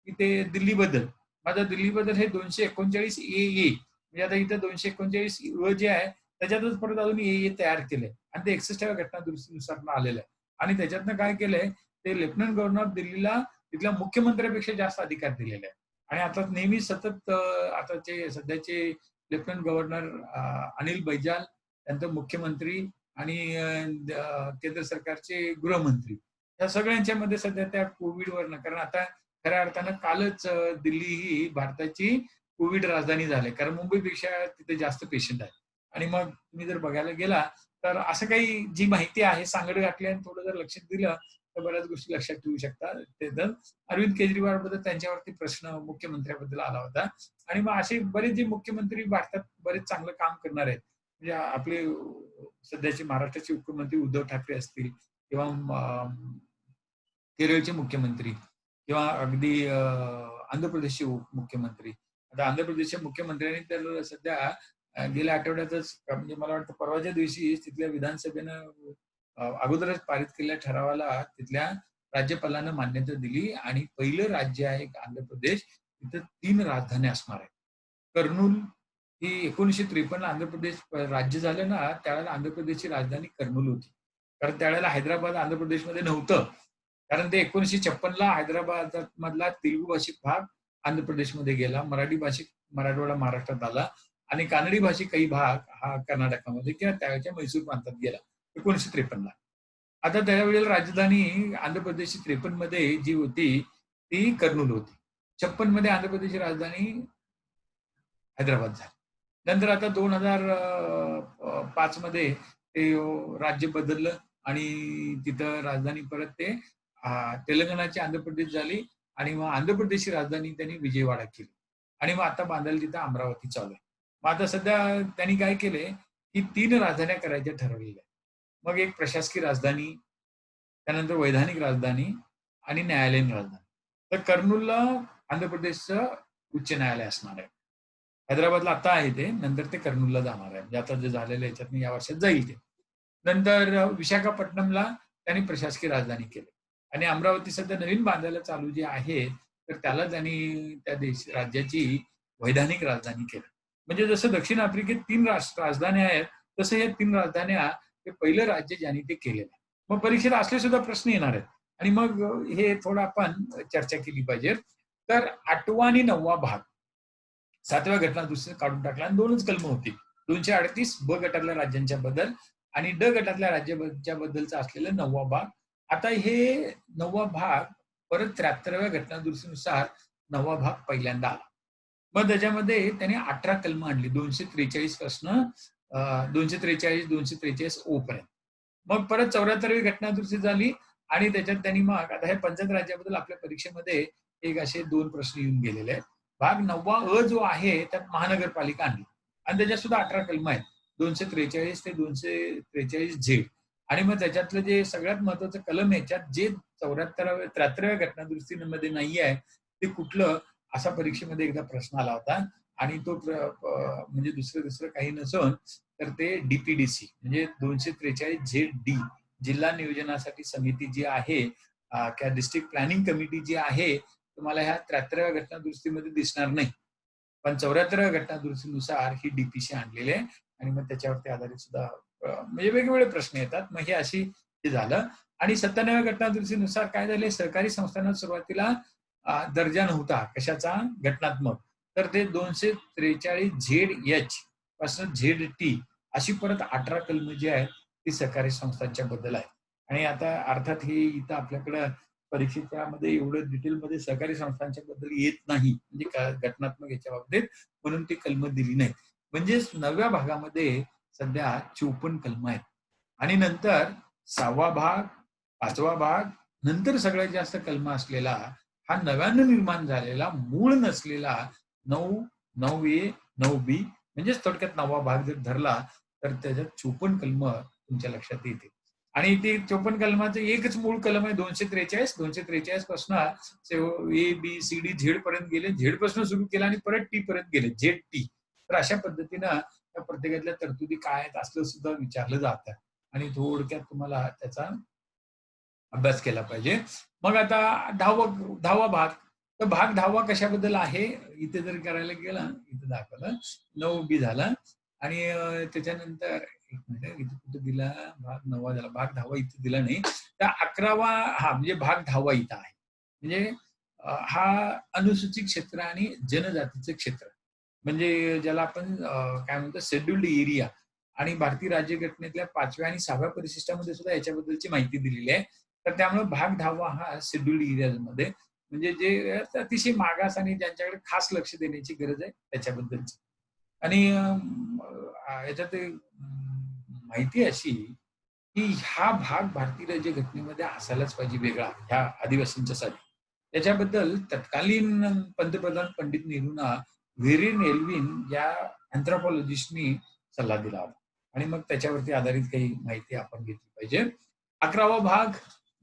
की ते दिल्ली बद्दल. माझा दिल्ली बद्दल हे 239 ए म्हणजे आता इथे 239 जे आहे त्याच्यातच परत अजून ए तयार केलंय आणि ते 61व्या घटना दुरुस्तीनुसार आलेलं आहे. आणि त्याच्यातनं काय केलंय, ते लेफ्टनंट गव्हर्नर ऑफ दिल्लीला तिथल्या मुख्यमंत्र्यापेक्षा जास्त अधिकार दिलेले आहे. आणि आता नेहमी सतत आताचे सध्याचे लेफ्टनंट गव्हर्नर अनिल बैजाल, त्यानंतर मुख्यमंत्री आणि केंद्र सरकारचे गृहमंत्री या सगळ्यांच्या मध्ये सध्या त्या कोविडवरनं, कारण आता खऱ्या अर्थानं कालच दिल्ली ही भारताची कोविड राजधानी झाली, कारण मुंबईपेक्षा तिथे जास्त पेशंट आहेत. आणि मग तुम्ही जर बघायला गेला तर असं काही जी माहिती आहे सांगड घातली आणि थोडं जर लक्षात दिलं तर बऱ्याच गोष्टी लक्षात ठेवू शकतात. ते तर अरविंद केजरीवाल बद्दल त्यांच्यावरती प्रश्न मुख्यमंत्र्याबद्दल आला होता. आणि मग असे बरेच जे मुख्यमंत्री भारतात बरेच चांगलं काम करणार आहेत, म्हणजे आपले सध्याचे महाराष्ट्राचे मुख्यमंत्री उद्धव ठाकरे असतील किंवा केरळचे मुख्यमंत्री किंवा अगदी आंध्र प्रदेशचे मुख्यमंत्री. आता आंध्र प्रदेशच्या मुख्यमंत्र्यांनी तर सध्या गेल्या आठवड्यातच म्हणजे मला वाटतं परवाच्या दिवशी तिथल्या विधानसभेनं अगोदरच पारित केलेल्या ठरावाला तिथल्या राज्यपालानं मान्यता दिली आणि पहिलं राज्य आहे आंध्र प्रदेश, तिथं 3 राजधान्या असणार आहेत. कर्नूल ही 1953 आंध्र प्रदेश राज्य झालं ना, त्यावेळेला आंध्र प्रदेशची राजधानी कर्नूल होती. कारण त्यावेळेला हैदराबाद आंध्र प्रदेशमध्ये नव्हतं. कारण ते 1956ला हैदराबाद मधला तेलुगू भाषिक भाग आंध्र प्रदेशमध्ये गेला. मराठी भाषिक मराठवाडा महाराष्ट्रात आला आणि कानडी भाषिक काही भाग हा कर्नाटकामध्ये किंवा त्यावेळच्या मैसूर प्रांतात गेला 1953ला. आता त्यावेळेला राजधानी आंध्र प्रदेशची 53 मध्ये जी होती ती कर्नूल होती. 56 मध्ये आंध्र प्रदेशची राजधानी हैदराबाद झाली. नंतर आता 2005 मध्ये ते राज्य बदललं आणि तिथं राजधानी परत ते तेलंगणाची आंध्र प्रदेश झाली आणि मग आंध्र प्रदेशची राजधानी त्यांनी विजयवाडा केली आणि मग आता बांधायला तिथं अमरावती चालू आहे. मग आता सध्या त्यांनी काय केलंय की 3 राजधान्या करायच्या ठरवलेल्या. मग एक प्रशासकीय राजधानी, त्यानंतर वैधानिक राजधानी आणि न्यायालयीन राजधानी. तर कर्नूलला आंध्र प्रदेशचं उच्च न्यायालय असणार आहे. हैदराबादला आता आहे ते, नंतर ते कर्नूलला जाणार आहे. म्हणजे आता जे झालेलं आहे याच्यातनं या वर्षात जाईल ते. नंतर विशाखापट्टणमला त्यांनी प्रशासकीय राजधानी केली आणि अमरावती सध्या नवीन बांधायला चालू जे आहे, तर त्याला त्यांनी त्या राज्याची वैधानिक राजधानी केलं. म्हणजे जसं दक्षिण आफ्रिकेत 3 राजधान्या आहेत, तसं या 3 राजधान्या हे पहिलं राज्य ज्यांनी ते केलेलं आहे. मग परीक्षेत असले सुद्धा प्रश्न येणार आहेत आणि मग हे थोडं आपण चर्चा केली पाहिजे. तर 8वा आणि 9वा भाग 7व्या घटनादुरुस्तीत काढून टाकला आणि 2च कलम होती. 238 ब गटातल्या राज्यांच्या बद्दल आणि ड गटातल्या राज्याच्या बद्दलचा असलेला 9वा भाग. आता हे 9वा भाग परत 73व्या घटनादुरुस्तीनुसार 9वा भाग पहिल्यांदा आला. मग त्याच्यामध्ये त्याने 18 कलम आणली 243 पासून 243 243 ओ पर्यंत. मग परत 74वी घटनादुरुस्ती झाली आणि त्याच्यात त्यांनी मग आता हे पंचायत राज्याबद्दल आपल्या परीक्षेमध्ये एक असे 2 प्रश्न येऊन गेलेले आहेत. भाग 9वा अ जो आहे त्यात महानगरपालिका आणली आणि त्याच्यात सुद्धा 18 कलम आहेत 243 ते 243 झेड. आणि मग त्याच्यातलं जे सगळ्यात महत्वाचं कलम याच्यात जे 73व्या घटनादुरुस्तीमध्ये नाही आहे ते कुठलं, असा परीक्षेमध्ये एकदा प्रश्न आला होता आणि तो म्हणजे दुसरं काही नसून तर ते डीपीडीसी म्हणजे 243 झेड डी, जिल्हा नियोजनासाठी समिती जी आहे किंवा डिस्ट्रिक्ट प्लॅनिंग कमिटी जी आहे, तुम्हाला ह्या 73व्या घटनादुरुस्तीमध्ये दिसणार नाही. पण 74व्या घटनादुरुस्तीनुसार ही डीपीसी आणलेली आहे आणि मग त्याच्यावरती आधारित सुद्धा म्हणजे वेगवेगळे प्रश्न येतात. मग हे अशी हे झालं आणि 97व्या घटनादुरुस्तीनुसार काय झाले, सहकारी संस्थांना सुरुवातीला दर्जा नव्हता कशाचा, घटनात्मक. तर ते 243 झेड एच पासून झेड टी अशी परत 18 कलम जी आहेत ती सहकारी संस्थांच्या बद्दल आहे. आणि आता अर्थात हे इथं आपल्याकडं परीक्षेच्या मध्ये एवढं डिटेलमध्ये सहकारी संस्थांच्या बद्दल येत नाही म्हणजे घटनात्मक याच्या बाबतीत, म्हणून ती कलम दिली नाही. म्हणजे 9व्या भागामध्ये सध्या 54 कलम आहेत आणि नंतर 6वा भाग, 5वा भाग, नंतर सगळ्यात जास्त कलम असलेला हा नव्यानं निर्माण झालेला मूळ नसलेला 9, 9A, 9B म्हणजेच थोडक्यात 9वा भाग जर धरला तर त्याच्यात 54 कलम तुमच्या लक्षात येते. आणि ते 54 कलमाचं एकच मूळ कलम आहे 243 पासून A B C D Z पर्यंत गेले, झेड पासून सुरू केलं आणि परत टी पर्यंत गेले, झेड टी. तर अशा पद्धतीनं त्या प्रत्येकातल्या तरतुदी काय आहेत असलं सुद्धा विचारलं जातं आणि थोडक्यात तुम्हाला त्याचा अभ्यास केला पाहिजे. मग आता 10वा भाग, तर भाग 10वा कशाबद्दल आहे, इथे जर करायला गेला इथे दाखवलं 9B झाला आणि त्याच्यानंतर एक मिनिट इथे कुठे दिला, भाग 9वा झाला, भाग 10वा इथे दिला नाही. तर 11वा हा म्हणजे भाग 10वा इथं आहे. म्हणजे हा अनुसूचित क्षेत्र आणि जनजातीचं क्षेत्र म्हणजे ज्याला आपण काय म्हणतो शेड्युल्ड एरिया आणि भारतीय राज्यघटनेतल्या 5व्या आणि 6व्या परिशिष्टामध्ये सुद्धा याच्याबद्दलची माहिती दिलेली आहे. तर त्यामुळे भाग 10वा हा शेड्युल्ड एरियामध्ये म्हणजे जे अतिशय मागास आणि ज्यांच्याकडे खास लक्ष देण्याची गरज आहे त्याच्याबद्दलची. आणि याच्यात माहिती अशी की हा भाग भारतीय राज्यघटनेमध्ये असायलाच पाहिजे वेगळा ह्या आदिवासींच्यासाठी. त्याच्याबद्दल तत्कालीन पंतप्रधान पंडित नेहरूंना व्हेरिन एल्विन या अँथ्रोपॉलॉजिस्टनी सल्ला दिला होता आणि मग त्याच्यावरती आधारित काही माहिती आपण घेतली पाहिजे. 11वा भाग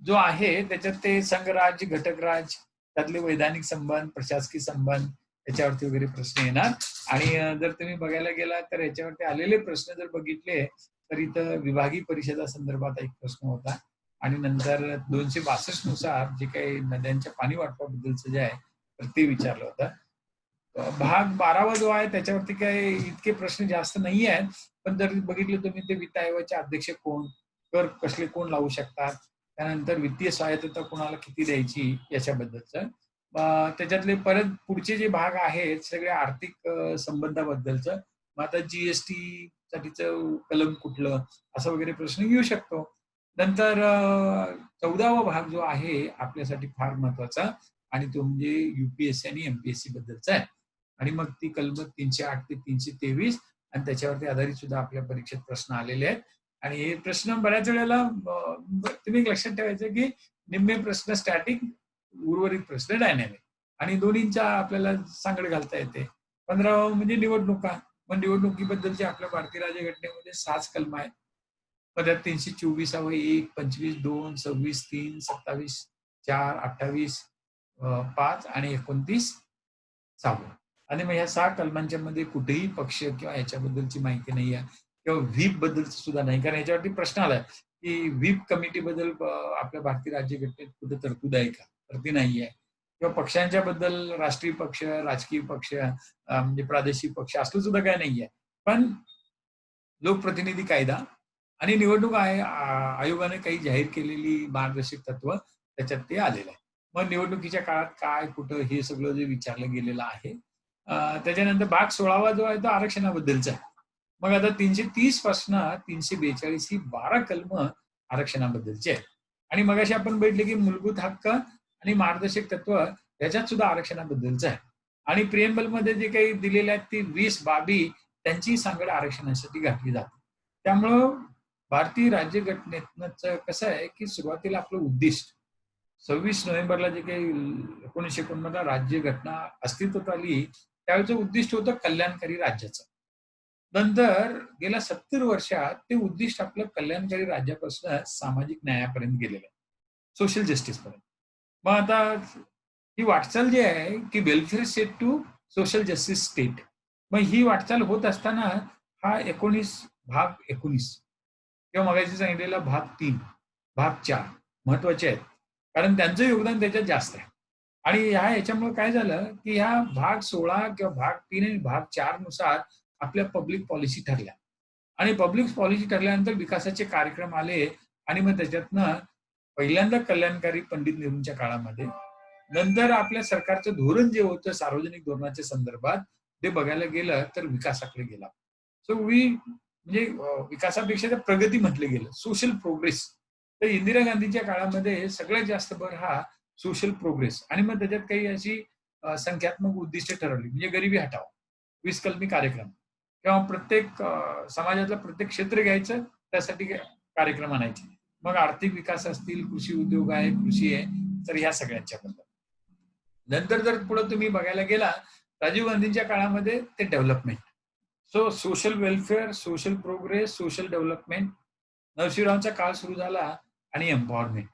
जो आहे त्याच्यात ते संघराज, घटकराज, त्यातले वैधानिक संबंध, प्रशासकीय संबंध याच्यावरती वगैरे प्रश्न येणार. आणि जर तुम्ही बघायला गेला तर याच्यावरती आलेले प्रश्न जर बघितले तर इथं विभागीय परिषदा संदर्भात एक प्रश्न होता आणि नंतर 262 नुसार जे काही नद्यांच्या पाणी वाटपाबद्दलचं जे आहे तर ते विचारलं होतं. भाग 12वा जो आहे त्याच्यावरती काही इतके प्रश्न जास्त नाही आहेत, पण जर बघितलं तुम्ही ते वित्त आयोगाचे अध्यक्ष कोण, कर कसले कोण लावू शकतात, त्यानंतर वित्तीय सहायता कोणाला किती द्यायची याच्याबद्दलचं. त्याच्यातले परत पुढचे जे भाग आहेत सगळे आर्थिक संबंधाबद्दलचं. मग आता जीएसटी साठीचं कलम कुठलं असं वगैरे प्रश्न येऊ शकतो. नंतर 14वा भाग जो आहे आपल्यासाठी फार महत्वाचा आणि तो म्हणजे युपीएससी आणि एमपीएससी बद्दलचा आहे. आणि मग ती कलम 308 ते 323 आणि त्याच्यावरती आधारित सुद्धा आपल्या परीक्षेत प्रश्न आलेले आहेत. आणि हे प्रश्न बऱ्याच वेळेला तुम्ही लक्षात ठेवायचं की निम्मे प्रश्न स्टॅटिक, उर्वरित प्रश्न डायनॅमिक आणि दोन्हींच्या आपल्याला सांगड घालता येते. 15 म्हणजे निवडणुका. मग निवडणुकीबद्दलचे आपल्या भारतीय राज्यघटनेमध्ये 6 कलम आहेत. मग त्यात 324वे 1, 25, 2, 26, 3, 27, 4, 28, 5 आणि 29 6. आणि मग ह्या 6 कलमांच्या मध्ये कुठेही पक्ष किंवा याच्याबद्दलची माहिती नाही आहे किंवा व्हीप बद्दल सुद्धा नाही. कारण याच्यावरती प्रश्न आलाय की व्हीप कमिटी बद्दल आपल्या भारतीय राज्यघटनेत कुठे तरतूद आहे का? तर ती नाही आहे. किंवा पक्षांच्या बद्दल राष्ट्रीय पक्ष, राजकीय पक्ष, म्हणजे प्रादेशिक पक्ष असलं सुद्धा काय नाहीये. पण लोकप्रतिनिधी कायदा आणि निवडणूक आयोगाने काही जाहीर केलेली मार्गदर्शक तत्व त्याच्यात ते आलेलं आहे. मग निवडणुकीच्या काळात काय कुठं हे सगळं जे विचारलं गेलेलं आहे. त्याच्यानंतर भाग 16वा जो आहे तो आरक्षणाबद्दलचा आहे. मग आता 330 पासून 342 ही 12 कलम आरक्षणाबद्दलची आहेत. आणि मगाशी आपण बघितले की मूलभूत हक्क आणि मार्गदर्शक तत्व याच्यात सुद्धा आरक्षणाबद्दलचं आहे. आणि प्रिएम्बल मध्ये जे काही दिलेले आहेत ती 20 बाबी त्यांची सांगड आरक्षणासाठी घातली जाते. त्यामुळं भारतीय राज्यघटनेचं कसं आहे की सुरुवातीला आपलं उद्दिष्ट 26 नोव्हेंबरला जे काही 1949 राज्यघटना अस्तित्वात आली त्यावेळेचं उद्दिष्ट होतं कल्याणकारी राज्याचं. नंतर गेल्या 70 वर्षात ते उद्दिष्ट आपलं कल्याणकारी राज्यापासून सामाजिक न्यायापर्यंत गेलेलं आहे, सोशल जस्टिस पर्यंत. मग आता ही वाटचाल जी आहे की welfare state to social justice state. मग ही वाटचाल होत असताना हा 19 किंवा मगाशी सांगितलेला भाग 3, भाग 4 महत्वाचे आहेत. कारण त्यांचं योगदान त्याच्यात जास्त आहे. आणि याच्यामुळे काय झालं की ह्या भाग 16 किंवा भाग 3 आणि भाग 4 नुसार आपल्या पब्लिक पॉलिसी ठरल्या. आणि पब्लिक पॉलिसी ठरल्यानंतर विकासाचे कार्यक्रम आले आणि मग त्याच्यातनं पहिल्यांदा कल्याणकारी पंडित नेहरूंच्या काळामध्ये, नंतर आपल्या सरकारचं धोरण जे होतं सार्वजनिक धोरणाच्या संदर्भात ते बघायला गेलं तर विकासाकडे गेला. सो म्हणजे विकासापेक्षा तर प्रगती म्हटलं गेलं, सोशल प्रोग्रेस. तर इंदिरा गांधीच्या काळामध्ये सगळ्यात जास्त भर हा सोशल प्रोग्रेस आणि मग त्याच्यात काही अशी संख्यात्मक उद्दिष्ट ठरवली म्हणजे गरिबी हटाव, 20 कलमी कार्यक्रम किंवा प्रत्येक समाजातलं प्रत्येक क्षेत्र घ्यायचं त्यासाठी कार्यक्रम आणायचे. मग आर्थिक विकास असतील, कृषी उद्योग आहे, कृषी आहे, तर ह्या सगळ्यांच्या बद्दल. नंतर जर पुढे तुम्ही बघायला गेला राजीव गांधींच्या काळामध्ये ते development. So social welfare, social progress, social development. नरसिंहरावांचा काळ सुरू झाला आणि एम्पॉवरमेंट.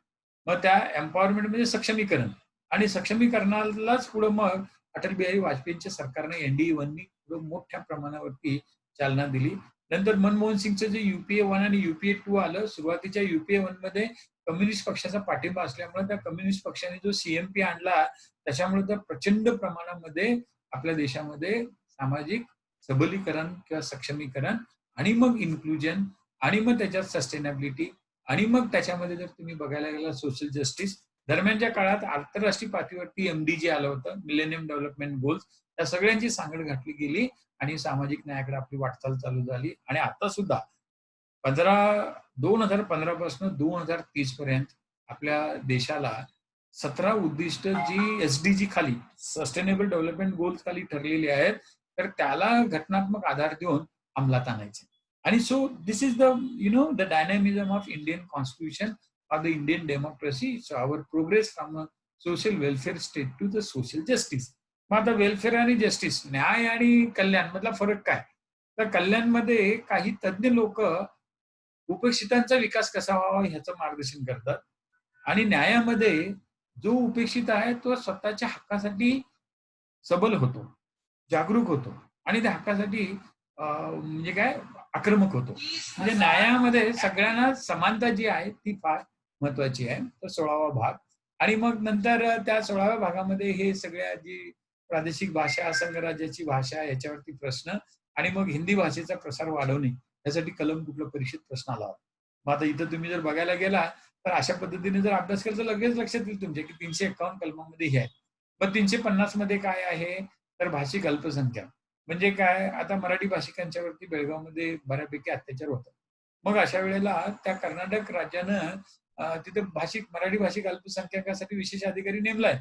मग त्या एम्पॉवरमेंट म्हणजे सक्षमीकरण आणि सक्षमीकरणालाच पुढे मग अटल बिहारी वाजपेयींच्या सरकारने एनडीए 1 मोठ्या प्रमाणावरती चालना दिली. नंतर मनमोहन सिंगचं जे युपीए 1 आणि युपीए 2 आलं. सुरुवातीच्या युपीए 1 मध्ये कम्युनिस्ट पक्षाचा पाठिंबा असल्यामुळे त्या कम्युनिस्ट पक्षाने जो सीएमपी आणला त्याच्यामुळे तर प्रचंड प्रमाणामध्ये आपल्या देशामध्ये सामाजिक सबलीकरण किंवा सक्षमीकरण आणि मग इन्क्लुजन आणि मग त्याच्यात सस्टेनेबिलिटी आणि मग त्याच्यामध्ये जर तुम्ही बघायला गेला सोशल जस्टिस. दरम्यानच्या काळात आंतरराष्ट्रीय पातळीवरती एमडीजी आलं होतं, मिलेनियम डेव्हलपमेंट गोल्स. त्या सगळ्यांची सांगड घातली गेली आणि सामाजिक न्यायाकडे आपली वाटचाल चालू झाली. आणि आता सुद्धा 2015 पासून 2030 पर्यंत आपल्या देशाला 17 उद्दिष्ट जी एसडीजी खाली सस्टेनेबल डेव्हलपमेंट गोल्स खाली ठरलेली आहेत तर त्याला घटनात्मक आधार देऊन अंमलात आणायचे. आणि so this is the dynamism of Indian constitution of the Indian democracy. So our progress from social welfare state to the social justice. मग आता वेलफेअर आणि जस्टिस, न्याय आणि कल्याण मधला फरक काय? तर कल्याणमध्ये काही तज्ञ लोक उपेक्षितांचा विकास कसा व्हावा ह्याचं मार्गदर्शन करतात आणि न्यायामध्ये जो उपेक्षित आहे तो स्वतःच्या हक्कासाठी सबल होतो, जागरूक होतो आणि त्या हक्कासाठी म्हणजे काय आक्रमक होतो. म्हणजे न्यायामध्ये सगळ्यांना समानता जी आहे ती फार महत्वाची आहे. तो 16वा भाग आणि मग नंतर त्या 16व्या भागामध्ये हे सगळ्या जी प्रादेशिक भाषा, संघराज्याची भाषा याच्यावरती प्रश्न आणि मग हिंदी भाषेचा प्रसार वाढवणे यासाठी कलम कुठलं परिषद प्रश्न आला होता. मग आता इथं तुम्ही जर बघायला गेला तर अशा पद्धतीने जर अभ्यास केला तर लगेच लक्षात येईल तुमच्या की 351 कलमामध्ये हे आहे. मग 350 मध्ये काय आहे तर भाषिक अल्पसंख्याक म्हणजे काय आता मराठी भाषिकांच्यावरती बेळगावमध्ये बऱ्यापैकी अत्याचार होतात. मग अशा वेळेला त्या कर्नाटक राज्यानं तिथे मराठी भाषिक अल्पसंख्याकासाठी विशेष अधिकारी नेमलाय.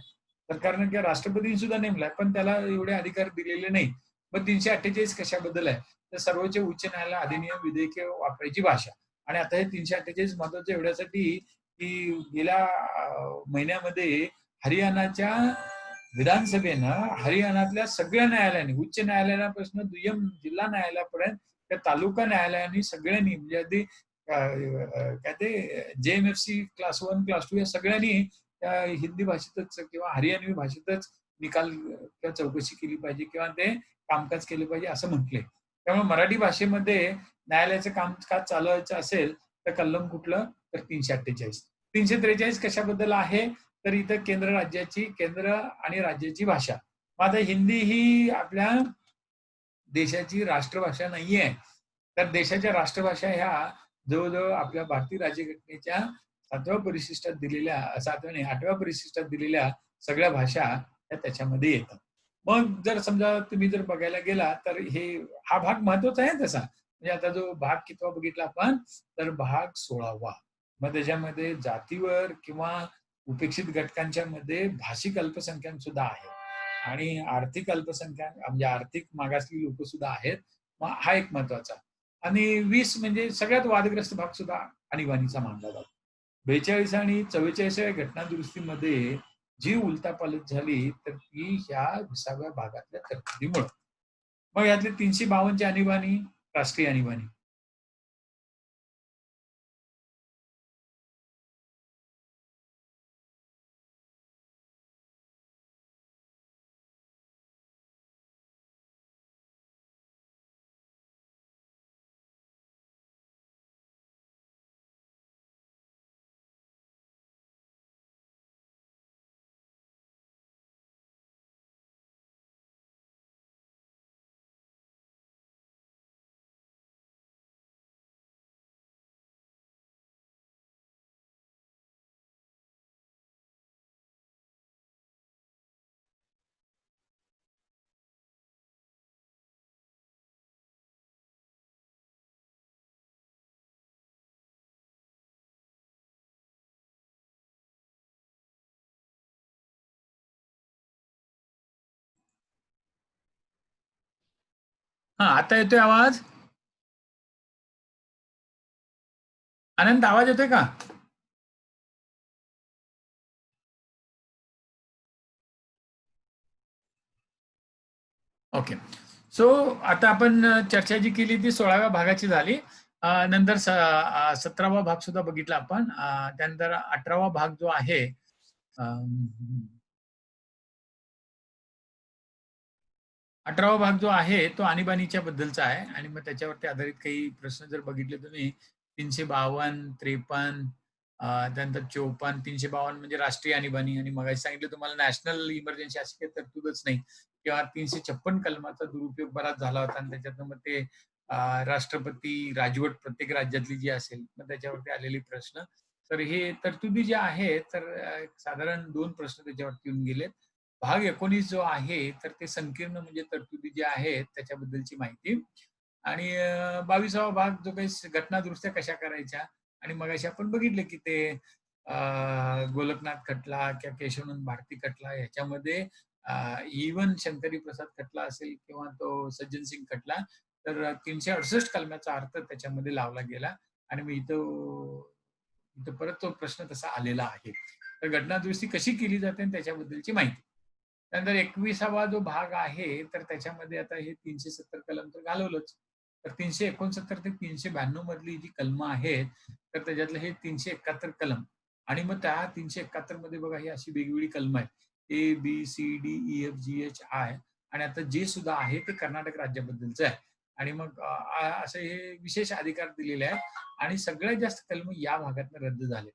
सरकारनं किंवा राष्ट्रपतींनी सुद्धा नेमलाय, पण त्याला एवढे अधिकार दिलेले नाही. मग 348 कशाबद्दल आहे? तर सर्वोच्च उच्च न्यायालय अधिनियम विधेयके वापरायची भाषा. आणि आता हे 348 महत्वाचं एवढ्यासाठी की गेल्या महिन्यामध्ये हरियाणाच्या विधानसभेनं हरियाणातल्या सगळ्या न्यायालयांनी, उच्च न्यायालयापासून दुय्यम जिल्हा न्यायालयापर्यंत त्या तालुका न्यायालयांनी सगळ्यांनी म्हणजे अगदी काय ते JMFC क्लास 1, क्लास 2 या सगळ्यांनी त्या हिंदी भाषेतच किंवा हरियाणवी भाषेतच निकाल किंवा चौकशी केली पाहिजे किंवा ते कामकाज केले पाहिजे असं म्हटलंय. त्यामुळे मराठी भाषेमध्ये न्यायालयाचं कामकाज चालवायचं असेल तर कलम कुठलं तर 348. 343 कशाबद्दल आहे तर इथं केंद्र आणि राज्याची भाषा. मग आता हिंदी ही आपल्या देशाची राष्ट्रभाषा नाहीये. तर देशाच्या राष्ट्रभाषा ह्या जवळजवळ आपल्या भारतीय राज्यघटनेच्या 7व्या परिशिष्टात दिलेल्या 7व्या नाही 8व्या परिशिष्टात दिलेल्या सगळ्या भाषा त्या त्याच्यामध्ये येतात. मग जर समजा तुम्ही जर बघायला गेला तर हा भाग महत्वाचा आहे तसा. म्हणजे आता जो भाग कितवा बघितला आपण तर भाग 16वा. मग त्याच्यामध्ये जातीवर किंवा उपेक्षित घटकांच्या मध्ये भाषिक अल्पसंख्याक सुद्धा आहे. आणि आर्थिक अल्पसंख्याक म्हणजे आर्थिक मागासलेली लोक सुद्धा आहेत. मग हा एक महत्वाचा. आणि 20 म्हणजे सगळ्यात वादग्रस्त भाग सुद्धा आणीबाणीचा मानला जातो. 42 आणि 44व्या घटना दुरुस्तीमध्ये जी उलथापालथ झाली तर ती ह्या 20व्या भागातल्या तरतुदीमुळे. मग यातली 352 ची आणीबाणी राष्ट्रीय आणीबाणी. हा आता येतोय आवाज? आनंद आवाज येतोय का? ओके. सो आता आपण चर्चा जी केली ती 16व्या भागाची झाली. नंतर 17वा भाग सुद्धा बघितला आपण. त्यानंतर 18वा भाग जो आहे 18वा भाग जो आहे तो आणीबाणीच्या बद्दलचा आहे आणि मग त्याच्यावरती आधारित काही प्रश्न जर बघितले तुम्ही 352, 53 त्यानंतर 54, 352 म्हणजे राष्ट्रीय आणीबाणी आणि मग सांगितलं तुम्हाला नॅशनल इमर्जन्सी अशी काही तरतूदच नाही किंवा 356 कलमाचा दुरुपयोग बराच झाला होता आणि त्याच्यातनं मग ते राष्ट्रपती राजवट प्रत्येक राज्यातली जी असेल मग त्याच्यावरती आलेले प्रश्न. तर हे तरतुदी जे आहेत तर साधारण 2 प्रश्न त्याच्यावरती येऊन गेलेत. भाग 19 जो आहे तर ते संकीर्ण म्हणजे तरतुदी ज्या आहेत त्याच्याबद्दलची माहिती आणि 22वा भाग जो काही घटना दुरुस्त्या कशा करायच्या आणि मगाशी आपण बघितलं की ते गोलकनाथ खटला किंवा केशवनंद भारती खटला ह्याच्यामध्ये इवन शंकरी प्रसाद खटला असेल किंवा तो सज्जन सिंग खटला तर 368 कलमाचा अर्थ त्याच्यामध्ये लावला गेला आणि मग इथं परत तो प्रश्न तसा आलेला आहे. तर घटना दुरुस्ती कशी केली जाते आणि त्याच्याबद्दलची माहिती. त्यानंतर 21वा जो भाग आहे तर त्याच्यामध्ये आता हे 370 कलम तर घालवलंच. तर 369 ते 392 मधली जी कलमं आहेत तर त्याच्यातलं हे 371 कलम आणि मग त्या 371 मध्ये बघा ही अशी वेगवेगळी कलमं आहेत. A, B, C, D, E, F, G, H, I आणि आता जे सुद्धा आहे ते कर्नाटक राज्याबद्दलचं आहे. आणि मग असे हे विशेष अधिकार दिलेले आहेत आणि सगळ्यात जास्त कलम या भागातनं रद्द झाले.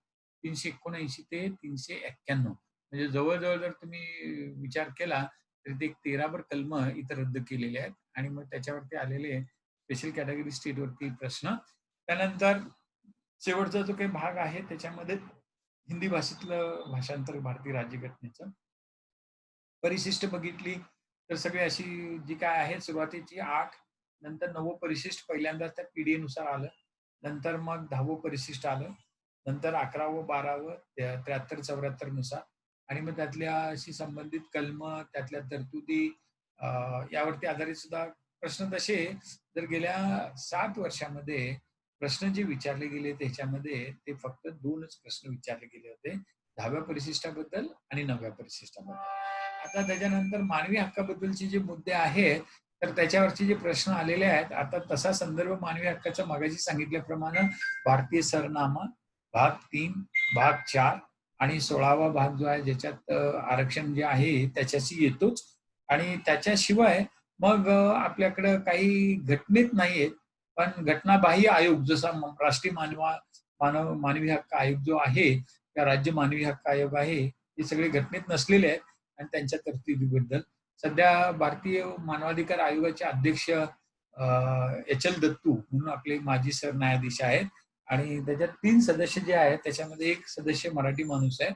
379 ते 391 म्हणजे जवळ-जवळ जर तुम्ही विचार केला, तर ते एक 13 भर कलमं इथं रद्द केलेले आहेत आणि मग त्याच्यावरती आलेले स्पेशल कॅटेगरी स्टेटवरती प्रश्न. त्यानंतर शेवटचा जो काही भाग आहे त्याच्यामध्ये हिंदी भाषेतलं भाषांतर भारतीय राज्यघटनेचं. परिशिष्ट बघितली तर सगळी अशी जी काय आहे सुरुवातीची 8 नंतर 9वं परिशिष्ट पहिल्यांदाच त्या पी-डी-नुसार आलं. नंतर मग 10वं परिशिष्ट आलं. नंतर 11वं, 12वं 73-74 नुसार आणि मग त्यातल्याशी संबंधित कलमं, त्यातल्या तरतुदी अ, यावरती आधारित सुद्धा प्रश्न तसे जर गेल्या 7 वर्षामध्ये प्रश्न जे विचारले गेले त्याच्यामध्ये ते फक्त 2च प्रश्न विचारले गेले होते. 10व्या परिशिष्टाबद्दल आणि 9व्या परिशिष्टाबद्दल. आता त्याच्यानंतर मानवी हक्काबद्दलचे जे मुद्दे आहेत, तर त्याच्यावरचे जे प्रश्न आलेले आहेत, आता तसा संदर्भ मानवी हक्काचा मगाशी सांगितल्याप्रमाणे भारतीय सरनामा, भाग 3, भाग 4 आणि 16वा भाग जो आहे ज्याच्यात आरक्षण जे आहे त्याच्याशी येतोच आणि त्याच्याशिवाय मग आपल्याकडं काही घटनेत नाहीयेत, पण घटनाबाह्य आयोग जसा राष्ट्रीय मानवी हक्क आयोग जो आहे, त्या राज्य मानवी हक्क आयोग आहे, हे सगळे घटनेत नसलेले आहेत आणि त्यांच्या तरतुदीबद्दल. सध्या भारतीय मानवाधिकार आयोगाचे अध्यक्ष एच. एल. दत्तू म्हणून आपले माजी सरन्यायाधीश आहेत आणि त्याच्यात 3 सदस्य जे आहेत त्याच्यामध्ये एक सदस्य मराठी माणूस आहे.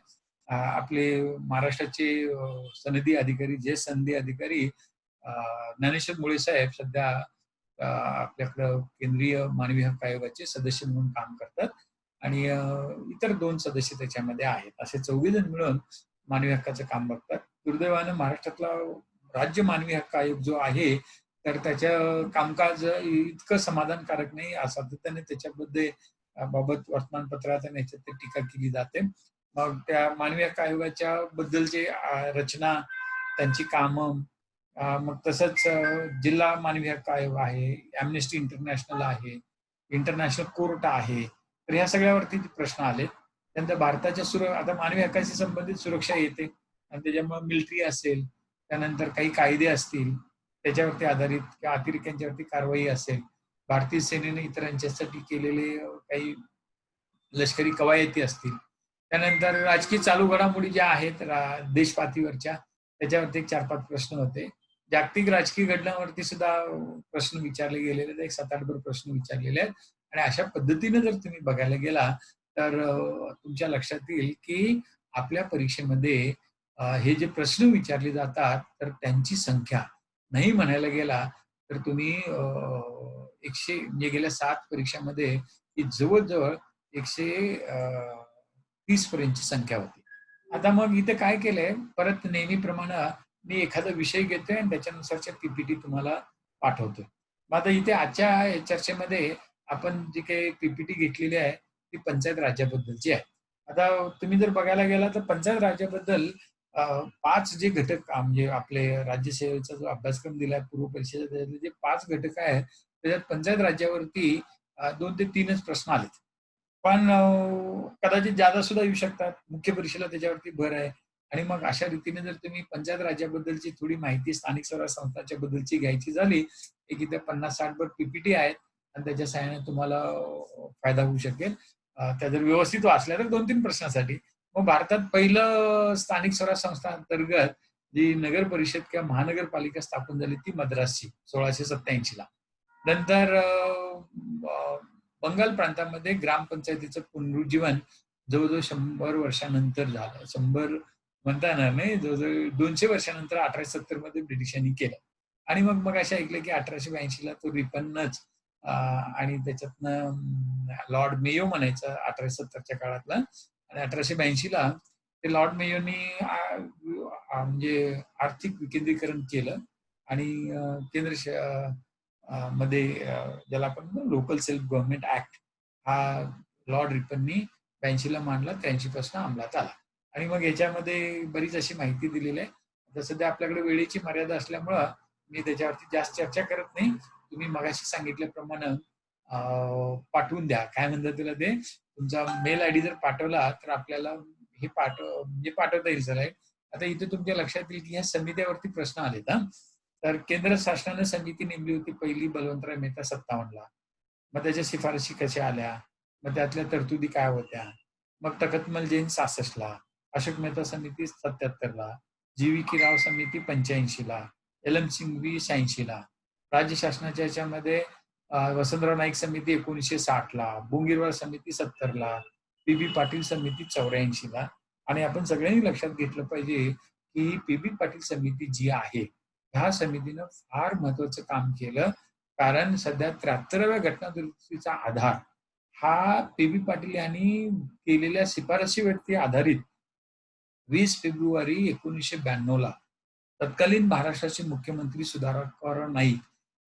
आपले महाराष्ट्राचे सनदी अधिकारी, ज्येष्ठ सनदी अधिकारी ज्ञानेश्वर मुळे साहेब सध्या आपल्याकडं केंद्रीय मानवी हक्क आयोगाचे सदस्य म्हणून काम करतात आणि इतर 2 सदस्य त्याच्यामध्ये आहेत. असे 4 जण मिळून मानवी हक्काचं काम बघतात. दुर्दैवानं महाराष्ट्रातला राज्य मानवी हक्क आयोग जो आहे, तर त्याचं कामकाज इतकं समाधानकारक नाही. सातत्याने त्याच्यामध्ये बाबत वर्तमानपत्रात आणि ह्याच्यात टीका केली जाते. मग त्या मानवी हक्क आयोगाच्या बद्दलचे रचना, त्यांची कामं मग तसंच जिल्हा मानवी हक्क आयोग आहे, एम्नेस्टी इंटरनॅशनल आहे, इंटरनॅशनल कोर्ट आहे. तर ह्या सगळ्यावरती प्रश्न आलेत. त्यानंतर भारताच्या आता मानवी हक्काशी संबंधित सुरक्षा येते आणि त्याच्यामुळे मिलिटरी असेल, त्यानंतर काही कायदे असतील, त्याच्यावरती आधारित किंवा अतिरेक्यांच्यावरती कारवाई असेल, भारतीय सेनेने इतरांच्यासाठी केलेले काही लष्करी कवायती असतील. त्यानंतर राजकीय चालू घडामोडी ज्या आहेत देशपातळीवरच्या त्याच्यावरती एक 4-5 प्रश्न होते. जागतिक राजकीय घटनांवरती सुद्धा प्रश्न विचारले गेलेले आहेत. एक 7-8 भर प्रश्न विचारलेले आहेत आणि अशा पद्धतीने जर तुम्ही बघायला गेला तर तुमच्या लक्षात येईल की आपल्या परीक्षेमध्ये हे जे प्रश्न विचारले जातात तर त्यांची संख्या नाही म्हणायला गेला तर तुम्ही 100 म्हणजे गेल्या 7 परीक्षामध्ये ही जवळ-जवळ 130 पर्यंतची संख्या होती. आता मग इथे काय केलंय, परत नेहमीप्रमाणे मी एखादा विषय घेतोय आणि त्याच्यानुसारच्या पी-पी-टी तुम्हाला पाठवतोय. मग आता इथे आजच्या या चर्चेमध्ये आपण जी काही पी-पी-टी घेतलेली आहे, ती पंचायत राज्याबद्दलची आहे. आता तुम्ही जर बघायला गेला तर पंचायत राज्याबद्दल 5 जे घटक म्हणजे आपले राज्यसेवेचा जो अभ्यासक्रम दिलाय पूर्व परीक्षेचा त्याच्यातले जे 5 घटक आहेत, त्याच्यात पंचायत राज्यावरती 2 ते 3च प्रश्न आलेत. पण कदाचित जादा सुद्धा येऊ शकतात. मुख्य परीक्षेला त्याच्यावरती भर आहे आणि मग अशा रीतीने जर तुम्ही पंचायत राज्याबद्दलची थोडी माहिती स्थानिक स्वराज्य संस्थांच्या बद्दलची घ्यायची झाली, एक इथे 50-60 भर पी-पी-टी आहेत आणि त्याच्या सहाय्याने तुम्हाला फायदा होऊ शकेल. त्या जर व्यवस्थित वाचल्या तर 2-3 प्रश्नासाठी. मग भारतात पहिलं स्थानिक स्वराज्य संस्था अंतर्गत जी नगर परिषद किंवा महानगरपालिका स्थापन झाली ती मद्रासची 1687 ला. नंतर बंगाल प्रांतामध्ये ग्रामपंचायतीचं पुनरुज्जीवन जवळ-जवळ 100 वर्षानंतर झालं. 100 म्हणता येणार नाही, जवळ-जवळ 200 वर्षानंतर 1870 मध्ये ब्रिटिशांनी केलं. आणि मग मग असे ऐकले की 1882 ला तो रिपन्नच आणि त्याच्यातनं लॉर्ड मेयो म्हणायचं 1870च्या काळातला आणि 1882 ला ते लॉर्ड मेयोनी म्हणजे आर्थिक विकेंद्रीकरण केलं आणि केंद्र मध्ये ज्याला आपण लोकल सेल्फ गव्हर्नमेंट ऍक्ट हा लॉर्ड रिपननी 82 ला मांडला, 83 पासून अंमलात आला. आणि मग याच्यामध्ये बरीच अशी माहिती दिलेली आहे. आता सध्या आपल्याकडे वेळेची मर्यादा असल्यामुळं मी त्याच्यावरती जास्त चर्चा करत नाही. तुम्ही मगाशी सांगितल्याप्रमाणे पाठवून द्या. काय म्हणतात त्याला ते, तुमचा मेल आयडी जर पाठवला तर आपल्याला हे म्हणजे पाठवता येईल सर. आता इथे तुमच्या लक्षात येईल की ह्या समित्यावरती प्रश्न आलेत. तर केंद्र शासनाने समिती नेमली होती पहिली बलवंतराय मेहता 57ला. मग त्याच्या शिफारशी कशा आल्या, मग त्यातल्या तरतुदी काय होत्या, मग तखतमल जैन 66ला, अशोक मेहता समिती 77ला, जी व्ही की राव समिती 85ला, एल एम सिंघवी 86ला, राज्य शासनाच्या याच्यामध्ये वसंतराव नाईक समिती 1960ला, बोंगीरवार समिती 70ला, पी बी पाटील समिती 84ला. आणि आपण सगळ्यांनी लक्षात घेतलं पाहिजे की पी बी पाटील समिती जी आहे, ह्या समितीनं फार महत्वाचं काम केलं. कारण सध्या 73व्या घटना दुरुस्तीचा आधार हा पी बी पाटील यांनी केलेल्या शिफारशीवरती आधारित 20 फेब्रुवारी 1992ला तत्कालीन महाराष्ट्राचे मुख्यमंत्री सुधाकर नाईक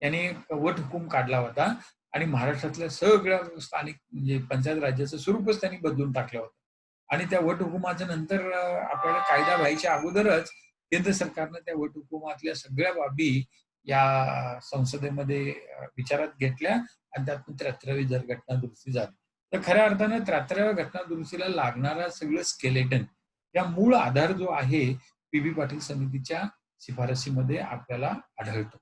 यांनी एक वट हुकूम काढला होता आणि महाराष्ट्रातल्या सगळ्या स्थानिक म्हणजे पंचायत राज्याचं स्वरूपच त्यांनी बदलून टाकलं होतं. आणि त्या वट हुकुमाच्या नंतर आपल्याला कायदा व्हायच्या अगोदरच केंद्र सरकारनं त्या वट हुकुमातल्या सगळ्या बाबी या संसदेमध्ये विचारात घेतल्या आणि त्यातून 73वी घटना दुरुस्ती झाली. तर खऱ्या अर्थानं 73व्या घटना दुरुस्तीला लागणारा सगळं स्केलेटन, या मूळ आधार जो आहे पी बी पाटील समितीच्या शिफारशीमध्ये आपल्याला आढळतो.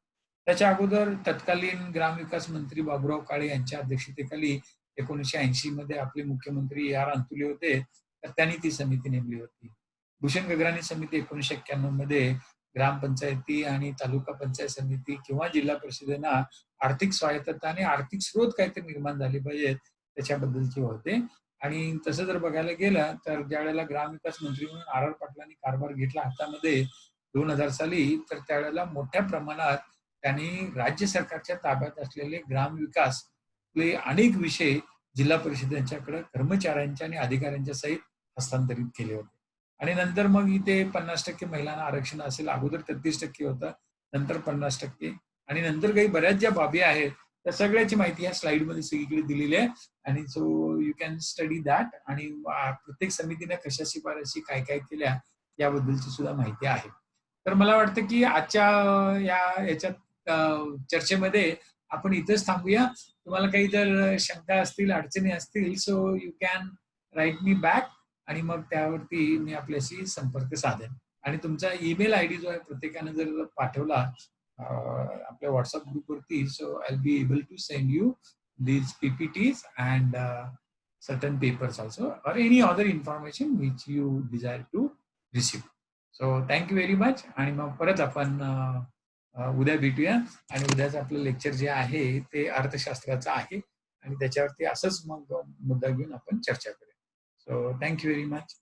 त्याच्या अगोदर तत्कालीन ग्रामविकास मंत्री बाबुराव काळे यांच्या अध्यक्षतेखाली 1980 मध्ये आपले मुख्यमंत्री ए आर अंतुले होते, तर त्यांनी ती समिती नेमली होती. भूषण गगराणी समिती 1991 मध्ये ग्रामपंचायती आणि तालुका पंचायत समिती किंवा जिल्हा परिषदेना आर्थिक स्वायत्तता आणि आर्थिक स्रोत काहीतरी निर्माण झाले पाहिजेत त्याच्याबद्दलचे होते. आणि तसं जर बघायला गेलं तर ज्यावेळेला ग्रामविकास मंत्री म्हणून आर आर पाटलांनी कारभार घेतला हातामध्ये 2000 साली, तर त्यावेळेला मोठ्या प्रमाणात त्यांनी राज्य सरकारच्या ताब्यात असलेले ग्रामविकास अनेक विषय जिल्हा परिषदांच्याकडे कर्मचाऱ्यांच्या आणि अधिकाऱ्यांच्या सहित हस्तांतरित केले होते. आणि नंतर मग इथे 50% महिलांना आरक्षण असेल, अगोदर 33% होतं, नंतर 50%. आणि नंतर काही बऱ्याच ज्या बाबी आहेत त्या सगळ्याची माहिती या स्लाइडमध्ये सगळीकडे दिलेली आहे. आणि so you can study that. आणि प्रत्येक समितीने कशा शिफारशी काय काय केल्या याबद्दलची सुद्धा माहिती आहे. तर मला वाटतं की आजच्या याच्यात चर्चेमध्ये आपण इथंच थांबूया. तुम्हाला काही जर शंका असतील, अडचणी असतील, so you can write me back आणि मग त्यावरती मी आपल्याशी संपर्क साधेन. आणि तुमचा ईमेल आयडी जो आहे प्रत्येकाने जर पाठवला आपल्या व्हॉट्सअप ग्रुपवरती, so I be able to send you these PPTs and certain papers also, or any other information which you desire to receive. So thank you very much. आणि मग परत आपण उद्या भेटूया. आणि उद्याचं आपलं लेक्चर जे आहे ते अर्थशास्त्राचं आहे आणि त्याच्यावरती असंच मग मुद्दा घेऊन आपण चर्चा करूया. So thank you very much.